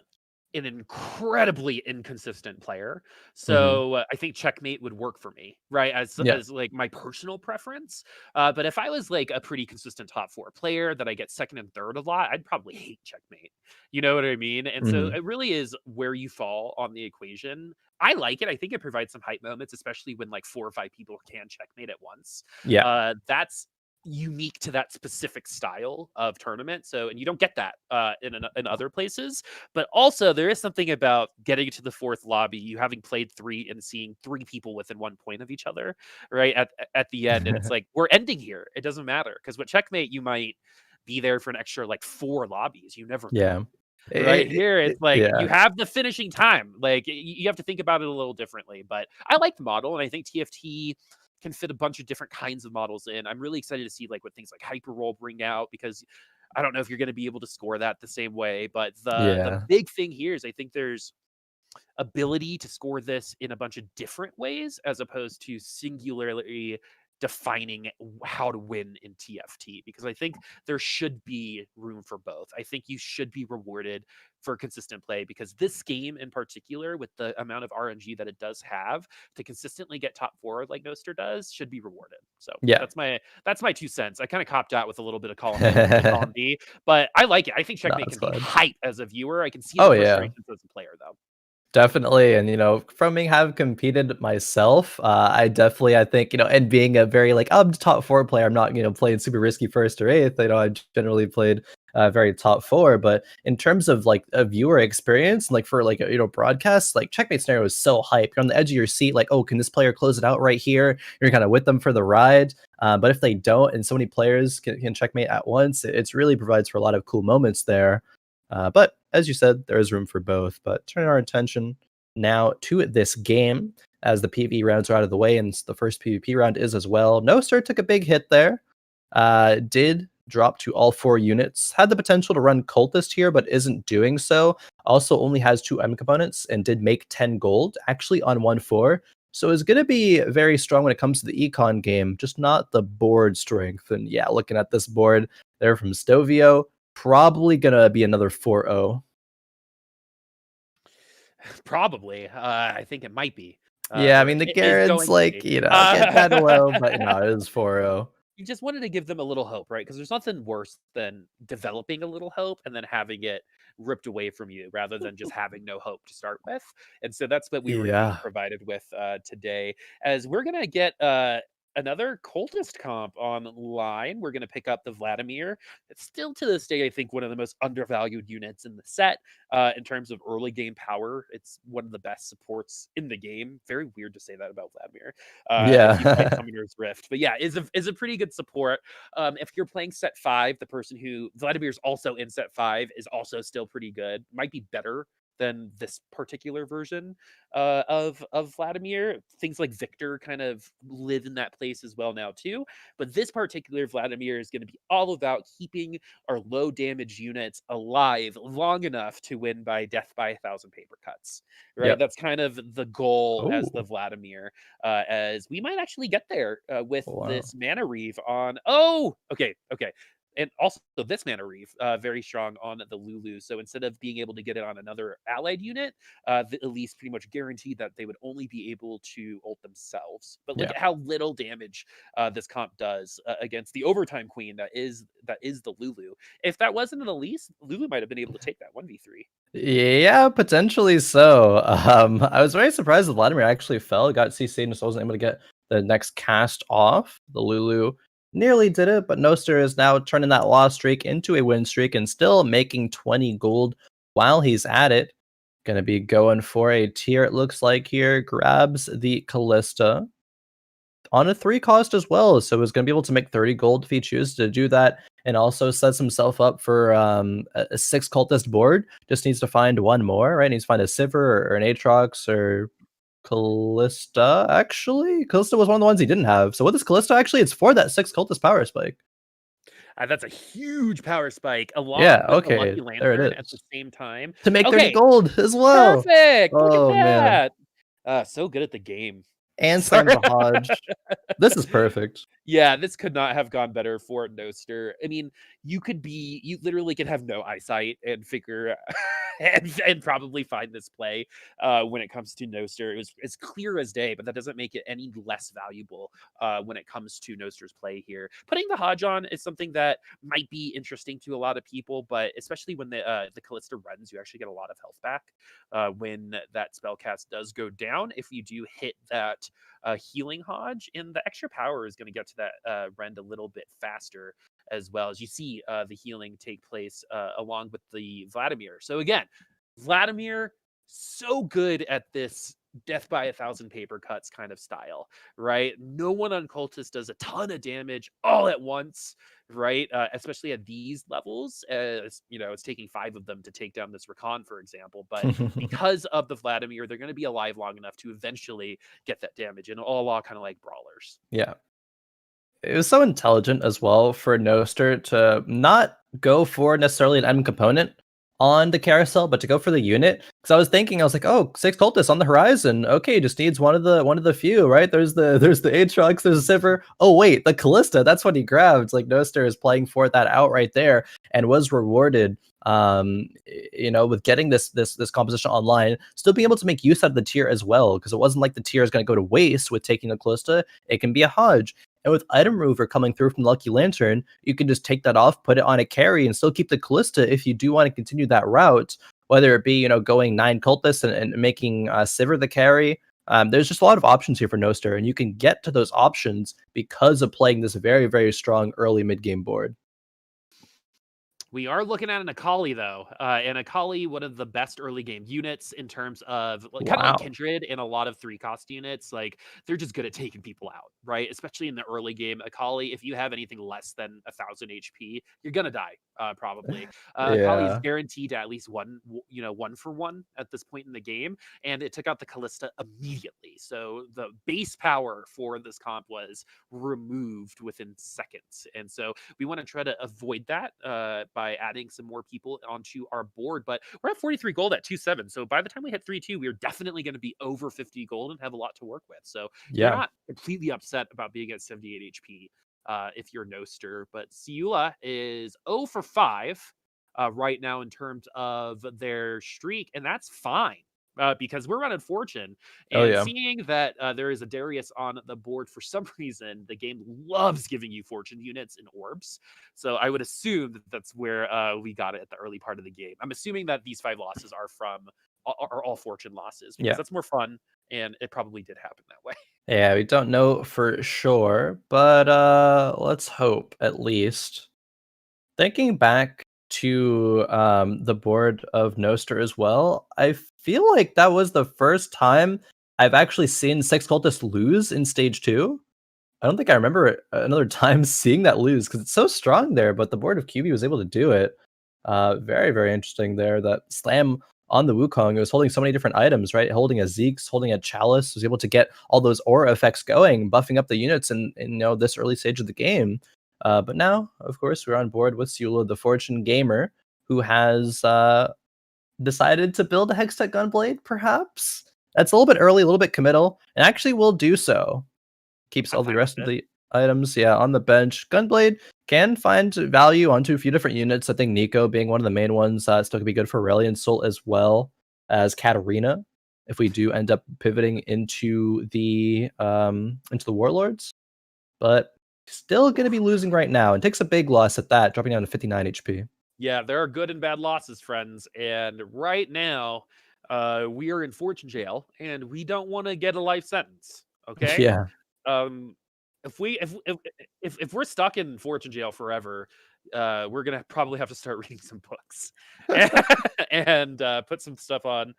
an incredibly inconsistent player. Hmm. So I think checkmate would work for me, right? Yeah. As like my personal preference. But if I was like a pretty consistent top 4 player that I get second and third a lot, I'd probably hate checkmate. You know what I mean? And so Hmm. it really is where you fall on the equation. I like it. I think it provides some hype moments, especially when like 4 or 5 people can checkmate at once. Yeah. That's unique to that specific style of tournament. So, and you don't get that in other places. But also, there is something about getting to the 4th lobby, you having played 3 and seeing 3 people within 1 point of each other, right at the end, and it's like we're ending here. It doesn't matter because with checkmate, you might be there for an extra like 4 lobbies. You never Yeah. know. Right here, it's like you Yeah. have the finishing time. Like you have to think about it a little differently. But I like the model, and I think TFT can fit a bunch of different kinds of models in. I'm really excited to see like what things like hyper roll bring out because I don't know if you're going to be able to score that the same way. But the Yeah. big thing here is I think there's ability to score this in a bunch of different ways as opposed to singularly defining how to win in TFT because I think there should be room for both. I think you should be rewarded for consistent play because this game in particular with the amount of RNG that it does have to consistently get top 4 like Noster does should be rewarded. So Yeah. that's my 2 cents. I kind of copped out with a little bit of column A, a little bit of column B, but I like it. I think No, checkmate it's can be fine. hype as a viewer. I can see the Oh, yeah. frustrations as a player though. Definitely, and from me having competed myself, I think, and being a very like I'm top four player, I'm not playing super risky first or eighth. I generally played very top four, but in terms of like a viewer experience, like for like broadcasts, like checkmate scenario is so hype. You're on the edge of your seat, like can this player close it out right here? You're kind of with them for the ride. But if they don't, and so many players can checkmate at once, it's really provides for a lot of cool moments there. But as you said, there is room for both. But turning our attention now to this game, as the PvE rounds are out of the way, and the first PvP round is as well. Noster took a big hit there. Did drop to all 4 units. Had the potential to run Cultist here, but isn't doing so. Also only has 2 M components and did make 10 gold, actually on 1-4. So it's going to be very strong when it comes to the econ game, just not the board strength. And yeah, looking at this board there from Stovio, probably gonna be another 4-0. Probably. I think it might be. Yeah, I Or mean the it is Garrett's going to like, be. get that low, but no, it is 4-0. You just wanted to give them a little hope, right? Because there's nothing worse than developing a little hope and then having it ripped away from you rather than just having no hope to start with. And so that's what we were being Yeah. provided with today. As we're going to get another cultist comp online. We're going to pick up the Vladimir. It's still to this day, I think, one of the most undervalued units in the set in terms of early game power. It's one of the best supports in the game. Very weird to say that about Vladimir if you play Yeah. Summoner's Rift. But yeah, is a pretty good support. If you're playing set 5, the person who Vladimir's also in set 5 is also still pretty good. Might be better than this particular version of Vladimir. Things like Victor kind of live in that place as well now too. But this particular Vladimir is going to be all about keeping our low damage units alive long enough to win by death by 1,000 paper cuts. Right, Yep. that's kind of the goal as the Oh, Vladimir. As we might actually get there with wow. this Mana Reeve on. Oh, okay. And also this Mana Reeve, very strong on the Lulu. So instead of being able to get it on another allied unit, the Elise pretty much guaranteed that they would only be able to ult themselves. But look Yeah. at how little damage this comp does against the overtime queen that is the Lulu. If that wasn't an Elise, Lulu might have been able to take that 1v3. Yeah, potentially so. I was very surprised that Vladimir actually fell, got CC'd, and just wasn't able to get the next cast off. The Lulu nearly did it, but Noster is now turning that loss streak into a win streak and still making 20 gold while he's at it. Gonna be going for a tier, it looks like here. Grabs the Callista on a 3 cost as well, so he's gonna be able to make 30 gold if he chooses to do that, and also sets himself up for a 6 cultist board. Just needs to find one more, right? Needs to find a Sivir or an Aatrox or Callista, actually. Callista was one of the ones he didn't have. So with this Callista, actually, it's for that 6 cultist power spike. That's a huge power spike Yeah, along with the okay, Lucky there it Lantern at the is. same time. To make 30 Okay, gold as well. perfect. Look at Oh, man. that. So good at the game. And slam Sorry. the Hodge. This is perfect. Yeah, this could not have gone better for Noster. I mean, you literally could have no eyesight and figure and probably find this play when it comes to Noster. It was as clear as day, but that doesn't make it any less valuable when it comes to Noster's play here. Putting the Hodge on is something that might be interesting to a lot of people, but especially when the Callista runs, you actually get a lot of health back when that spell cast does go down. If you do hit that healing Hodge, and the extra power is going to get to that rend a little bit faster as well, as you see the healing take place along with the Vladimir. So again, Vladimir, so good at this death by 1,000 paper cuts kind of style, right? No one on Cultist does a ton of damage all at once, right? Especially at these levels. It's taking 5 of them to take down this Rakan, for example. But because of the Vladimir, they're going to be alive long enough to eventually get that damage, and all kind of like brawlers. Yeah. It was so intelligent as well for Noster to not go for necessarily an M component on the carousel, but to go for the unit. Because I was thinking, I was like, oh, 6 cultists on the horizon. Okay, just needs one of the few, right? There's the Aatrox, there's a Sivir. Oh wait, the Callista, that's what he grabbed. It's like Noster is playing for that out right there and was rewarded with getting this composition online, still being able to make use out of the tier as well, because it wasn't like the tier is going to go to waste with taking the Callista. It can be a Hodge. And with item remover coming through from Lucky Lantern, you can just take that off, put it on a carry, and still keep the Callista if you do want to continue that route. whether it be, going 9 cultists and making Sivir the carry. There's just a lot of options here for Noster, and you can get to those options because of playing this very, very strong early mid-game board. We are looking at an Akali though, and Akali, one of the best early game units in terms of kind of like Wow. Kindred in a lot of 3-cost units. Like they're just good at taking people out, right? Especially in the early game. Akali, if you have anything less than 1,000 HP, you're gonna die, probably. Akali is Yeah. guaranteed at least one, 1-for-1 at this point in the game, and it took out the Callista immediately. So the base power for this comp was removed within seconds, and so we want to try to avoid that by adding some more people onto our board. But we're at 43 gold at 2-7. So by the time we hit 3-2, we're definitely going to be over 50 gold and have a lot to work with. So you're Yeah. not completely upset about being at 78 HP if you're Noster. But Ciulla is 0 for 5 right now in terms of their streak, and that's fine. Because we're running Fortune, Oh, and yeah. seeing that there is a Darius on the board for some reason, the game loves giving you Fortune units and orbs. So I would assume that that's where we got it at the early part of the game. I'm assuming that these 5 losses are all Fortune losses because Yeah. that's more fun, and it probably did happen that way. Yeah, we don't know for sure, but let's hope at least. Thinking back to the board of Noster as well, I feel like that was the first time I've actually seen 6 cultists lose in stage 2. I don't think I remember another time seeing that lose because it's so strong there, but the board of QB was able to do it. Very, very interesting there. That slam on the Wukong, it was holding so many different items, right? Holding a Zeke's, holding a Chalice, was able to get all those aura effects going, buffing up the units in this early stage of the game. But now, of course, we're on board with Ciulla, the Fortune gamer, who has decided to build a Hextech Gunblade, perhaps? That's a little bit early, a little bit committal, and actually will do so. Keeps I'm all the fine rest with of it. the items, yeah, on the bench. Gunblade can find value onto a few different units. I think Nico being one of the main ones, still could be good for Aurelion Soul as well as Katarina. If we do end up pivoting into the Warlords, but still going to be losing right now, and takes a big loss at that, dropping down to 59 HP. Yeah, there are good and bad losses, friends. And right now, we are in Fortune jail, and we don't want to get a life sentence. Okay. Yeah, um if we if we're stuck in Fortune jail forever, we're gonna probably have to start reading some books and put some stuff on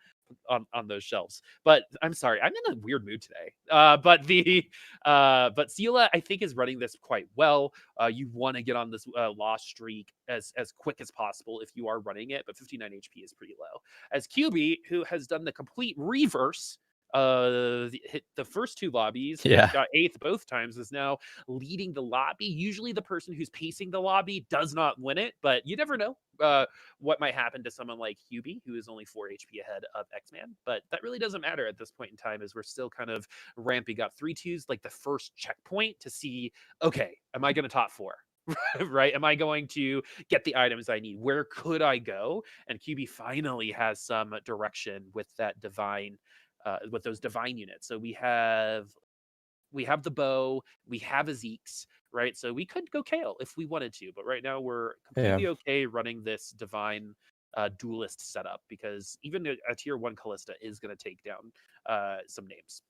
those shelves. But I'm sorry, I'm in a weird mood today. But Ciulla, I think, is running this quite well. You want to get on this loss streak as quick as possible if you are running it, but 59 HP is pretty low. As QB, who has done the complete reverse, hit the first 2 lobbies, yeah, got 8th both times, is now leading the lobby. Usually the person who's pacing the lobby does not win it, but you never know what might happen to someone like Hubie, who is only 4 HP ahead of X-Man. But that really doesn't matter at this point in time, as we're still kind of ramping up. 3-2's like the first checkpoint to see, okay, am I going to top 4? Right? Am I going to get the items I need? Where could I go? And QB finally has some direction with that divine, with those divine units. So we have the bow, we have a Zeke's, right? So we could go Kale if we wanted to, but right now we're yeah. completely okay running this divine duelist setup, because even a tier 1 Callista is going to take down some names.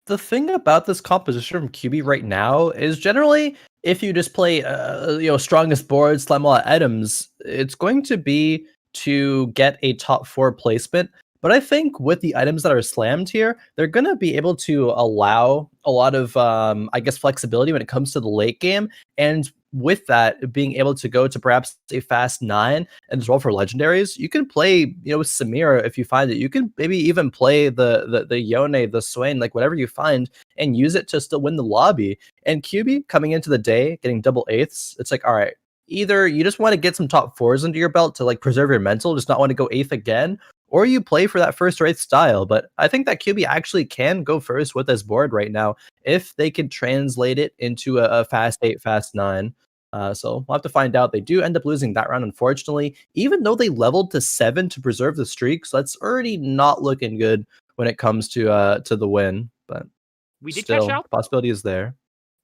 The thing about this composition from QB right now is generally, if you just play, strongest board, slam a lot of items, it's going to be to get a top 4 placement. But I think with the items that are slammed here, they're going to be able to allow a lot of, flexibility when it comes to the late game. And with that, being able to go to perhaps a fast 9 and as well for legendaries, you can play, Samira if you find it. You can maybe even play the Yone, the Swain, like whatever you find, and use it to still win the lobby. And QB coming into the day, getting double 8ths, it's like, all right, either you just want to get some top 4s under your belt to like preserve your mental, just not want to go 8th again, or you play for that first or 8th style. But I think that QB actually can go first with this board right now if they can translate it into a fast 8, fast 9. So we'll have to find out. They do end up losing that round, unfortunately, even though they leveled to 7 to preserve the streak. So that's already not looking good when it comes to the win. But We did cash still, out the though. possibility is there.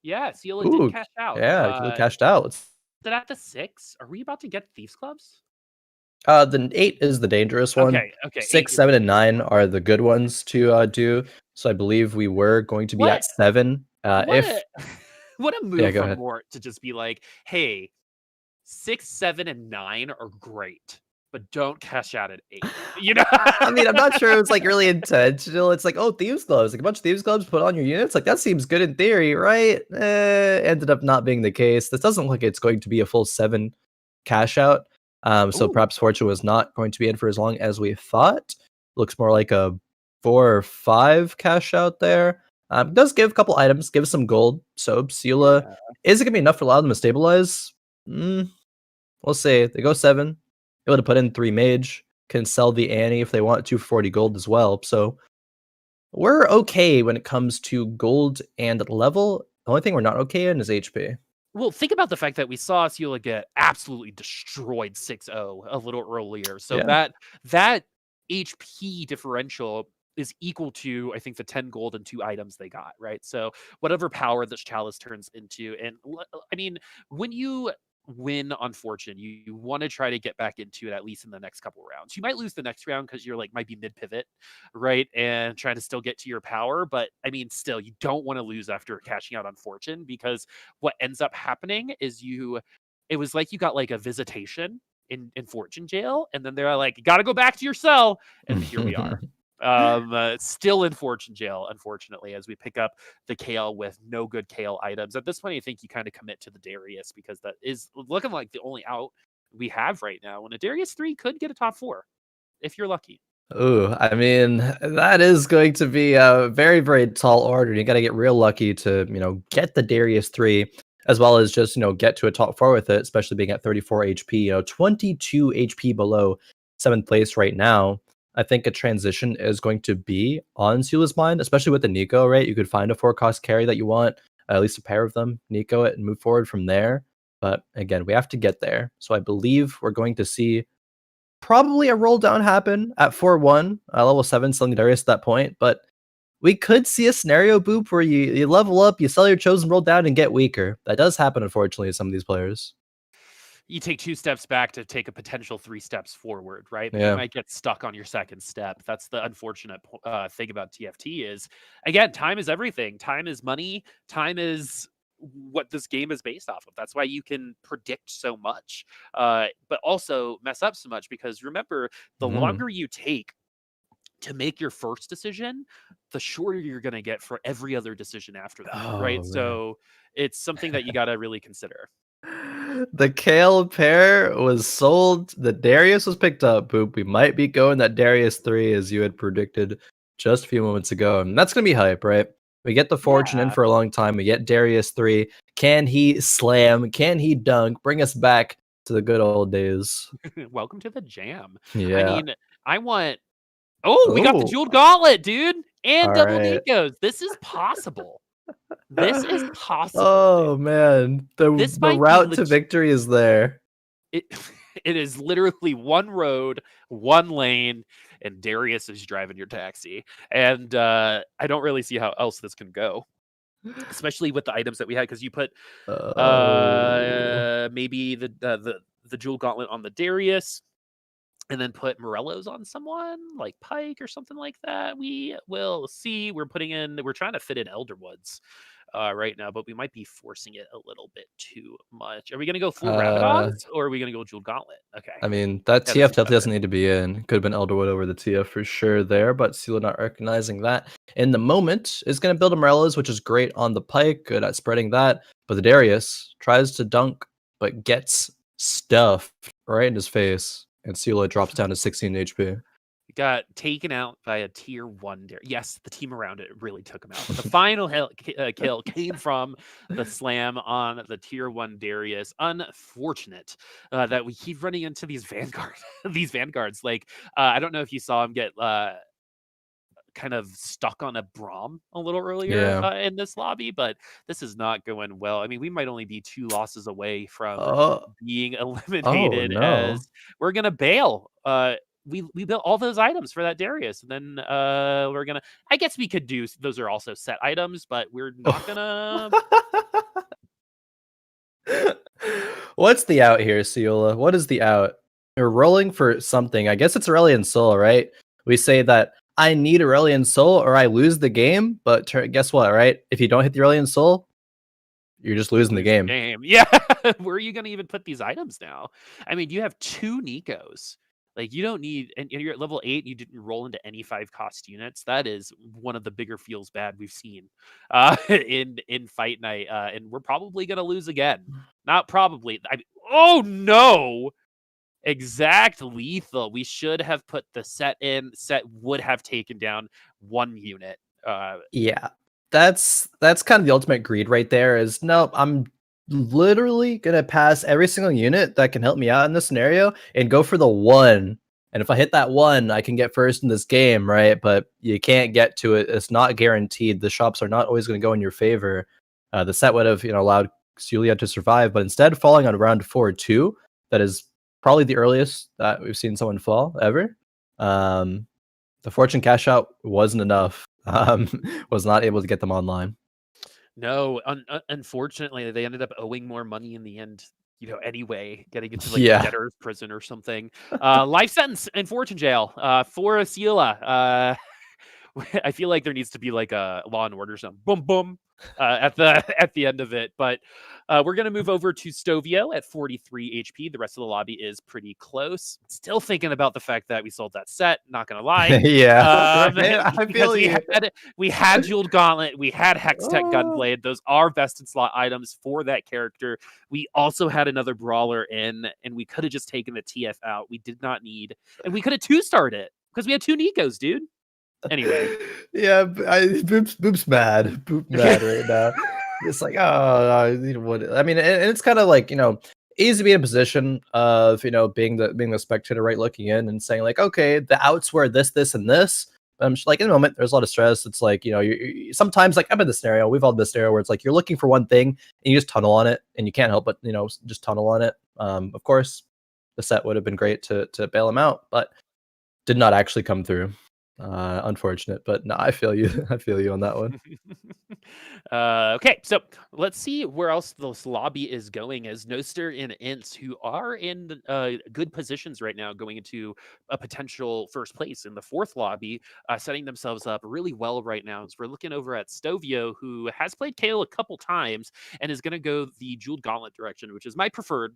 Yeah, Ciulla did Ooh, cash out. yeah, cashed out. Is it at the 6? Are we about to get Thieves Clubs? The 8 is the dangerous one. Okay, 6, 8 is 7, the and dangerous 9 one. are the good ones to do. So I believe we were going to be What at 7. what If a what a Yeah, move go from ahead. Mort to just be like, "Hey, 6, 7, and 9 are great, but don't cash out at 8." You know? I mean, I'm not sure it was like really intentional. It's like, oh, thieves gloves, like a bunch of thieves gloves put on your units. Like that seems good in theory, right? Ended up not being the case. This doesn't look like it's going to be a full 7 cash out. So Ooh, perhaps Fortune was not going to be in for as long as we thought. Looks more like a 4 or 5 cash out there. Does give a couple items, give some gold. So Ciulla, yeah. is it gonna be enough to allow them to stabilize? We'll see. They go 7. Able to put in 3 mage. Can sell the Annie if they want to for 40 gold as well. So we're okay when it comes to gold and level. The only thing we're not okay in is HP. Well, think about the fact that we saw Ciulla get absolutely destroyed 6-0 a little earlier. So Yeah. that HP differential is equal to, I think, the 10 gold and 2 items they got, right? So whatever power this chalice turns into, and I mean, when you win on Fortune, you want to try to get back into it at least in the next couple rounds. You might lose the next round because you're like might be mid pivot, right? And trying to still get to your power. But I mean, still, you don't want to lose after cashing out on Fortune, because what ends up happening is it was like you got like a visitation in Fortune jail, and then they're like, you got to go back to your cell, and here we are. Still in Fortune jail, unfortunately, as we pick up the Kale with no good Kale items. At this point, I think you kind of commit to the Darius, because that is looking like the only out we have right now, and a Darius 3 could get a top 4 if you're lucky. Ooh, I mean, that is going to be a very, very tall order. You got to get real lucky to, get the Darius 3, as well as just, get to a top 4 with it, especially being at 34 HP, 22 HP below 7th place right now. I think a transition is going to be on Ciulla's mind, especially with the Nico, right? You could find a 4-cost carry that you want, at least a pair of them, Nico it, and move forward from there. But again, we have to get there. So I believe we're going to see probably a roll down happen at 4-1, level 7 selling Darius at that point, but we could see a scenario boop where you level up, you sell your chosen roll down and get weaker. That does happen, unfortunately, to some of these players. You take 2 steps back to take a potential 3 steps forward, right? But you Yeah. might get stuck on your second step. That's the unfortunate thing about TFT is, again, time is everything. Time is money. Time is what this game is based off of. That's why you can predict so much, but also mess up so much, because remember, the Mhm. longer you take to make your first decision, the shorter you're going to get for every other decision after that, right? Oh, man. So it's something that you got to really consider. The Kale pair was sold. The Darius was picked up. Boop. We might be going that Darius 3 as you had predicted just a few moments ago. And that's going to be hype, right? We get the Fortune in Yeah. for a long time. We get Darius 3. Can he slam? Can he dunk? Bring us back to the good old days. Welcome to the jam. I Yeah. mean, I want Oh, we got the Oh, jeweled gauntlet, dude, and all double right. Nikos. This is possible. This is possible, dude. Oh, man. The This the might be route to legit. victory is there. It, it is literally one road, one lane, and Darius is driving your taxi. And I don't really see how else this can go, especially with the items that we had, because you put Oh. maybe the jewel gauntlet on the Darius, and then put Morellos on someone like Pike or something like that. We will see. We're trying to fit in Elderwoods right now, but we might be forcing it a little bit too much. Are we going to go full Uh Rabadons, or are we going to go Jewel Gauntlet? Okay. I mean, that Yeah, this TF is definitely better. doesn't need to be in. Could have been Elderwood over the TF for sure there, but Sela not recognizing that in the moment is going to build a Morellos, which is great on the Pike, good at spreading that. But the Darius tries to dunk, but gets stuffed right in his face, and Sela drops down to 16 HP. Got taken out by a tier 1 Darius. Yes, the team around it really took him out, but the final kill came from the slam on the tier 1 Darius. Unfortunate that we keep running into these vanguards. Like, I don't know if you saw him get kind of stuck on a Braum a little earlier Yeah. in this lobby, but this is not going well. I mean, we might only be 2 losses away from Oh, being oh eliminated, no. as we're gonna bail. We built all those items for that Darius, and then we're gonna. I guess we could do. Those are also set items, but we're not gonna. What's the out here, Ciola? What is the out? You're rolling for something. I guess it's Aurelion Soul, right? We say that I need Aurelion Soul or I lose the game, but guess what, right? If you don't hit the Aurelion Soul, you're just losing the game. Yeah. Where are you going to even put these items now? I mean, you have 2 Nikos. Like, you don't need, and you're at level 8, you didn't roll into any 5 cost units. That is one of the bigger feels bad we've seen in Fight Night. And we're probably going to lose again. Not probably. Oh, no. Exact lethal. We should have put the set in. Set would have taken down 1 unit. Yeah. That's kind of the ultimate greed right there is nope, I'm literally gonna pass every single unit that can help me out in this scenario and go for the 1. And if I hit that 1, I can get first in this game, right? But you can't get to it. It's not guaranteed. The shops are not always going to go in your favor. The set would have, allowed Ciulla to survive, but instead falling on round 4-2, that is probably the earliest that we've seen someone fall ever. The fortune cash out wasn't enough. Was not able to get them online. No, unfortunately, they ended up owing more money in the end, anyway, getting into like Yeah. debtor's prison or something. Life sentence in fortune jail for Ciulla. I feel like there needs to be like a Law and Order something, boom, boom, at the end of it. But we're gonna move over to Stovio at 43 HP. The rest of the lobby is pretty close. Still thinking about the fact that we sold that set. Not gonna lie. Yeah, right? I Because feel you. we had Jeweled Gauntlet, we had Hextech Oh. Gunblade. Those are best in slot items for that character. We also had another brawler in, and we could have just taken the TF out. We did not need, and we could have 2-starred it because we had 2 Nikos, dude. Anyway. Yeah, Boop's mad. Boop mad right now. It's like, what? I mean, and it's kind of like, easy to be in a position of, being the spectator, right, looking in and saying like, okay, the outs were this, and this. Like in the moment, there's a lot of stress. It's like, you sometimes, like I'm in this scenario. We've all had this scenario where it's like you're looking for one thing and you just tunnel on it, and you can't help but just tunnel on it. Of course, the set would have been great to bail him out, but did not actually come through. Unfortunate, but no, I feel you. I feel you on that one. Okay, so let's see where else this lobby is going, as Noster and Ints, who are in good positions right now going into a potential first place in the 4th lobby, setting themselves up really well right now. As we're looking over at Stovio, who has played Kale a couple times and is going to go the Jeweled Gauntlet direction, which is my preferred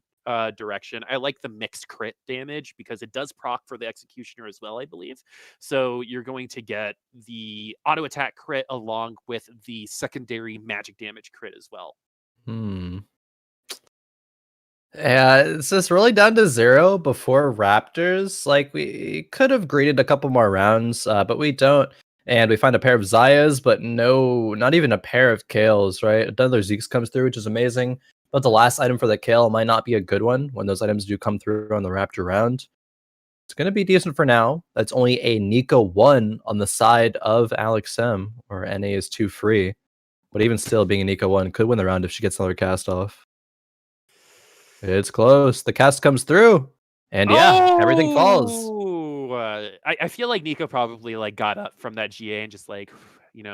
direction. I like the mixed crit damage because it does proc for the Executioner as well, I believe. So you're going to get the auto attack crit along with the secondary magic damage crit as well. Yeah, it's just really down to 0 before Raptors. Like we could have greeted a couple more rounds, but we don't. And we find a pair of Zayas, but no, not even a pair of Kales, right? Another Zeeks comes through, which is amazing. But the last item for the Kale might not be a good one when those items do come through on the Raptor round. It's going to be decent for now. That's only a Nico 1 on the side of Alex M, or NA is 2 free. But even still, being a Nico 1 could win the round if she gets another cast off. It's close. The cast comes through. And yeah, everything falls. I feel like Nico probably like got up from that GA and just like,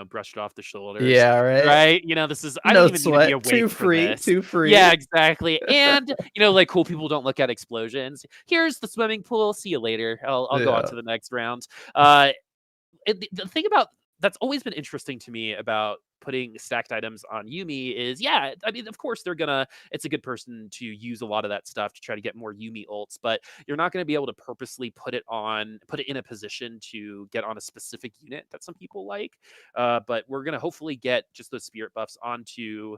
brushed off the shoulders. Yeah, right. Right? This is, I No don't even sweat. need to be Too awake for free. this. Too free. Yeah, exactly. And, like cool people don't look at explosions. Here's the swimming pool. See you later. I'll go on to the next round. The thing about that's always been interesting to me about putting stacked items on Yumi is, yeah, I mean, of course it's a good person to use a lot of that stuff to try to get more Yumi ults, but you're not going to be able to purposely put it in a position to get on a specific unit that some people like. But we're going to hopefully get just those spirit buffs onto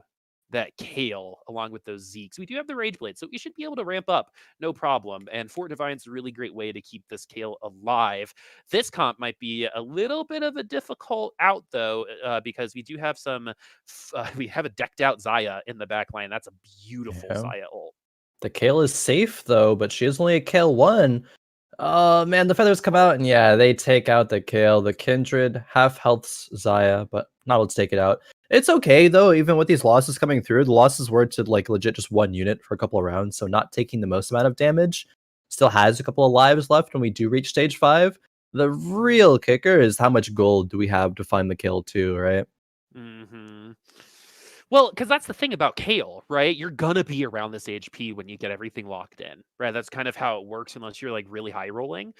that Kale along with those Zeeks. We do have the Rage Blade, so we should be able to ramp up, no problem. And Fort Divine's a really great way to keep this Kale alive. This comp might be a little bit of a difficult out though, because we do have we have a decked out Zaya in the back line. That's a beautiful Zaya ult. The Kale is safe though, but she is only a Kale 1. Oh man, the feathers come out and yeah, they take out the Kale. The Kindred half health's Zaya, but not able to take it out. It's okay though, even with these losses coming through. The losses were to like legit just 1 unit for a couple of rounds, so not taking the most amount of damage. Still has a couple of lives left when we do reach stage 5. The real kicker is how much gold do we have to find the Kale 2, right? Well, because that's the thing about Kale, right? You're gonna be around this HP when you get everything locked in, right? That's kind of how it works, unless you're like really high rolling,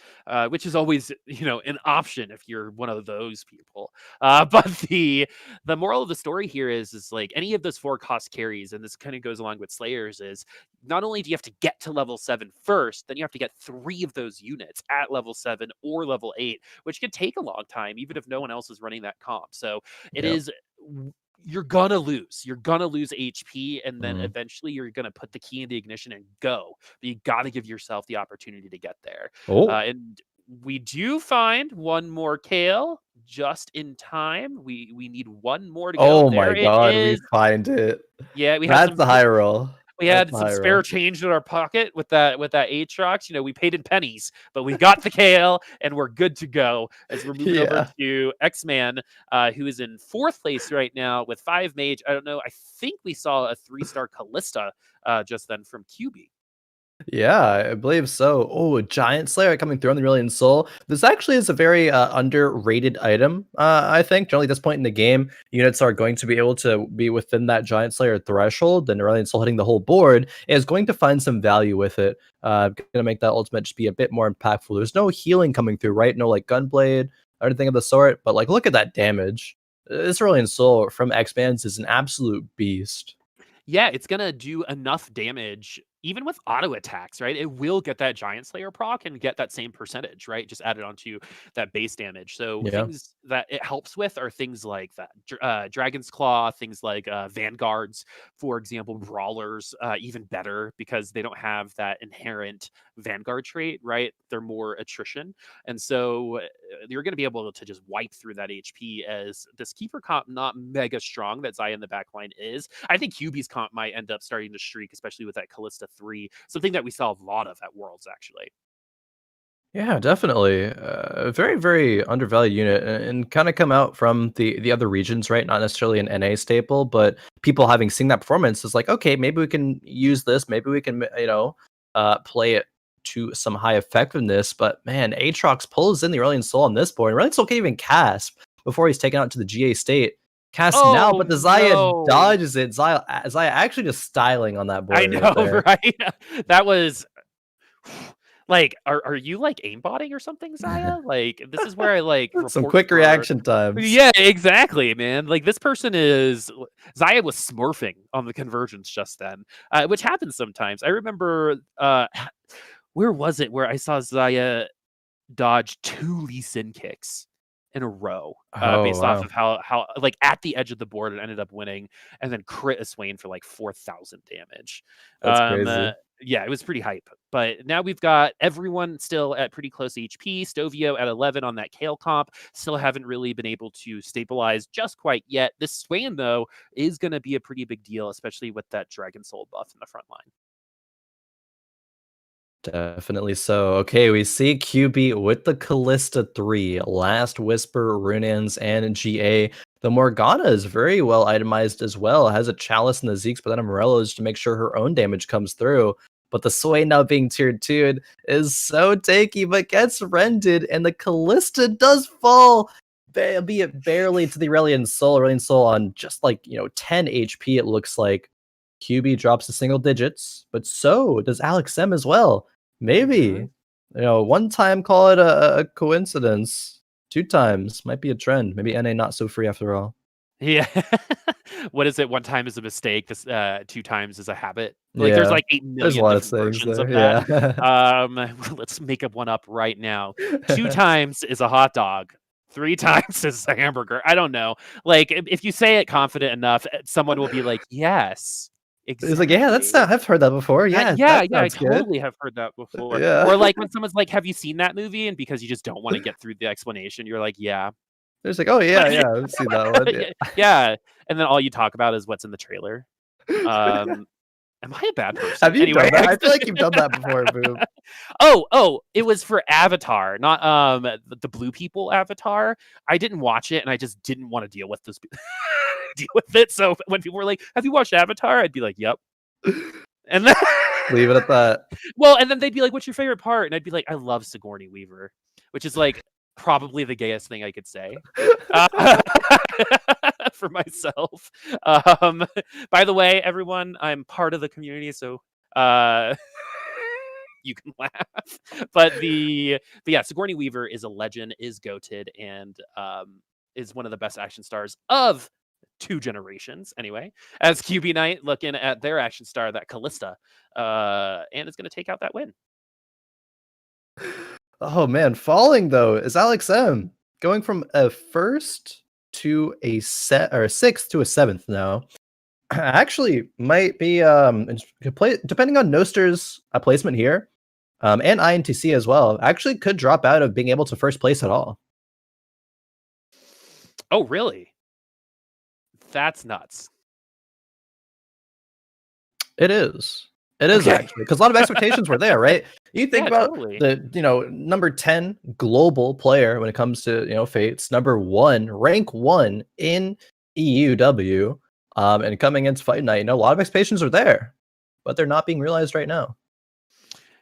which is always an option if you're one of those people. But the moral of the story here is like any of those 4 cost carries, and this kind of goes along with Slayers, is not only do you have to get to level 7 first, then you have to get 3 of those units at level 7 or level 8, which can take a long time, even if no one else is running that comp. So it Yeah. is you're gonna lose. You're gonna lose HP, and then Mhm. eventually you're gonna put the key in the ignition and go. But you got to give yourself the opportunity to get there. Oh. And we do find one more Kale just in time. We need one more to go. Oh my There it god, we is. find it. Yeah, we have That's some the high roll. we That's had the some high spare roll. change in our pocket with that Aatrox. We paid in pennies, but we got the KL and we're good to go as we're moving over Yeah. to X-Man, who is in 4th place right now with 5 mage. I don't know. I think we saw a 3-star Callista just then from QB. Yeah, I believe so. Oh, a giant slayer coming through on the Brilliant Soul. This actually is a very underrated item. I think generally at this point in the game, units are going to be able to be within that giant slayer threshold, and Brilliant Soul hitting the whole board is going to find some value with it. Going to make that ultimate just be a bit more impactful. There's no healing coming through, right? No like gunblade or anything of the sort. But like, look at that damage. This Brilliant Soul from X-Bands is an absolute beast. Yeah, it's gonna do enough damage even with auto attacks, right? It will get that Giant Slayer proc and get that same percentage, right? Just added onto that base damage. So Yeah. things that it helps with are things like that Dragon's Claw, things like Vanguards, for example, Brawlers, even better because they don't have that inherent Vanguard trait, right? They're more attrition. And so you're going to be able to just wipe through that HP as this keeper comp not mega strong that Zaya in the backline is. I think QB's comp might end up starting to streak, especially with that Callista 3, something that we saw a lot of at Worlds, actually. Yeah, definitely. A very, very undervalued unit, and kind of come out from the other regions, right? Not necessarily an NA staple, but people having seen that performance is like, okay, maybe we can use this. Maybe we can, play it to some high effectiveness. But man, Aatrox pulls in the Aurelion Soul on this board. Aurelion Soul can't even cast before he's taken out to the GA state. Cast now, Oh but the Zaya no! dodges it. Zaya actually just styling on that I board right know, there. right? That was like, are you like aimbotting or something, Zaya? Like, this is where I like Some report quick for. reaction times. Yeah, exactly, man. Like this person is Zaya was smurfing on the convergence just then, which happens sometimes. I remember where was it where I saw Zaya dodge 2 Lee Sin kicks in a row, Oh based off wow, of how like at the edge of the board it ended up winning, and then crit a Swain for like 4,000 damage. that's Um, crazy. uh, yeah, it was pretty hype. But now we've got everyone still at pretty close HP. Stovio at 11 on that Kale comp. Still haven't really been able to stabilize just quite yet. This Swain, though, is going to be a pretty big deal, especially with that Dragon Soul buff in the front line. Definitely so. Okay, we see QB with the Callista 3, Last Whisper, Runans, and GA. The Morgana is very well itemized as well. Has a Chalice and the Zeeks, but then Morello's to make sure her own damage comes through. But the Sway now being tier 2'd is so tanky, but gets rented, and the Callista does fall, be it barely to the Aurelion Soul. Aurelion Soul on just like, 10 HP, it looks like. QB drops to single digits, but so does Alex M as well. Hmm. Maybe, one time call it a coincidence. 2 times might be a trend. Maybe NA not so free after all. Yeah. What is it? One time is a mistake. This 2 times is a habit. Like there's Yeah, like 8 there's a million lot of different sayings versions there. of that. Yeah. Let's make up one up right now. 2 times is a hot dog. 3 times is a hamburger. I don't know. Like if you say it confident enough, someone will be like, "Yes, It's like, yeah, exactly." I've heard that before. Yeah, Yeah, that yeah, I sounds good. totally have heard that before. Yeah. Or like when someone's like, "Have you seen that movie?" And because you just don't want to get through the explanation, you're like, "Yeah." There's like, oh yeah, yeah, I've seen that one. Yeah, yeah, and then all you talk about is what's in the trailer. Um, am I a bad person? Have you Anyway, done that? I feel like you've done that before, Boop. oh, it was for Avatar, not the Blue People Avatar. I didn't watch it, and I just didn't want to deal with this deal with it. So when people were like, "Have you watched Avatar?" I'd be like, "Yep," and then Leave it at that. well, and then they'd be like, "What's your favorite part?" And I'd be like, "I love Sigourney Weaver," which is like probably the gayest thing I could say. Uh, for myself. By the way, everyone, I'm part of the community, so you can laugh. But yeah, Sigourney Weaver is a legend, is goated, and is one of the best action stars of 2 generations. Anyway, as QB Knight looking at their action star, that Callista, and is going to take out that win. Oh man, falling though is Alex M. Going from a first to a set or a sixth to a seventh now. Actually, might be depending on Noster's placement here, and INTC as well. Actually, could drop out of being able to first place at all. Oh, really? That's nuts. It is. It is actually, because a lot of expectations were there, right? You think about the number 10 global player when it comes to Fates, number 1, rank 1 in EUW, and coming into Fight Night, a lot of expectations are there, but they're not being realized right now.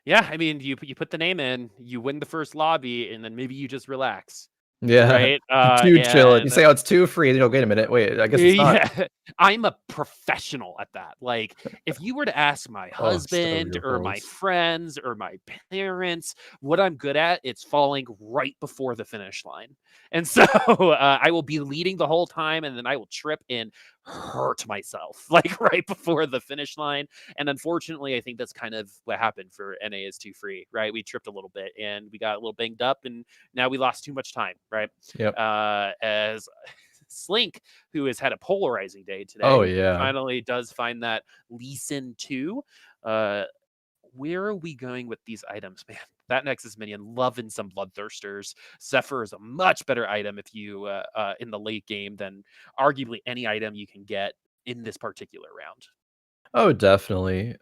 Yeah, I mean, you put the name in, you win the first lobby, and then maybe you just relax. Yeah, right. Too chill. You say, "Oh, it's too free." Then wait a minute. Wait, I guess it's not. Yeah, I'm a professional at that. Like, if you were to ask my husband or my friends or my parents what I'm good at, it's falling right before the finish line. And so I will be leading the whole time, and then I will trip and hurt myself like right before the finish line. And unfortunately, I think that's kind of what happened for NA is too free, right? We tripped a little bit and we got a little banged up, and now we lost too much time, right? Yep. As Slink, who has had a polarizing day today, Oh yeah, finally does find that Lee Sin 2. Where are we going with these items, man? That Nexus minion, loving some Bloodthirsters. Zephyr is a much better item if you in the late game than arguably any item you can get in this particular round. Oh, definitely.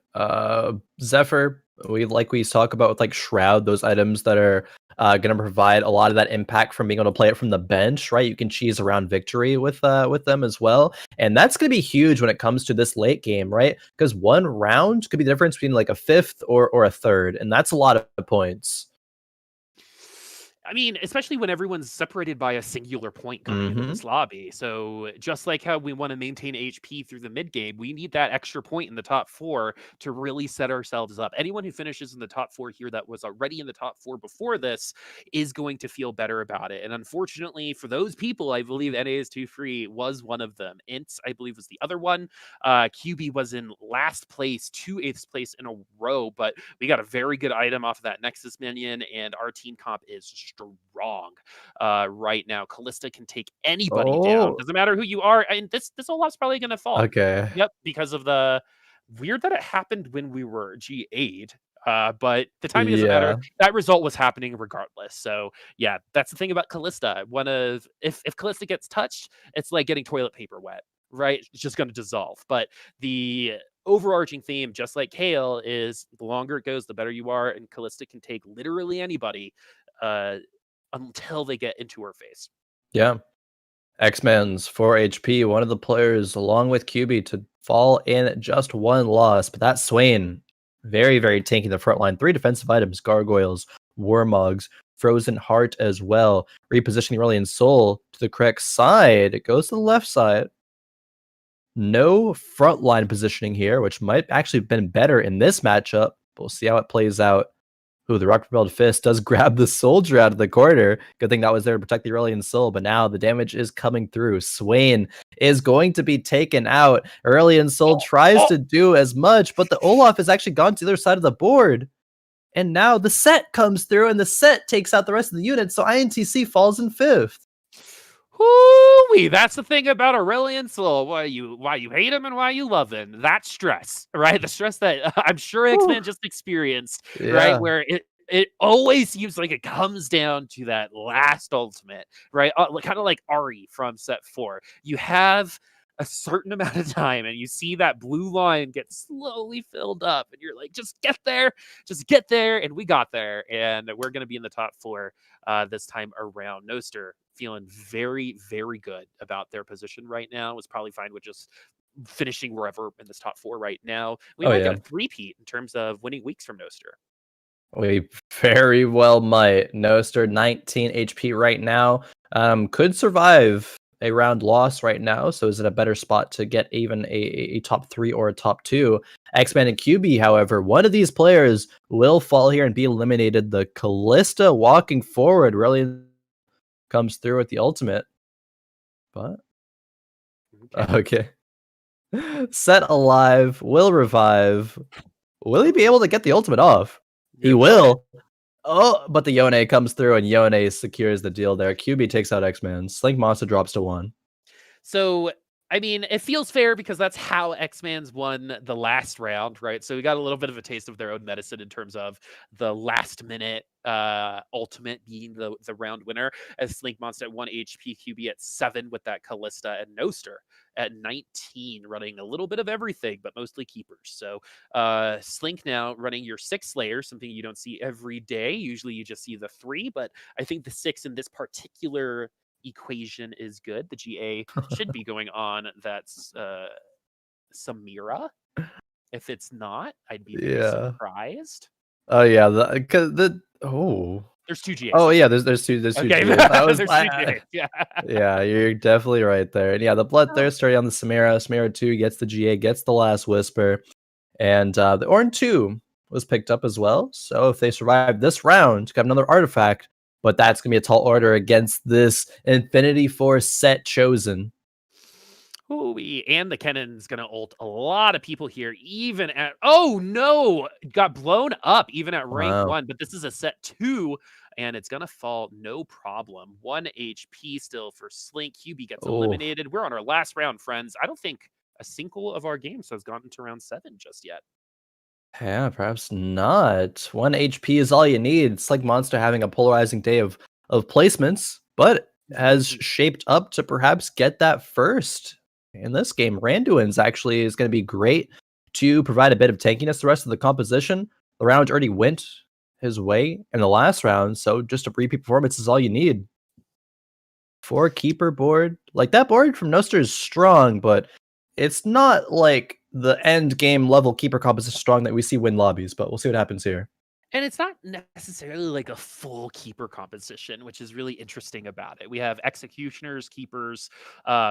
Zephyr, we talk about with like Shroud, those items that are going to provide a lot of that impact from being able to play it from the bench, right? You can cheese around victory with them as well, and that's going to be huge when it comes to this late game, right? Because one round could be the difference between like a fifth or a third, and that's a lot of points. I mean, especially when everyone's separated by a singular point coming into this lobby. So just like how we want to maintain HP through the mid game, we need that extra point in the top 4 to really set ourselves up. Anyone who finishes in the top 4 here that was already in the top 4 before this is going to feel better about it. And unfortunately for those people, I believe NA is too free was one of them. Ints, I believe, was the other one. QB was in last place to 8th place in a row, but we got a very good item off of that Nexus minion, and our team comp is strong right now. Callista can take anybody down. Doesn't matter who you are. And this Olaf's probably going to fall. Okay. Yep, because of the weird that it happened when we were G8. But the timing doesn't matter. That result was happening regardless. So yeah, that's the thing about Callista. If Callista gets touched, it's like getting toilet paper wet, right? It's just going to dissolve. But the overarching theme, just like Kale, is the longer it goes, the better you are, and Callista can take literally anybody until they get into her face. Yeah. X-Men's 4 HP, one of the players along with QB to fall in just one loss, but that's Swain. Very, very tanky the front line. 3 defensive items, Gargoyles, Warmogs, Frozen Heart as well. Repositioning Aurelion Soul to the correct side. It goes to the left side. No frontline positioning here, which might actually have been better in this matchup. We'll see how it plays out. Ooh, the rock-propelled fist does grab the soldier out of the corner. Good thing that was there to protect the Aurelion Soul, but now the damage is coming through. Swain is going to be taken out. Aurelion Soul tries to do as much, but the Olaf has actually gone to the other side of the board. And now the set comes through, and the set takes out the rest of the unit, so INTC falls in 5th. Hoo-wee, that's the thing about Aurelion Soul. Why you hate him and why you love him. That stress, right? The stress that I'm sure X-Men just experienced, right? Where it always seems like it comes down to that last ultimate, right? Kind of like Ari from set 4. You have a certain amount of time and you see that blue line get slowly filled up and you're like, just get there, and we got there, and we're going to be in the top 4 this time around. Noster feeling very, very good about their position right now. Was probably fine with just finishing wherever in this top 4 right now. We might get a three-peat in terms of winning weeks from Noster. We very well might. Noster, 19 HP right now. Could survive a round loss right now, so is it a better spot to get even a top 3 or a top 2? X-Man and QB, however, one of these players will fall here and be eliminated. The Callista walking forward really comes through with the ultimate. But okay. Set alive, will revive. Will he be able to get the ultimate off? He will. Oh, but the Yone comes through and Yone secures the deal there. QB takes out X-Man. SlinkMonsta drops to 1. So, I mean, it feels fair because that's how X-Man's won the last round, right? So we got a little bit of a taste of their own medicine in terms of the last minute ultimate being the round winner, as SlinkMonsta at 1 HP, QB at 7 with that Callista, and Noster at 19 running a little bit of everything, but mostly keepers. So Slink now running your 6 Slayer, something you don't see every day. Usually you just see the 3, but I think the 6 in this particular equation is good. The GA should be going on. That's Samira. If it's not, I'd be very Yeah. surprised. Oh yeah, oh. There's 2 GAs. Oh yeah, there's two Okay, GAs. I was there's 2 GAs. Yeah. yeah, you're definitely right there. And yeah, the Bloodthirster on the Samira. Samira 2 gets the GA, gets the last Whisper. And the Ornn 2 was picked up as well. So if they survive this round, got another artifact. But that's going to be a tall order against this Infinity Force set chosen. Ooh, and the Kennon's gonna ult a lot of people here, even at oh no, got blown up even at rank 1, but this is a set 2, and it's gonna fall no problem. 1 HP still for Slink. QB gets eliminated. We're on our last round, friends. I don't think a single of our games has gotten to round 7 just yet. Yeah, perhaps not. 1 HP is all you need. It's like Monster having a polarizing day of placements, but has shaped up to perhaps get that first in this game. Randuin's actually is going to be great to provide a bit of tankiness. The rest of the composition, the round already went his way in the last round, so just a repeat performance is all you need. 4 keeper board. Like, that board from Noster is strong, but it's not like the end game level keeper composition strong that we see win lobbies, but we'll see what happens here. And it's not necessarily like a full keeper composition, which is really interesting about it. We have executioners, keepers,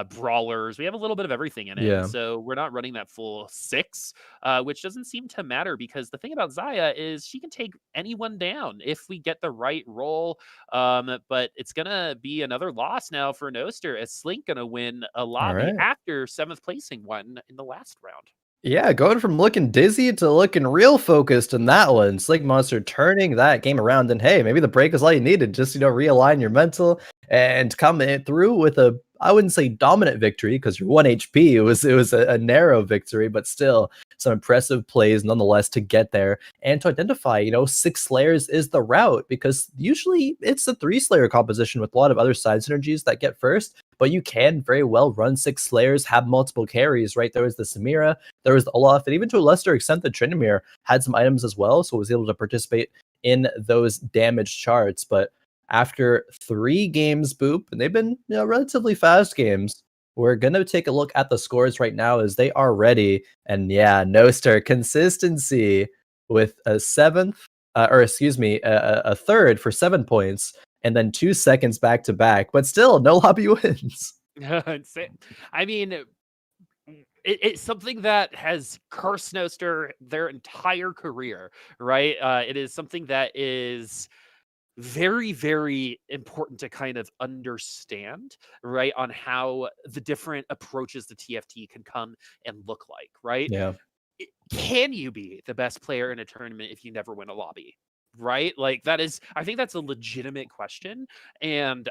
brawlers. We have a little bit of everything in it. Yeah. And so we're not running that full 6, which doesn't seem to matter because the thing about Xayah is she can take anyone down if we get the right role. But it's going to be another loss now for Noster, as Slink going to win a lobby after 7th placing one in the last round. Yeah, going from looking dizzy to looking real focused in that one. SlinkMonsta turning that game around, and hey, maybe the break is all you needed. Just, realign your mental and come through with a, I wouldn't say dominant victory because you're 1 HP. It was a narrow victory, but still some impressive plays nonetheless to get there and to identify, 6 Slayers is the route, because usually it's a 3 Slayer composition with a lot of other side synergies that get first. But you can very well run 6 Slayers, have multiple carries, right? There was the Samira, there was the Olaf, and even to a lesser extent, the Tryndamere had some items as well, so was able to participate in those damage charts. But after 3 games, Boop, and they've been relatively fast games, we're going to take a look at the scores right now as they are ready. And yeah, Noster consistency with a 7th, a 3rd for 7 points, and then 2 seconds back to back, but still no lobby wins. I mean, it's something that has cursed Noster their entire career, right? It is something that is very, very important to kind of understand, right? On how the different approaches to TFT can come and look like, right? Yeah. Can you be the best player in a tournament if you never win a lobby? Right? Like, I think that's a legitimate question. And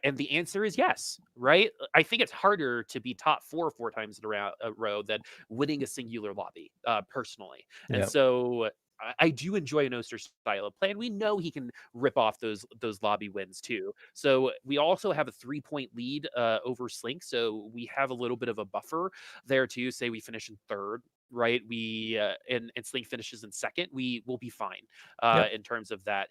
and the answer is yes, right? I think it's harder to be top 4 times in a row than winning a singular lobby, personally. And so I do enjoy Noster's style of play, and we know he can rip off those lobby wins too. So we also have a 3-point lead over Slink, so we have a little bit of a buffer there too. Say we finish in 3rd, right? We and Slink finishes in 2nd, we will be fine in terms of that.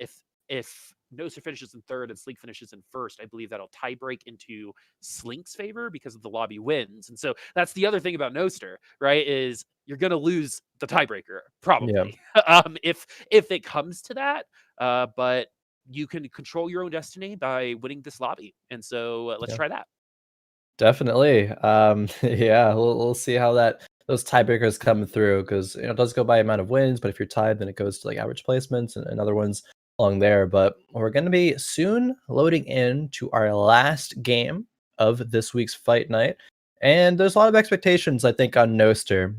If Noster finishes in 3rd and Slink finishes in 1st, I believe that'll tie break into Slink's favor because of the lobby wins. And so that's the other thing about Noster, right? Is you're gonna lose the tiebreaker probably, if it comes to that. But you can control your own destiny by winning this lobby. And so let's try that. Definitely. Yeah, we'll see how those tiebreakers come through because it does go by amount of wins, but if you're tied, then it goes to like average placements and other ones along there. But we're going to be soon loading into our last game of this week's fight night. And there's a lot of expectations, I think, on Noster.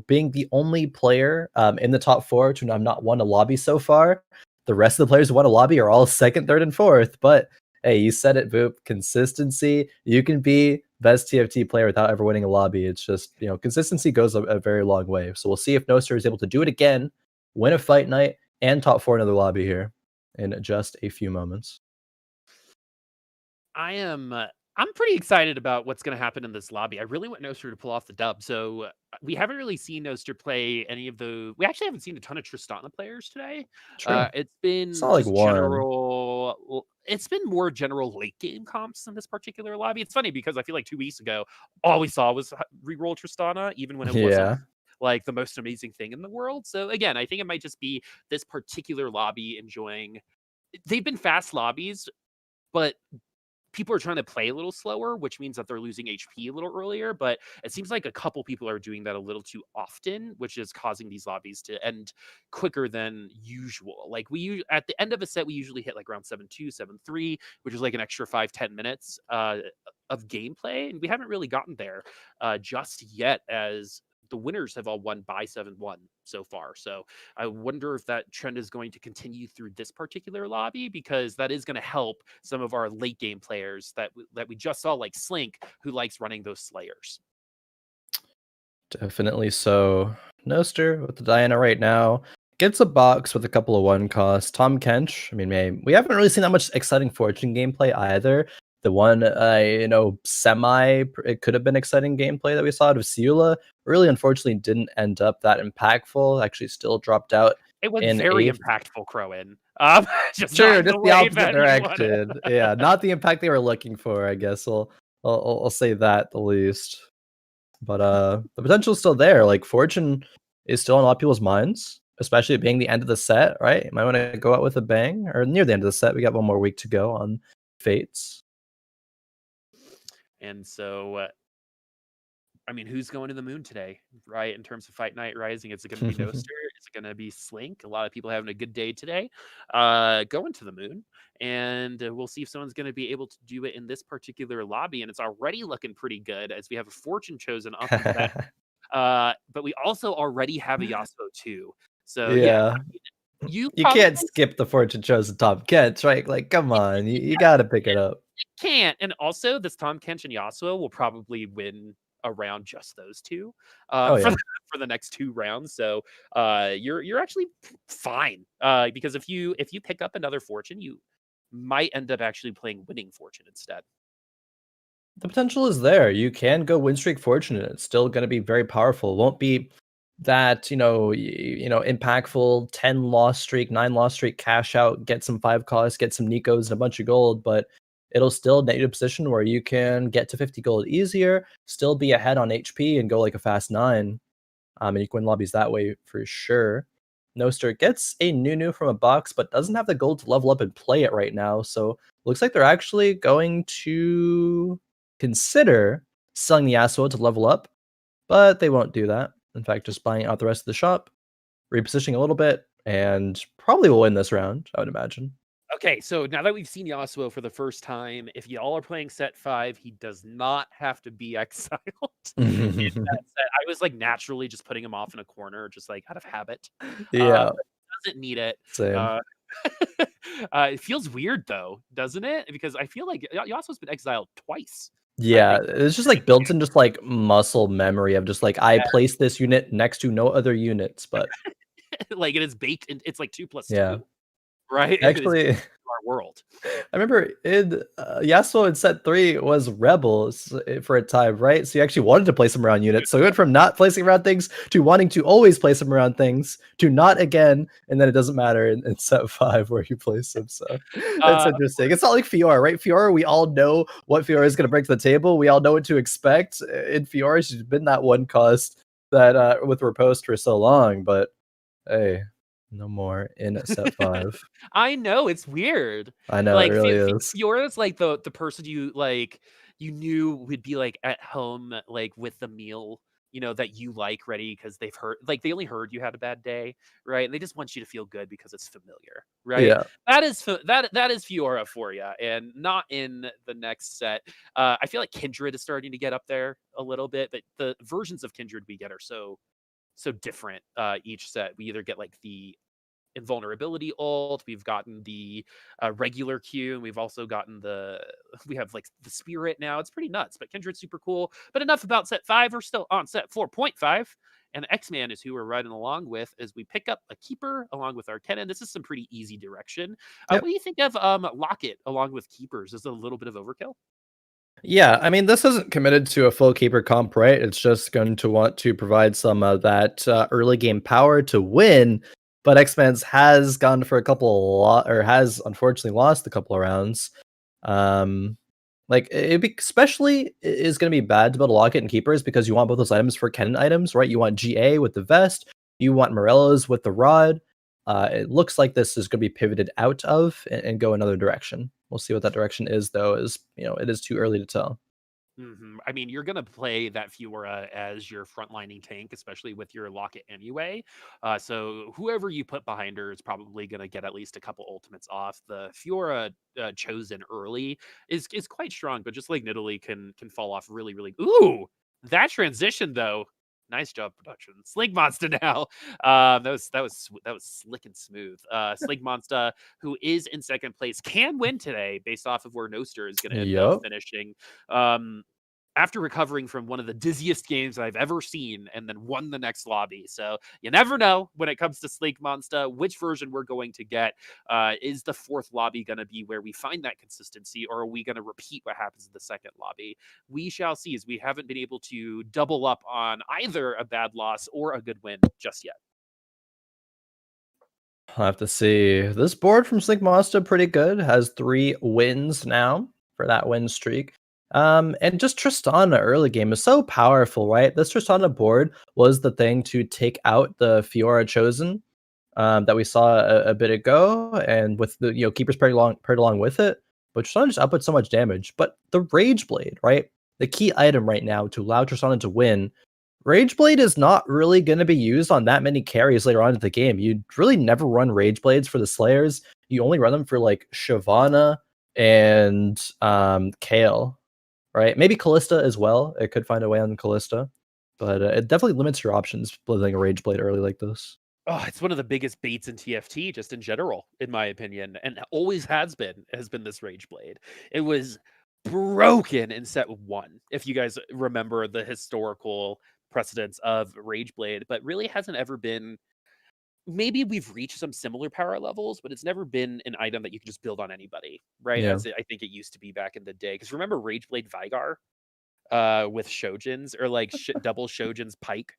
Being the only player in the top four to have not won a lobby so far. The rest of the players who won a lobby are all second, third, and fourth. But hey, you said it, Boop. Consistency. You can be best TFT player without ever winning a lobby. It's just, consistency goes a very long way. So we'll see if Noster is able to do it again, win a fight night, and top four another lobby here in just a few moments. I'm pretty excited about what's going to happen in this lobby. I really want Noster to pull off the dub. So we haven't really seen Noster play any of the. We actually haven't seen a ton of Tristana players today. True. It's been not like just one. general. It's been more general late game comps in this particular lobby. It's funny because I feel like 2 weeks ago, all we saw was reroll Tristana, even when it wasn't like the most amazing thing in the world. So again, I think it might just be this particular lobby enjoying. They've been fast lobbies, but people are trying to play a little slower, which means that they're losing HP a little earlier. But it seems like a couple people are doing that a little too often, which is causing these lobbies to end quicker than usual. Like at the end of a set, we usually hit like round 7-2, 7-3, which is like an extra 5-10 minutes of gameplay. And we haven't really gotten there just yet, as the winners have all won by 7-1 so far. So I wonder if that trend is going to continue through this particular lobby, because that is going to help some of our late game players that we just saw, like Slink, who likes running those slayers. Definitely so. Noster with the Diana right now gets a box with a couple of one costs. Tom Kench, we haven't really seen that much exciting Fortune gameplay either. The one, it could have been exciting gameplay that we saw out of Ciulla really unfortunately didn't end up that impactful. Actually still dropped out. It was in very eighth. Khroen. Just the opposite direction. Yeah, not the impact they were looking for, I guess. I'll say that the least. But the potential's still there. Like, Fortune is still on a lot of people's minds, especially it being the end of the set, right? You might want to go out with a bang, or near the end of the set. We got one more week to go on Fates. And so, who's going to the moon today, right? In terms of Fight Night Rising, is it going to be Noster? Is it going to be Slink? A lot of people having a good day today, going to the moon. And we'll see if someone's going to be able to do it in this particular lobby. And it's already looking pretty good, as we have a Fortune chosen up into that. But we also already have a Yasuo too. So yeah. You can't skip the Fortune chosen Tom Kench, right? Like, come on, you got to pick it up. You can't. And also, this Tom Kench and Yasuo will probably win around just those two for the next 2 rounds. So you're actually fine, because if you pick up another Fortune, you might end up actually playing winning Fortune instead. The potential is there. You can go win streak Fortune, and it's still going to be very powerful. It won't be that impactful 10 loss streak, 9 loss streak, cash out, get some 5 costs, get some Nikos and a bunch of gold, but it'll still net you a position where you can get to 50 gold easier, still be ahead on HP and go like a fast 9. And you can win lobbies that way for sure. Noster gets a Nunu from a box, but doesn't have the gold to level up and play it right now. So looks like they're actually going to consider selling the Yasuo to level up, but they won't do that. In fact, just buying out the rest of the shop, repositioning a little bit, and probably will win this round, I would imagine. Okay, so now that we've seen Yasuo for the first time, if y'all are playing set 5, he does not have to be exiled in that set. I was like naturally just putting him off in a corner, just like out of habit. Yeah. But he doesn't need it. Same. It feels weird though, doesn't it? Because I feel like Yasuo's been exiled twice. Yeah, it's just like built in just like muscle memory of just like, I place this unit next to no other units, but like it is baked in, it's like 2 + 2. Yeah. Right? Actually, our world. I remember in Yasuo in set 3 was Rebels for a time, right? So you actually wanted to place him around units. So he went from not placing around things to wanting to always place him around things to not again, and then it doesn't matter in set 5 where you place him. So that's interesting. It's not like Fiora, right? Fiora, we all know what Fiora is going to bring to the table. We all know what to expect. In Fiora, she's been that one cost that with Riposte for so long, but hey, No more in set 5. I know, it's weird. I know, it Like, really is. Fiora's like the person you, like, you knew would be, like, at home, like, with the meal, that you like ready because they only heard you had a bad day, right? And they just want you to feel good because it's familiar, right? Yeah. That is Fiora for you, and not in the next set. I feel like Kindred is starting to get up there a little bit, but the versions of Kindred we get are so different each set. We either get like the invulnerability ult, we've gotten the regular Q, and we've also gotten we have like the spirit now. It's pretty nuts, but Kindred's super cool. But enough about set 5. We're still on set 4.5. And X-Man is who we're riding along with as we pick up a keeper along with our cannon. This is some pretty easy direction. What Yep. do you think of Locket along with keepers? Is it a little bit of overkill? Yeah, I mean, this isn't committed to a full keeper comp, right? It's just going to want to provide some of that early game power to win. But X-Men's has gone for a couple or has unfortunately lost a couple of rounds. Um, like especially is going to be bad to build a locket and keepers because you want both those items for cannon items, right? You want GA with the vest, you want Morello's with the rod. It looks like this is going to be pivoted out of and go another direction. We'll see what that direction is, though. It is too early to tell. I mean, you're gonna play that Fiora as your frontlining tank, especially with your Locket anyway. So whoever you put behind her is probably gonna get at least a couple ultimates off. The Fiora chosen early is quite strong, but just like Nidalee can fall off really, really. Ooh, that transition though. Nice job, production. SlinkMonsta now. That was slick and smooth. SlinkMonsta, who is in second place, can win today based off of where Noster is going to end up Yup. finishing. Um, after recovering from one of the dizziest games I've ever seen and then won the next lobby. So you never know when it comes to SlinkMonsta which version we're going to get. Is the fourth lobby going to be where we find that consistency, or are we going to repeat what happens in the second lobby? We shall see, as we haven't been able to double up on either a bad loss or a good win just yet. I'll have to see. This board from SlinkMonsta pretty good. Has 3 wins now for that win streak. And just Tristana early game is so powerful, right? This Tristana board was the thing to take out the Fiora chosen that we saw a bit ago, and with the keepers paired along with it. But Tristana just output so much damage. But the Rage Blade, right? The key item right now to allow Tristana to win. Rage Blade is not really going to be used on that many carries later on in the game. You really never run Rage Blades for the Slayers. You only run them for like Shyvana and Kale, right? Maybe Callista as well. It could find a way on Callista, but it definitely limits your options building a Rage Blade early like this. Oh, it's one of the biggest baits in TFT, just in general, in my opinion, and always has been this Rage Blade. It was broken in set 1, if you guys remember the historical precedence of Rage Blade, but really hasn't ever been. Maybe we've reached some similar power levels, but it's never been an item that you can just build on anybody, right? Yeah. I think it used to be back in the day. Because remember Rage Blade Vigar with Shojins, or like double Shojins Pike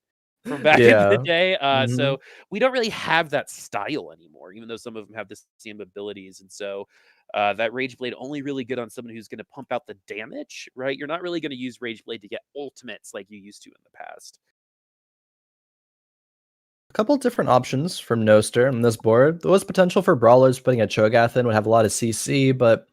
from back in the Yeah. day. hmm So we don't really have that style anymore, even though some of them have the same abilities. And so that Rage Blade only really good on someone who's going to pump out the damage, right? You're not really going to use Rage Blade to get ultimates like you used to in the past. A couple different options from Noster on this board. There was potential for brawlers putting a Cho'Gath in would have a lot of CC, but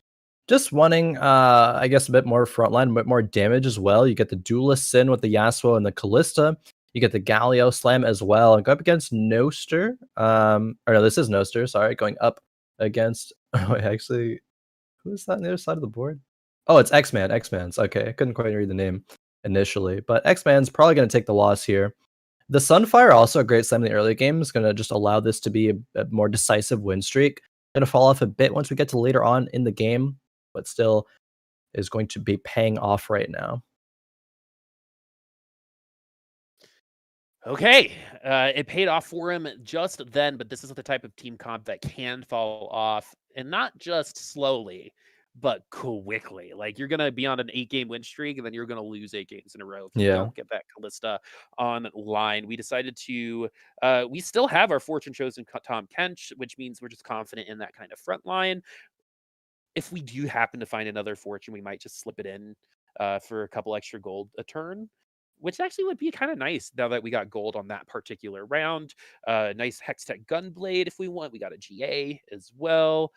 just wanting, I guess, a bit more frontline, a bit more damage as well. You get the Duelist Sin with the Yasuo and the Callista. You get the Galio Slam as well. And go up against Noster. Or no, this is Noster, sorry. Going up against... Oh, actually, who is that on the other side of the board? Oh, it's X-Man. X-Man's. Okay, I couldn't quite read the name initially. But X-Man's probably going to take the loss here. The Sunfire, also a great slam in the early game, is going to just allow this to be a more decisive win streak. Going to fall off a bit once we get to later on in the game, but still is going to be paying off right now. Okay, it paid off for him just then, but this is the type of team comp that can fall off, and not just slowly, but quickly. Like, you're gonna be on an 8-game win streak, and then you're gonna lose 8 games in a row if you Yeah. don't get that Callista online. We decided to, we still have our Fortune chosen Tom Kench, which means we're just confident in that kind of front line. If we do happen to find another Fortune, we might just slip it in for a couple extra gold a turn. which actually would be kind of nice now that we got gold on that particular round. Nice Hextech Gunblade if we want. We got a GA as well.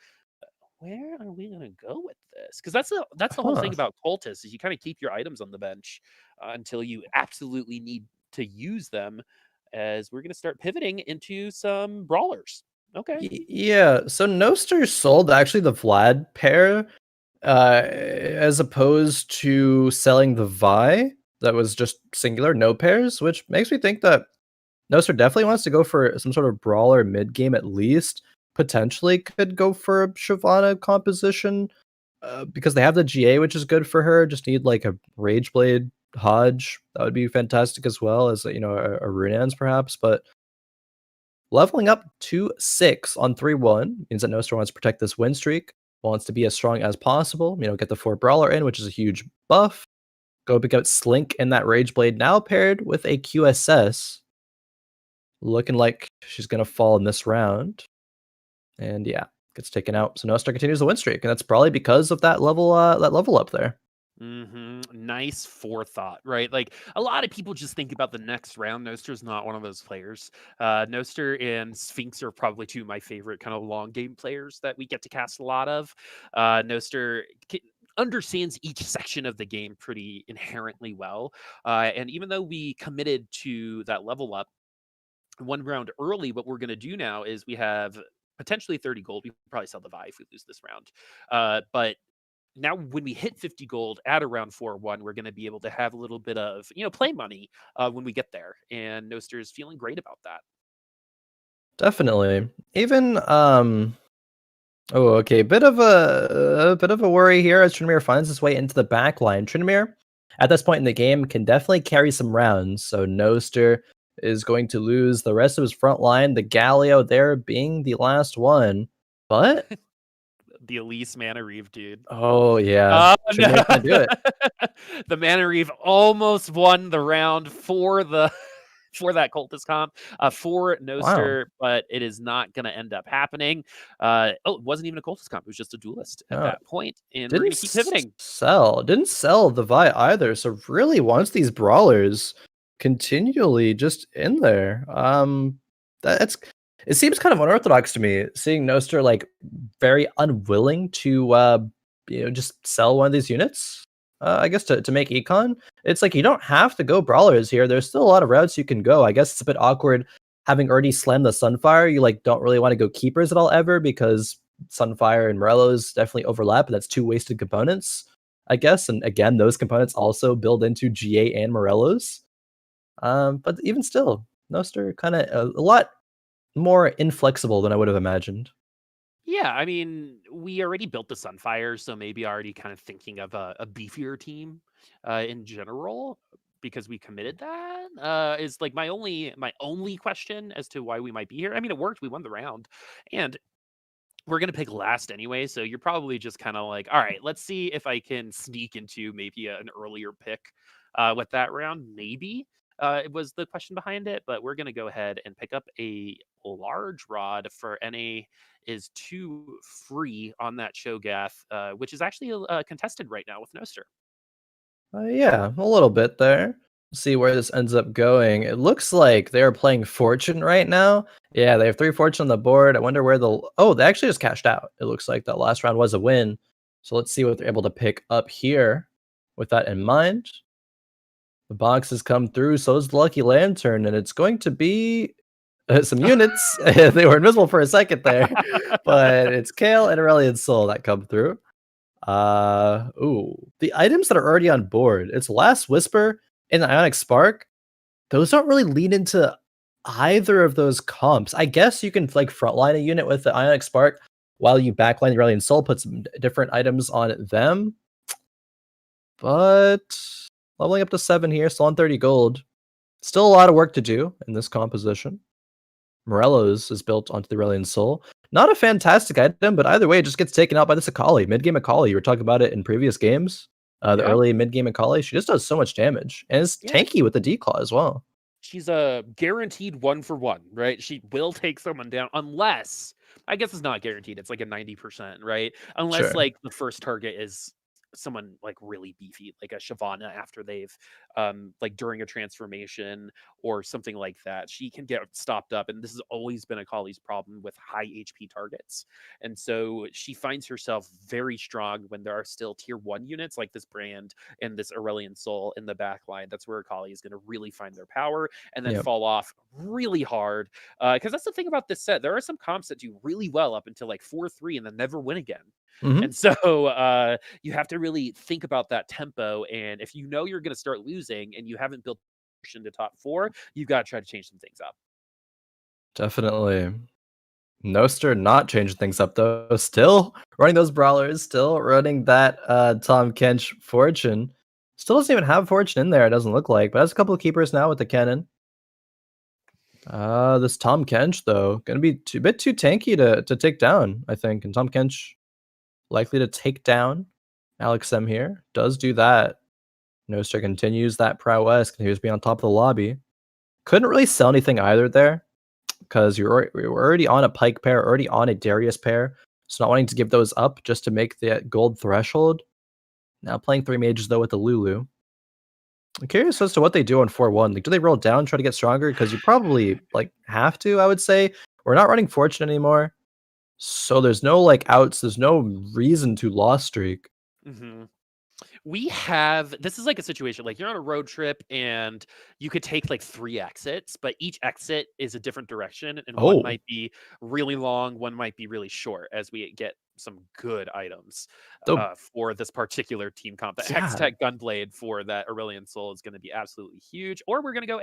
Where are we gonna go with this? Because that's the whole Huh. thing about cultists is you kind of keep your items on the bench until you absolutely need to use them. As we're gonna start pivoting into some brawlers. Okay. Yeah, so Noster sold actually the Vlad pair, as opposed to selling the Vi that was just singular, no pairs, which makes me think that Noster definitely wants to go for some sort of brawler mid game at least. Potentially could go for a Shyvana composition, because they have the GA, which is good for her. Just need like a Rageblade Hodge. That would be fantastic as well as a Runans perhaps, but leveling up to 6 on 3-1 means that Nostra wants to protect this win streak, wants to be as strong as possible, get the 4 Brawler in, which is a huge buff. Go pick out Slink and that Rageblade now paired with a QSS. Looking like she's going to fall in this round. And yeah, gets taken out. So Nostra continues the win streak, and that's probably because of that level up there. Nice forethought, right? Like a lot of people just think about the next round. Noster's not one of those players. Noster and Sphinx are probably two of my favorite kind of long game players that we get to cast a lot of. Noster understands each section of the game pretty inherently well. And even though we committed to that level up one round early, what we're going to do now is we have potentially 30 gold. We can probably sell the Vi if we lose this round. But now when we hit 50 gold at around 4-1, we're going to be able to have a little bit of, play money when we get there. And Noster is feeling great about that. Definitely. Even oh, okay. Bit of a worry here as Tryndamere finds his way into the back line. Tryndamere, at this point in the game, can definitely carry some rounds. So Noster is going to lose the rest of his front line. The Galio there being the last one, but The Elise Mana Reeve, dude. oh yeah, Oh, no. Tryndamere can't do it. The Mana Reeve almost won the round for the for that cultist comp for Wow. Noster, but it is not going to end up happening. It wasn't even a cultist comp; it was just a duelist at No, that point, and we're going didn't to keep pivoting. didn't sell the Vi either. So really wants these brawlers continually just in there. That's it seems kind of unorthodox to me seeing Noster like very unwilling to just sell one of these units. I guess to make econ. It's like you don't have to go brawlers here. There's still a lot of routes you can go. I guess it's a bit awkward having already slammed the Sunfire. You like don't really want to go keepers at all ever because Sunfire and Morello's definitely overlap, and that's 2 wasted components, I guess. And again, those components also build into GA and Morello's. But even still, Noster kind of a lot more inflexible than I would have imagined. Yeah, I mean, we already built the Sunfire, so maybe already kind of thinking of a beefier team in general because we committed that is like my only question as to why we might be here. I mean, it worked. We won the round, and we're gonna pick last anyway. So you're probably just kind of like, all right, let's see if I can sneak into maybe an earlier pick with that round. Maybe it was the question behind it, but we're gonna go ahead and pick up a large rod for NA is 2 free on that Shogath, which is actually contested right now with Noster. Yeah, a little bit there. See where this ends up going. It looks like they're playing Fortune right now. Yeah, they have 3 Fortune on the board. I wonder where they'll. Oh, they actually just cashed out. It looks like that last round was a win. So let's see what they're able to pick up here with that in mind. The boxes come through, so is the Lucky Lantern, and it's going to be some units. They were invisible for a second there, but it's Kale and Aurelian Soul that come through. The items that are already on board. It's Last Whisper and the Ionic Spark. Those don't really lean into either of those comps. I guess you can like frontline a unit with the Ionic Spark while you backline the Aurelian Soul, put some different items on them. But leveling up to 7 here, still on 30 gold. Still a lot of work to do in this composition. Morello's is built onto the Aurelian Soul. Not a fantastic item, but either way, it just gets taken out by this Akali. Mid-game Akali, you were talking about it in previous games. The Yeah, early mid-game Akali, she just does so much damage. And it's yeah. tanky with the declaw as well. She's a guaranteed 1-for-1, right? She will take someone down unless I guess it's not guaranteed. It's like a 90%, right? Unless Sure. like the first target is someone like really beefy, like a Shyvana after they've like during a transformation or something like that. She can get stopped up, and this has always been Akali's problem with high HP targets. And so she finds herself very strong when there are still tier 1 units like this Brand and this Aurelion Soul in the back line. That's where Akali is going to really find their power and then Yep. fall off really hard. Because that's the thing about this set. There are some comps that do really well up until like 4-3 and then never win again. Mhm. And so you have to really think about that tempo. And if you know you're going to start losing and you haven't built to top 4, you've got to try to change some things up. Definitely. Noster not changing things up though. Still running those brawlers, still running that Tom Kench Fortune. Still doesn't even have Fortune in there, it doesn't look like, but has a couple of keepers now with the cannon. This Tom Kench though, gonna be a bit too tanky to take down, I think. And Tom Kench likely to take down Alex M here. Does do that. Noster continues that prowess, continues to be on top of the lobby. Couldn't really sell anything either there, because you're already on a Pike pair, already on a Darius pair, so not wanting to give those up just to make the gold threshold. Now playing 3 mages though with the Lulu. I'm curious as to what they do on 4-1. Like, do they roll down, try to get stronger? Because you probably like have to, I would say. We're not running Fortune anymore, so there's no like outs. There's no reason to loss streak. Mm-hmm. We have this is like a situation like you're on a road trip and you could take like 3 exits, but each exit is a different direction, and one Oh, might be really long, one might be really short as we get some good items the for this particular team comp. The yeah, Hextech Gunblade for that Aurelion Soul is going to be absolutely huge, or we're going to go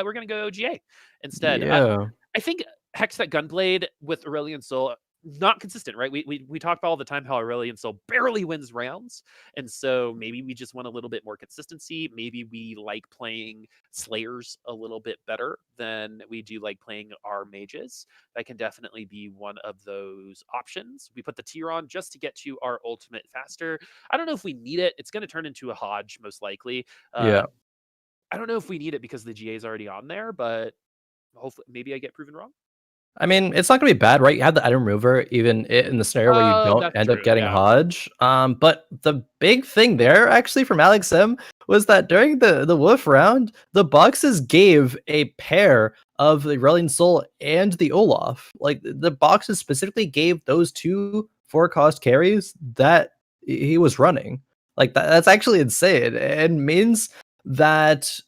we're going to go GA instead. yeah. I think Hextech Gunblade with Aurelion Soul not consistent, right? We talk about all the time how Aurelion Soul barely wins rounds, and so maybe we just want a little bit more consistency. Maybe we like playing Slayers a little bit better than we do like playing our mages. That can definitely be one of those options. We put the tier on just to get to our ultimate faster. I don't know if we need it. It's going to turn into a Hodge most likely. Yeah. I don't know if we need it because the GA is already on there, but hopefully maybe I get proven wrong. I mean, it's not gonna be bad, right? You have the item remover even in the scenario where you Oh, don't that's end up true. getting Yeah. Hodge. But the big thing there, actually, from Alex M, was that during the Wolf round, the boxes gave a pair of the Aurelion Soul and the Olaf. Like, the boxes specifically gave those 2 4-cost carries that he was running. Like, that's actually insane, and means that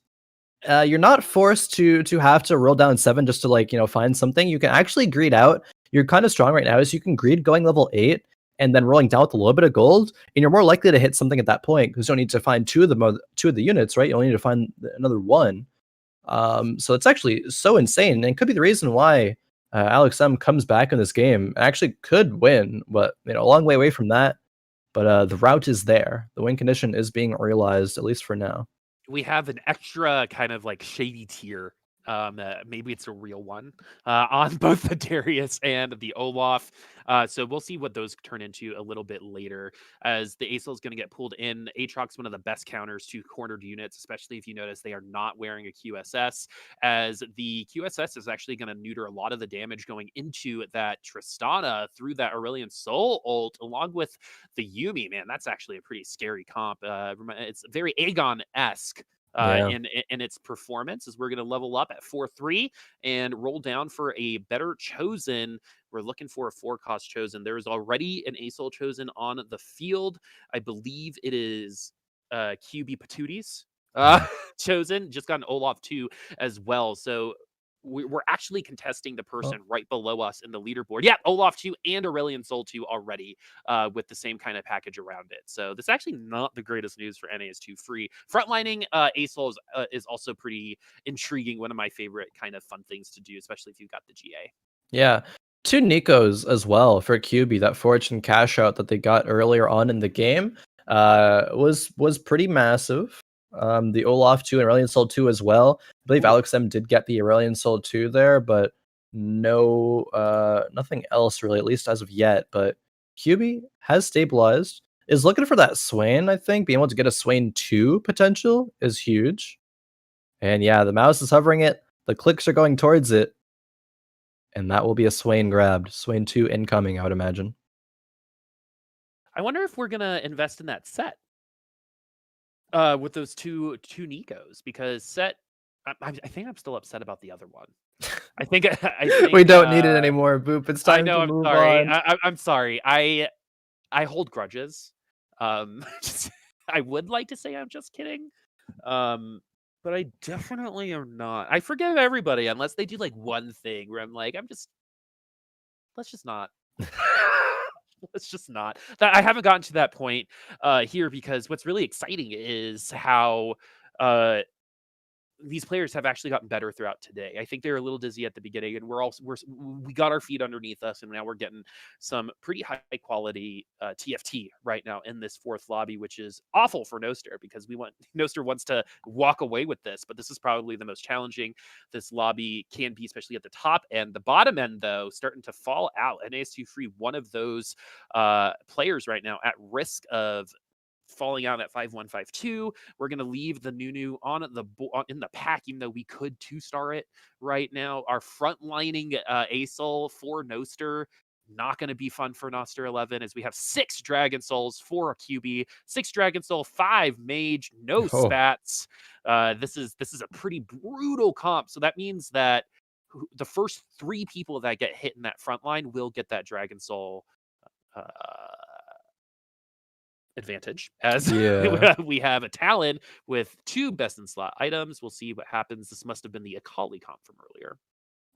you're not forced to have to roll down 7 just to like find something. You can actually greed out. You're kind of strong right now, so you can greed going level 8 and then rolling down with a little bit of gold, and you're more likely to hit something at that point because you don't need to find two of the units, right? You only need to find another one. So it's actually so insane, and could be the reason why Alex M comes back in this game. Actually, could win, but a long way away from that. But the route is there. The win condition is being realized, at least for now. We have an extra kind of like shady tier. Maybe it's a real one on both the Darius and the Olaf. So we'll see what those turn into a little bit later as the ASL is going to get pulled in. Aatrox's one of the best counters to cornered units, especially if you notice they are not wearing a QSS, as the QSS is actually going to neuter a lot of the damage going into that Tristana through that Aurelion Soul ult, along with the Yumi. Man, that's actually a pretty scary comp. It's very Aegon-esque Yeah. in its performance, as we're going to level up at 4-3 and roll down for a better Chosen. We're looking for a 4-cost Chosen. There is already an ASOL Chosen on the field. I believe it is QB Patooties Chosen. Just got an Olaf 2 as well. So we're actually contesting the Oh, person right below us in the leaderboard. Yeah, Olaf 2 and Aurelion Soul 2 already with the same kind of package around it. So this is actually not the greatest news for NAS2 free. Frontlining ASOL is also pretty intriguing. One of my favorite kind of fun things to do, especially if you've got the GA. yeah. 2 Nikos as well for QB. That fortune cash out that they got earlier on in the game was pretty massive. The Olaf 2 and Aurelion Soul 2 as well. I believe Ooh. Alex M did get the Aurelion Soul 2 there, but no nothing else really, at least as of yet. But QB has stabilized. Is looking for that Swain, I think. Being able to get a Swain 2 potential is huge. And yeah, the mouse is hovering it. The clicks are going towards it. And that will be a Swain grabbed. Swain 2 incoming, I would imagine. I wonder if we're gonna invest in that set. With those two Nikos, because Set, I think I'm still upset about the other one. I think We don't need it anymore, Boop. It's I time know. to I'm move sorry. on. I'm sorry. I hold grudges. I would like to say I'm just kidding. But I definitely am not. I forgive everybody unless they do like one thing where I'm like, let's just not. Let's just not. That I haven't gotten to that point here, because what's really exciting is how uh these players have actually gotten better throughout today. I think they were a little dizzy at the beginning, and we got our feet underneath us, and now we're getting some pretty high quality TFT right now in this fourth lobby, which is awful for Noster, because Noster wants to walk away with this, but this is probably the most challenging this lobby can be, especially at the top end. The bottom end, though, starting to fall out. NAS2 Free, one of those players right now at risk of falling out at 5-1-5-2. We're going to leave the Nunu in the pack, even though we could 2-star it right now. Our frontlining ASOL for Noster, not going to be fun for Noster 11, as we have 6 Dragon Souls, 4 QB, 6 Dragon Soul, 5 Mage, no Oh. spats. This is a pretty brutal comp. So that means that the first 3 people that get hit in that front line will get that Dragon Soul uh, advantage, as Yeah. we have a Talon with 2 best in slot items. We'll see what happens. This must have been the Akali comp from earlier.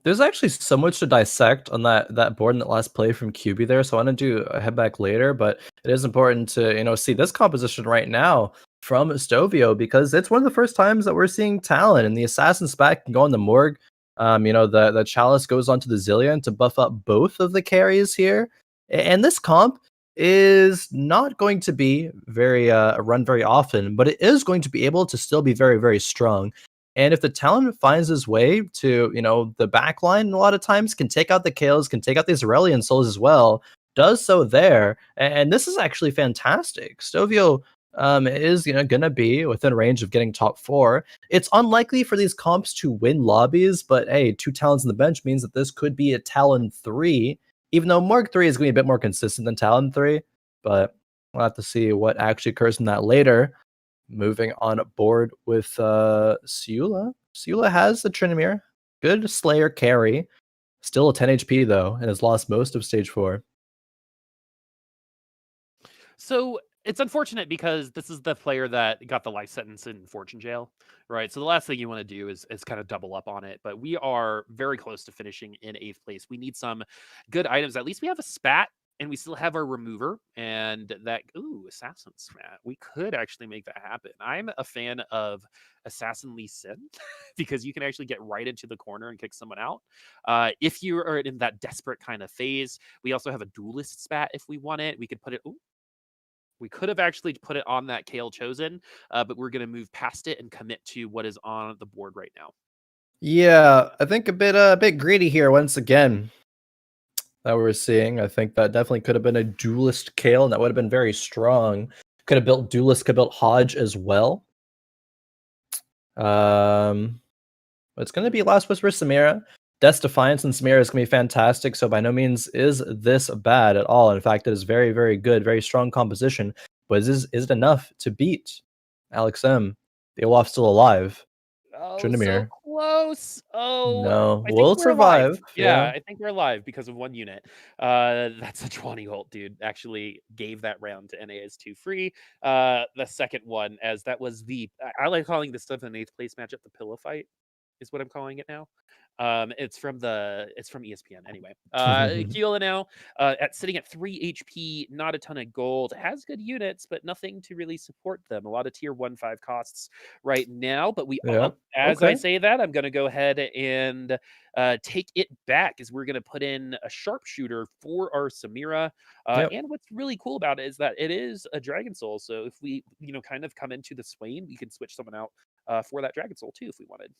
There's actually so much to dissect on that board in that last play from QB there, so I want to do a head back later, but it is important to, see this composition right now from Stovio, because it's one of the first times that we're seeing Talon, and the Assassin Spat can go on the Morgue. The Chalice goes onto the Zillion to buff up both of the carries here. And this comp is not going to be very run very often, but it is going to be able to still be very, very strong. And if the Talon finds his way to, the back line, a lot of times can take out the Kales, can take out these Aurelion Souls as well, does so there. And this is actually fantastic. Stovio is, gonna be within range of getting top 4. It's unlikely for these comps to win lobbies, but hey, 2 Talons on the bench means that this could be a Talon 3, even though Morg 3 is going to be a bit more consistent than Talon 3. But we'll have to see what actually occurs in that later. Moving on board with Ciulla. Ciulla has the Trinimir. Good Slayer carry. Still a 10 HP though, and has lost most of stage 4. So it's unfortunate, because this is the player that got the life sentence in Fortune Jail, right? So the last thing you want to do is kind of double up on it. But we are very close to finishing in 8th place. We need some good items. At least we have a spat, and we still have our remover, and that assassin spat. We could actually make that happen. I'm a fan of Assassin Lee Sin because you can actually get right into the corner and kick someone out. If you are in that desperate kind of phase, we also have a duelist spat if we want it. We could put it. We could have actually put it on that Kale Chosen, but we're going to move past it and commit to what is on the board right now. Yeah, I think a bit greedy here once again that we're seeing. I think that definitely could have been a duelist Kale, and that would have been very strong. Could have built duelist, could have built Hodge as well. But it's going to be Last Whisper Samira. Death's Defiance and Samira is going to be fantastic, so by no means is this bad at all. In fact, it is very, very good, very strong composition. But is it enough to beat Alex M? The Olaf's still alive. Oh, so Trinimir. close. Oh, No, I think we'll we're alive. survive. Yeah, Yeah. I think we're alive because of 1 unit. That's a 20 ult, dude. Actually gave that round to NAS2 Free. The second one, as that was I like calling this stuff an 8th place matchup, the pillow fight is what I'm calling it now. It's from ESPN anyway. Ciulla now sitting at 3 HP, not a ton of gold, has good units, but nothing to really support them. A lot of tier 1-5 costs right now, but Yeah. as I Okay. say that, I'm gonna go ahead and take it back, as we're gonna put in a sharpshooter for our Samira. Yep. And what's really cool about it is that it is a Dragon Soul. So if we, kind of come into the Swain, we can switch someone out for that Dragon Soul too if we wanted.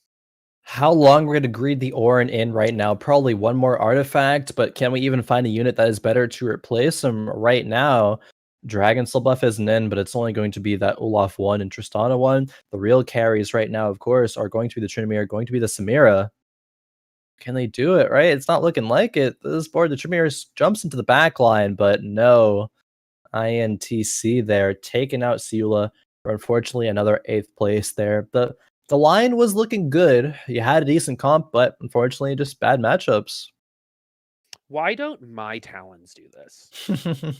How long we're going to greed the Orin in right now? Probably one more artifact, but can we even find a unit that is better to replace him right now? Dragon Soul buff isn't in, but it's only going to be that Olaf 1 and Tristana 1. The real carries right now, of course, are going to be the Trinimir, going to be the Samira. Can they do it, right? It's not looking like it. This board, the Trinimir jumps into the back line, but no. INTC there, taking out Ciulla. for unfortunately another 8th place there. The line was looking good. You had a decent comp, but unfortunately just bad matchups. Why don't my Talons do this?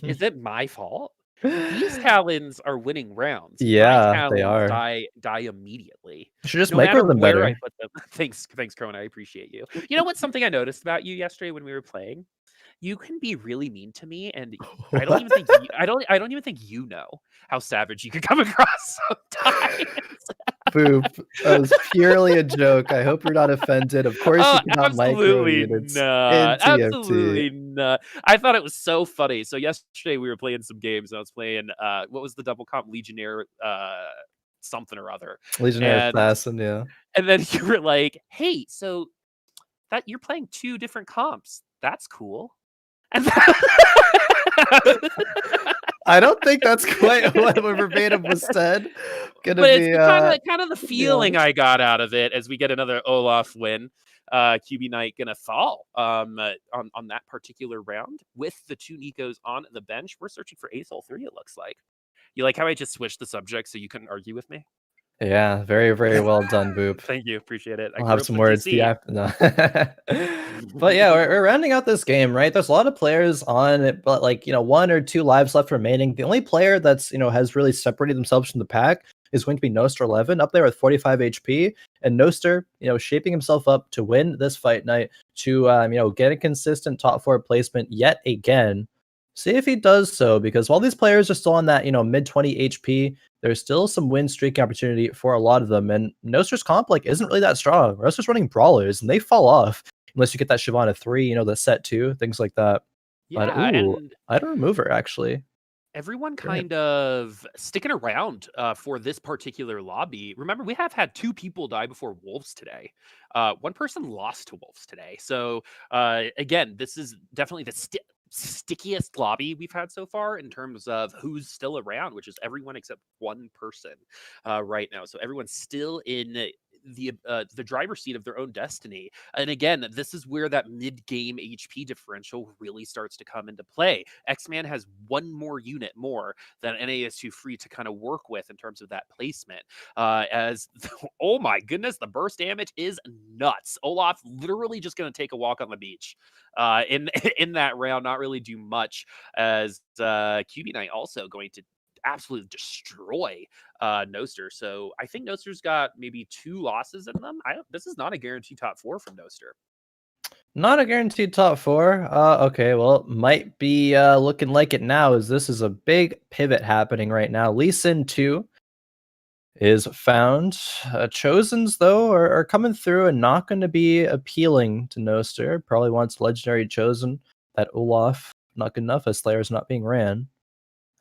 Is it my fault? These Talons are winning rounds. My Yeah, they Talons are. die immediately, You should just no matter micro them where I better. put them. Thanks, Khroen, I appreciate you. You know what's something I noticed about you yesterday when we were playing? You can be really mean to me, and I don't What? even think you, I don't even think you know how savage you could come across sometimes. Boop. That was purely a joke. I hope you're not offended. Of course, Oh, you cannot micro absolutely units in not. TFT. Absolutely not. I thought it was so funny. So yesterday we were playing some games. And I was playing what was the double comp Legionnaire something or other. Legionnaire And Assassin, yeah. then you were like, "Hey, so that you're playing 2 different comps. That's cool." And I don't think that's quite what verbatim was said. Gonna but it's be, the kind of the yeah. feeling I got out of it as we get another Olaf win. QB Knight gonna fall on that particular round with the 2 Nikos on the bench. We're searching for Ace all 3, it looks like. You like how I just switched the subject so you couldn't argue with me? Yeah, very, very well done, Boop. Thank you, appreciate it. I I'll grew have up some with words. DC. Yeah, no. But yeah, we're rounding out this game, right? There's a lot of players on it, but like 1 or 2 lives left remaining. The only player that's has really separated themselves from the pack is going to be Noster 11 up there with 45 HP, and Noster, shaping himself up to win this fight night to get a consistent top 4 placement yet again. See if he does so, because while these players are still on that mid 20 HP, there's still some win streaking opportunity for a lot of them, and Noster's comp isn't really that strong. Noster's running brawlers, and they fall off unless you get that Shyvana 3, the set 2, things like that. But Yeah, ooh, and I don't remove her actually. everyone Great. kind of sticking around for this particular lobby. Remember, we have had 2 people die before Wolves today. One person lost to Wolves today. So again, this is definitely the stickiest lobby we've had so far in terms of who's still around, which is everyone except one person right now. So everyone's still in the driver's seat of their own destiny. And again, this is where that mid-game HP differential really starts to come into play. X-Man has 1 more unit more than NAS2 free to kind of work with in terms of that placement. Oh my goodness, the burst damage is nuts. Olaf literally just going to take a walk on the beach in in that round, not really do much, as QB Knight also going to absolutely destroy Noster. So I think Noster's got maybe 2 losses in them. This is not a guaranteed top 4 from Noster. Not a guaranteed top 4. Okay, well, it might be looking like it now, as this is a big pivot happening right now. Lee Sin 2 is found. Chosens, though, are coming through and not going to be appealing to Noster. Probably wants Legendary Chosen. That Olaf, not good enough, as Slayer's not being ran.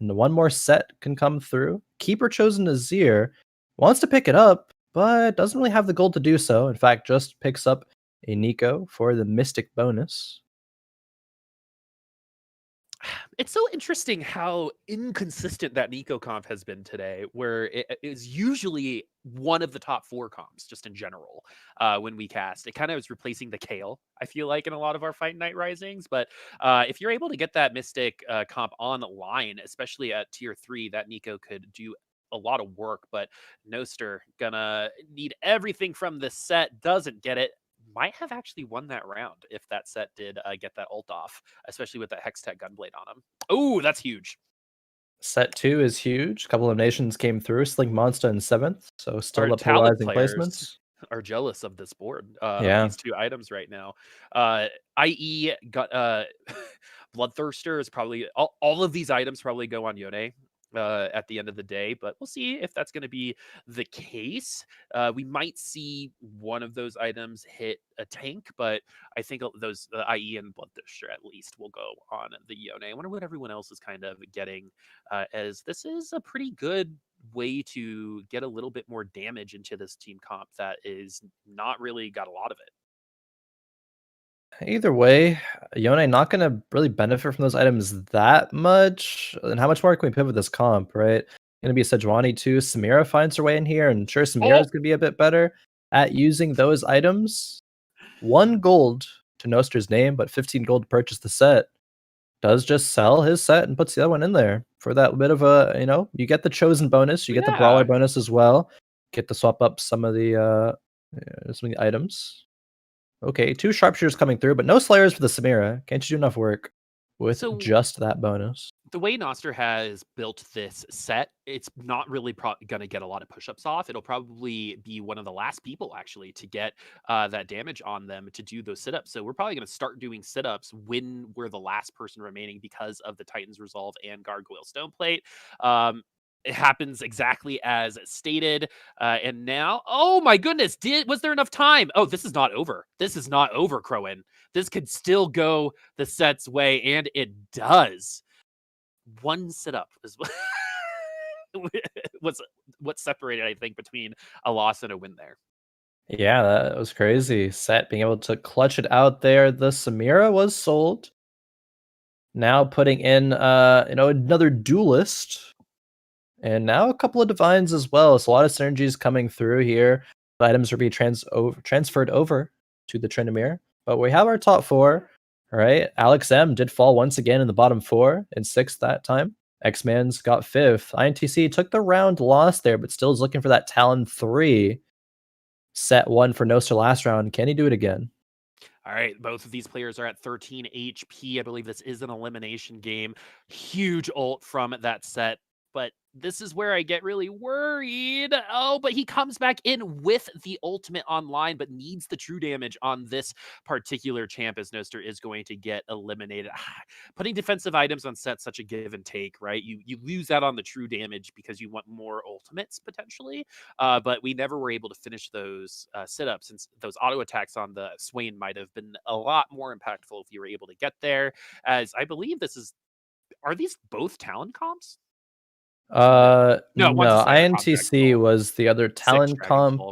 And the 1 more set can come through. Keeper Chosen Azir wants to pick it up, but doesn't really have the gold to do so. In fact, just picks up a Nico for the Mystic bonus. It's so interesting how inconsistent that Nico comp has been today, where it is usually one of the top 4 comps just in general when we cast. It kind of is replacing the Kale, I feel like, in a lot of our Fight Night Risings. But if you're able to get that Mystic comp online, especially at tier 3, that Nico could do a lot of work. But Noster gonna need everything from this set, doesn't get it. Might have actually won that round if that set did get that ult off, especially with that Hextech Gunblade on him. Oh, that's huge. Set 2 is huge. A couple of nations came through. SlinkMonsta in 7th, so Our still the talent polarizing players placements. are jealous of this board, of Yeah. these 2 items right now. IE got Bloodthirster is probably all of these items probably go on Yone at the end of the day, but we'll see if that's going to be the case. We might see one of those items hit a tank, but I think those IE and Bloodthirster at least will go on the Yone. I wonder what everyone else is kind of getting, as this is a pretty good way to get a little bit more damage into this team comp that is not really got a lot of it. Either way, Yone not going to really benefit from those items that much. And how much more can we pivot this comp, right? Going to be Sejuani too. Samira finds her way in here, and sure, Samira Oh, is going to be a bit better at using those items. 1 gold to Noster's name, but 15 gold to purchase the set. does just sell his set and puts the other one in there for that bit of a, you get the chosen bonus, you get the brawler bonus as well. Get to swap up some of the items. Okay, 2 sharpshooters coming through, but no slayers for the Samira. Can't you do enough work with just that bonus? The way Noster has built this set, it's not really going to get a lot of push-ups off. It'll probably be one of the last people actually to get that damage on them to do those sit-ups. So we're probably going to start doing sit-ups when we're the last person remaining because of the Titan's Resolve and Gargoyle Stoneplate. It happens exactly as stated. And now, oh my goodness, was there enough time? Oh, this is not over. This is not over, Khroen. This could still go the set's way, and it does. One sit-up is what separated, I think, between a loss and a win there. Yeah, that was crazy. Set being able to clutch it out there. The Samira was sold. Now putting in another duelist. And now a couple of divines as well. So a lot of synergies coming through here. The items are being transferred over to the Tryndamere. But we have our top 4. All right. Alex M did fall once again in the bottom 4 and 6th that time. X-Man's got 5th. INTC took the round loss there, but still is looking for that Talon 3. Set 1 for Noster last round. Can he do it again? All right, both of these players are at 13 HP. I believe this is an elimination game. Huge ult from that set, but this is where I get really worried. Oh, but he comes back in with the ultimate online, but needs the true damage on this particular champ as Noster is going to get eliminated. Putting defensive items on set, such a give and take, right? You lose that on the true damage because you want more ultimates potentially, but we never were able to finish those sit-ups, since those auto attacks on the Swain might have been a lot more impactful if you were able to get there, as I believe are these both Talon comps? No, INTC was the other Talon comp.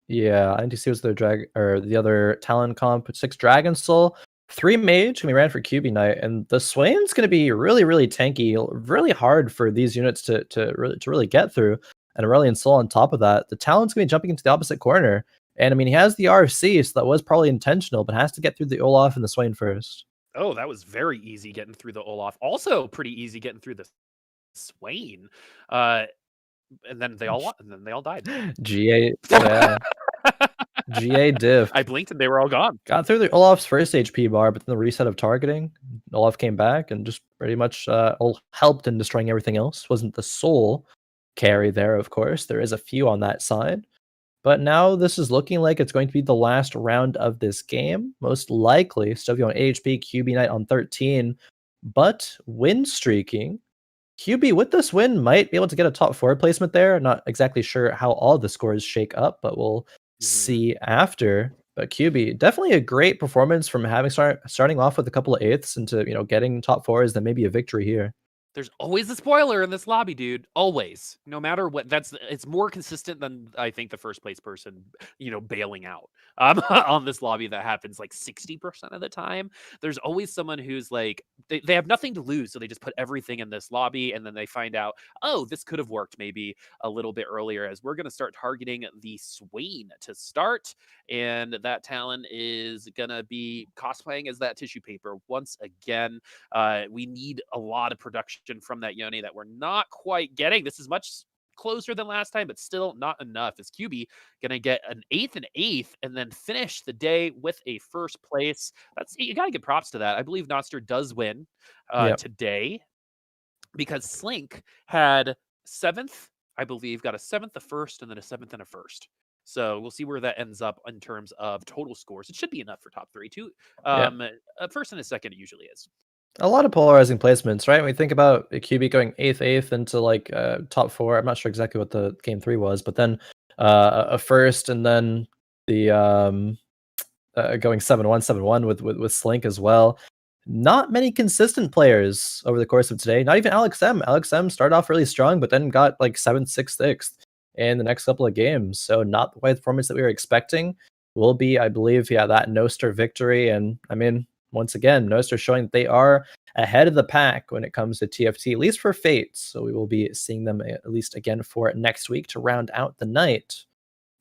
Yeah, INTC was the other Talon comp. 6 Dragon Soul, 3 Mage, and we ran for QB Knight, and the Swain's going to be really, really tanky, really hard for these units to really get through. And Aurelion Soul on top of that. The Talon's going to be jumping into the opposite corner, and I mean he has the RFC, so that was probably intentional, but has to get through the Olaf and the Swain first. Oh, that was very easy getting through the Olaf. Also pretty easy getting through the Swain. And then they all died. GA, yeah. GA diff. I blinked and they were all gone. Got through the Olaf's first HP bar, but then the reset of targeting, Olaf came back and just pretty much helped in destroying everything else. Wasn't the sole carry there, of course. There is a few on that side. But now this is looking like it's going to be the last round of this game. Most likely, Stovio on 8 HP, QB Knight on 13. But win streaking. QB with this win might be able to get a top 4 placement there. Not exactly sure how all the scores shake up, but we'll see after. But QB, definitely a great performance from having starting off with a couple of 8ths into getting top 4s, then maybe a victory here. There's always a spoiler in this lobby, dude. Always. No matter what. It's more consistent than I think the first place person, bailing out on this lobby. That happens like 60% of the time. There's always someone who's like, they have nothing to lose, so they just put everything in this lobby, and then they find out, oh, this could have worked maybe a little bit earlier, as we're going to start targeting the Swain to start. And that Talon is going to be cosplaying as that tissue paper once again. We need a lot of production from that Yone that we're not quite getting. This is much closer than last time, but still not enough. Is QB gonna get an 8th and 8th and then finish the day with a first place? You gotta give props to that. I believe Noster does win today, because Slink had 7th, I believe, got a 7th, a 1st, and then a 7th and a 1st. So we'll see where that ends up in terms of total scores. It should be enough for top 3 too. A 1st and a 2nd it usually is. A lot of polarizing placements, right? When we think about a QB going 8th into like top 4, I'm not sure exactly what the game 3 was, but then a 1st, and then the going 7-1 with Slink as well. Not many consistent players over the course of today. Not even Alex M. Alex M started off really strong, but then got like 7th, 6th, 6th in the next couple of games. So not the performance that we were expecting. Will be, I believe, that Noster victory. And I mean, once again, Noster showing that they are ahead of the pack when it comes to TFT, at least for Fates. So we will be seeing them at least again for next week to round out the night.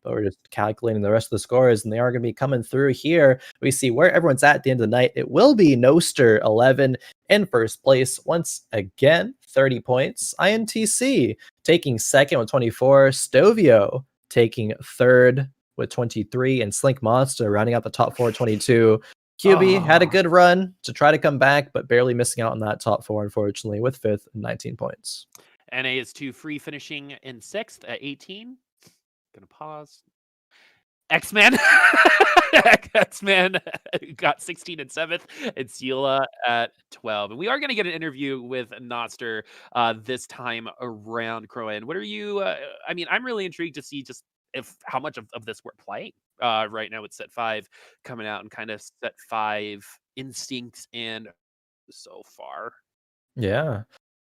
but we're just calculating the rest of the scores, and they are going to be coming through here. We see where everyone's at the end of the night. It will be Noster 11 in first place once again, 30 points. INTC taking second with 24. Stovio taking third with 23, and SlinkMonsta rounding out the top 4 22. QB had a good run to try to come back, but barely missing out on that top 4, unfortunately, with 5th and 19 points. NA is 2 free, finishing in 6th at 18. Gonna pause. X-Man. X-Man got 16 and 7th, and Ciulla at 12. And we are going to get an interview with Noster this time around, Khroen. What are you, I mean, I'm really intrigued to see just how much of this we're playing right now with set 5 coming out, and kind of set 5 instincts and so far. Yeah.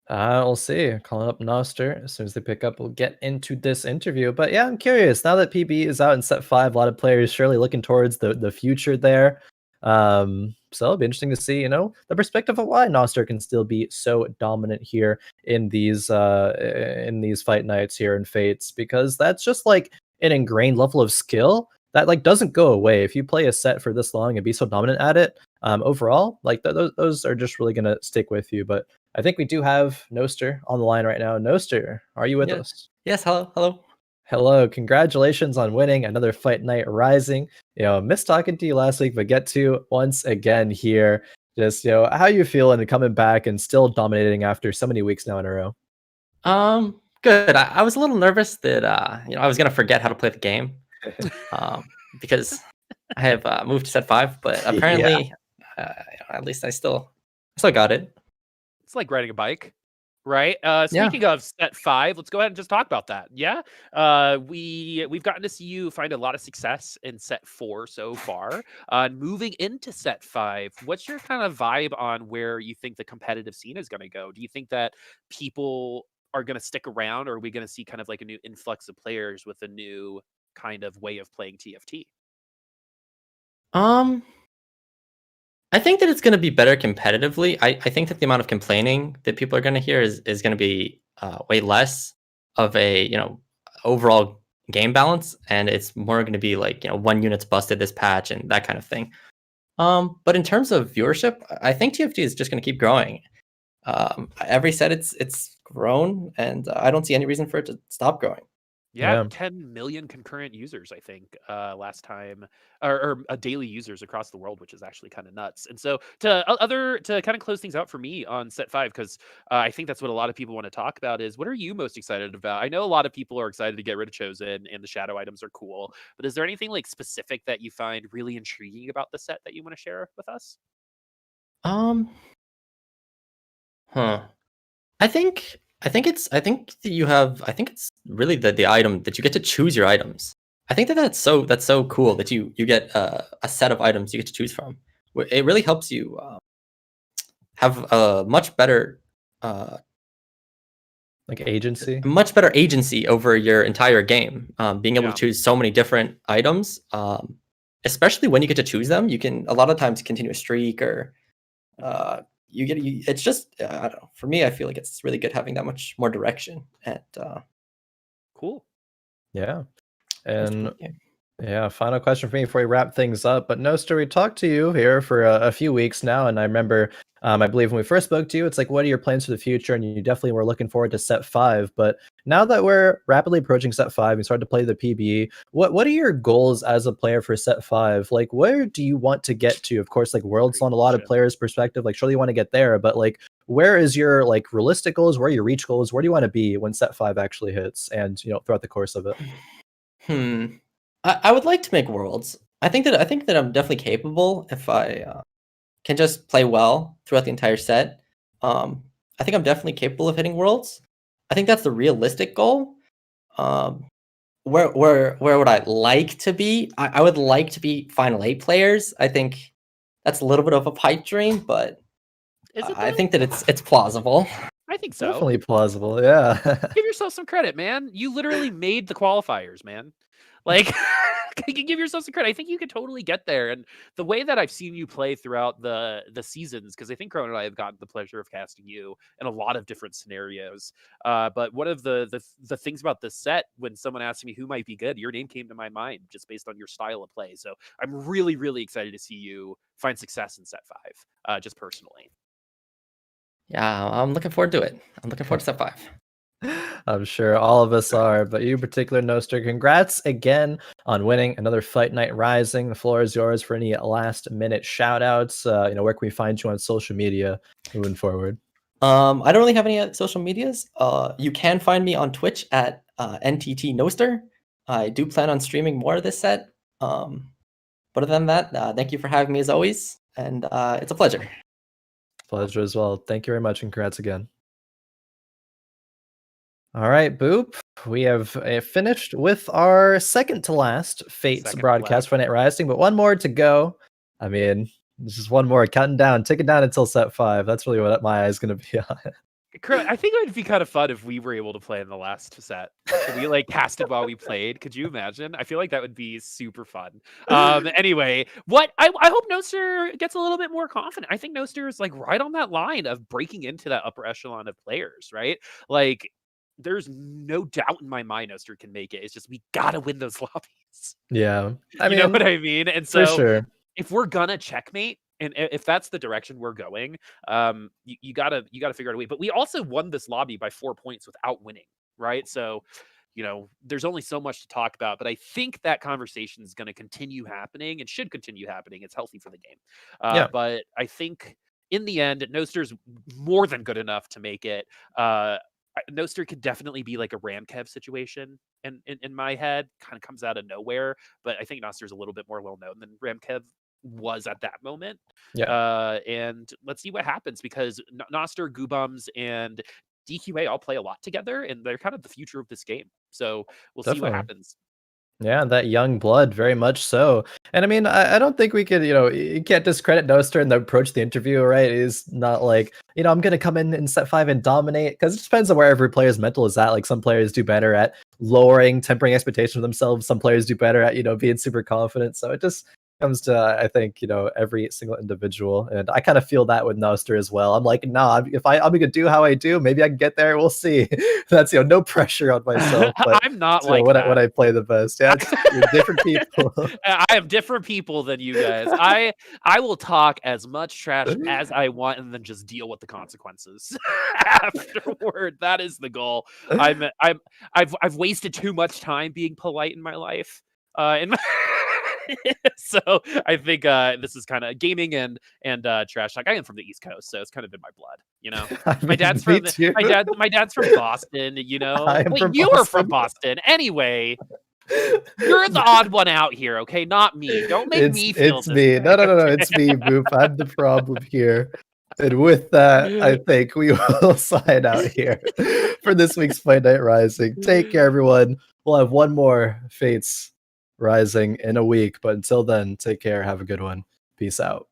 We'll see. Calling up Noster as soon as they pick up. We'll get into this interview. But yeah, I'm curious. Now that PB is out in set 5, a lot of players surely looking towards the future there. So it'll be interesting to see, you know, the perspective of why Noster can still be so dominant here in these fight nights here in Fates, because that's just like an ingrained level of skill that like doesn't go away. If you play a set for this long and be so dominant at it, overall, like those are just really gonna stick with you. But I think we do have Noster on the line right now. Noster, are you with us? Yes, hello. Hello, congratulations on winning another Fight Night Rising. You know, missed talking to you last week, but get to once again here. Just, you know, how you feeling and coming back and still dominating after so many weeks now in a row? Good. I was a little nervous that I was gonna forget how to play the game, because I have moved to set 5, but apparently, at least I still got it. It's like riding a bike, right? Speaking of set 5, let's go ahead and just talk about that. Yeah, we've gotten to see you find a lot of success in set 4 so far. Moving into set 5, what's your kind of vibe on where you think the competitive scene is going to go? Do you think that people are going to stick around, or are we going to see kind of like a new influx of players with a new kind of way of playing TFT? I think that it's going to be better competitively. I think that the amount of complaining that people are going to hear is going to be way less of a overall game balance, and it's more going to be like 1 unit's busted this patch and that kind of thing. But in terms of viewership, I think TFT is just going to keep growing. Every set it's grown, and I don't see any reason for it to stop growing. Yeah, 10 million concurrent users, I think, last time, or daily users across the world, which is actually kind of nuts. And so to kind of close things out for me on set 5, because I think that's what a lot of people want to talk about, is what are you most excited about? I know a lot of people are excited to get rid of Chosen, and the shadow items are cool, but is there anything like specific that you find really intriguing about the set that you want to share with us? I think it's really the item that you get to choose your items. I think that's so cool that you get a set of items you get to choose from. It really helps you have a much better agency over your entire game. Being able to choose so many different items, especially when you get to choose them, you can a lot of times continue a streak, or it's just I don't know. For me, I feel like it's really good having that much more direction. And cool. Yeah. And final question for me before we wrap things up. But Noster, we talked to you here for a few weeks now, and I remember, I believe when we first spoke to you, it's like, what are your plans for the future? And you definitely were looking forward to set 5. But now that we're rapidly approaching set 5, you started to play the PBE. What are your goals as a player for set 5? Like, where do you want to get to? Of course, like World's on a lot of players' perspective. Like, surely you want to get there, but like, where is your like realistic goals? Where are your reach goals? Where do you want to be when set 5 actually hits, and throughout the course of it? I would like to make Worlds. I think that I'm definitely capable if I can just play well throughout the entire set. I think I'm definitely capable of hitting Worlds. I think that's the realistic goal. Where would I like to be? I would like to be Final 8 players. I think that's a little bit of a pipe dream, but I think that it's plausible. I think so. Definitely plausible, yeah. Give yourself some credit, man. You literally made the qualifiers, man. Like, give yourself some credit. I think you could totally get there. And the way that I've seen you play throughout the seasons, because I think Khroen and I have gotten the pleasure of casting you in a lot of different scenarios. But one of the things about this set, when someone asked me who might be good, your name came to my mind just based on your style of play. So I'm really, really excited to see you find success in set 5, just personally. Yeah, I'm looking forward to it. I'm looking forward to set 5. I'm sure all of us are, but you in particular, Noster, congrats again on winning another Fight Night Rising. The floor is yours for any last minute shout outs. Where can we find you on social media moving forward? I don't really have any social medias. You can find me on Twitch at NTT Noster. I do plan on streaming more this set. But other than that, thank you for having me as always, and it's a pleasure. Pleasure as well. Thank you very much, and congrats again. All right, Boop. We have finished with our second to last Fates broadcast for Night Rising, but one more to go. I mean, this is one more, counting down, ticking down until set 5. That's really what my eye is going to be on. I think it would be kind of fun if we were able to play in the last set. We like casted while we played. Could you imagine? I feel like that would be super fun. Anyway, what I hope Noster gets a little bit more confident. I think Noster is like right on that line of breaking into that upper echelon of players, right? Like, there's no doubt in my mind Noster can make it. It's just we gotta win those lobbies. Yeah, I mean, you know what I mean? And so for sure, if we're gonna checkmate, and if that's the direction we're going, you gotta figure out a way. But we also won this lobby by 4 points without winning, right? So, there's only so much to talk about. But I think that conversation is going to continue happening and should continue happening. It's healthy for the game. Yeah. But I think in the end, Noster's more than good enough to make it. Noster could definitely be like a Ramkev situation in my head. Kind of comes out of nowhere, but I think Noster's a little bit more well known than Ramkev was at that moment. Yeah. And let's see what happens, because Noster, Goobums, and DQA all play a lot together, and they're kind of the future of this game. So we'll see what happens. Yeah, that young blood, very much so. And I mean, I don't think we could, you can't discredit Noster in the approach to the interview, right? It's not like, I'm going to come in set 5 and dominate, because it depends on where every player's mental is at. Like, some players do better at tempering expectations of themselves. Some players do better at, being super confident. So it just comes to, I think, every single individual. And I kind of feel that with Noster as well. I'm like, nah, if I'm going to do how I do, maybe I can get there. We'll see. That's, no pressure on myself. But I'm not like when I play the best. Yeah, you're different people. I am different people than you guys. I will talk as much trash as I want and then just deal with the consequences afterward. That is the goal. I've wasted too much time being polite in my life. So I think this is kind of gaming and trash talk. I am from the East Coast, so it's kind of in my blood. My dad's from my dad's from Boston. You are from Boston anyway. You're the odd one out here, okay? Not me. Don't make me feel. It's me. No. It's me, Boop. I'm the problem here. And with that, I think we will sign out here for this week's Fight Night Rising. Take care, everyone. We'll have one more Fates Rising in a week, but until then, take care. Have a good one. Peace out.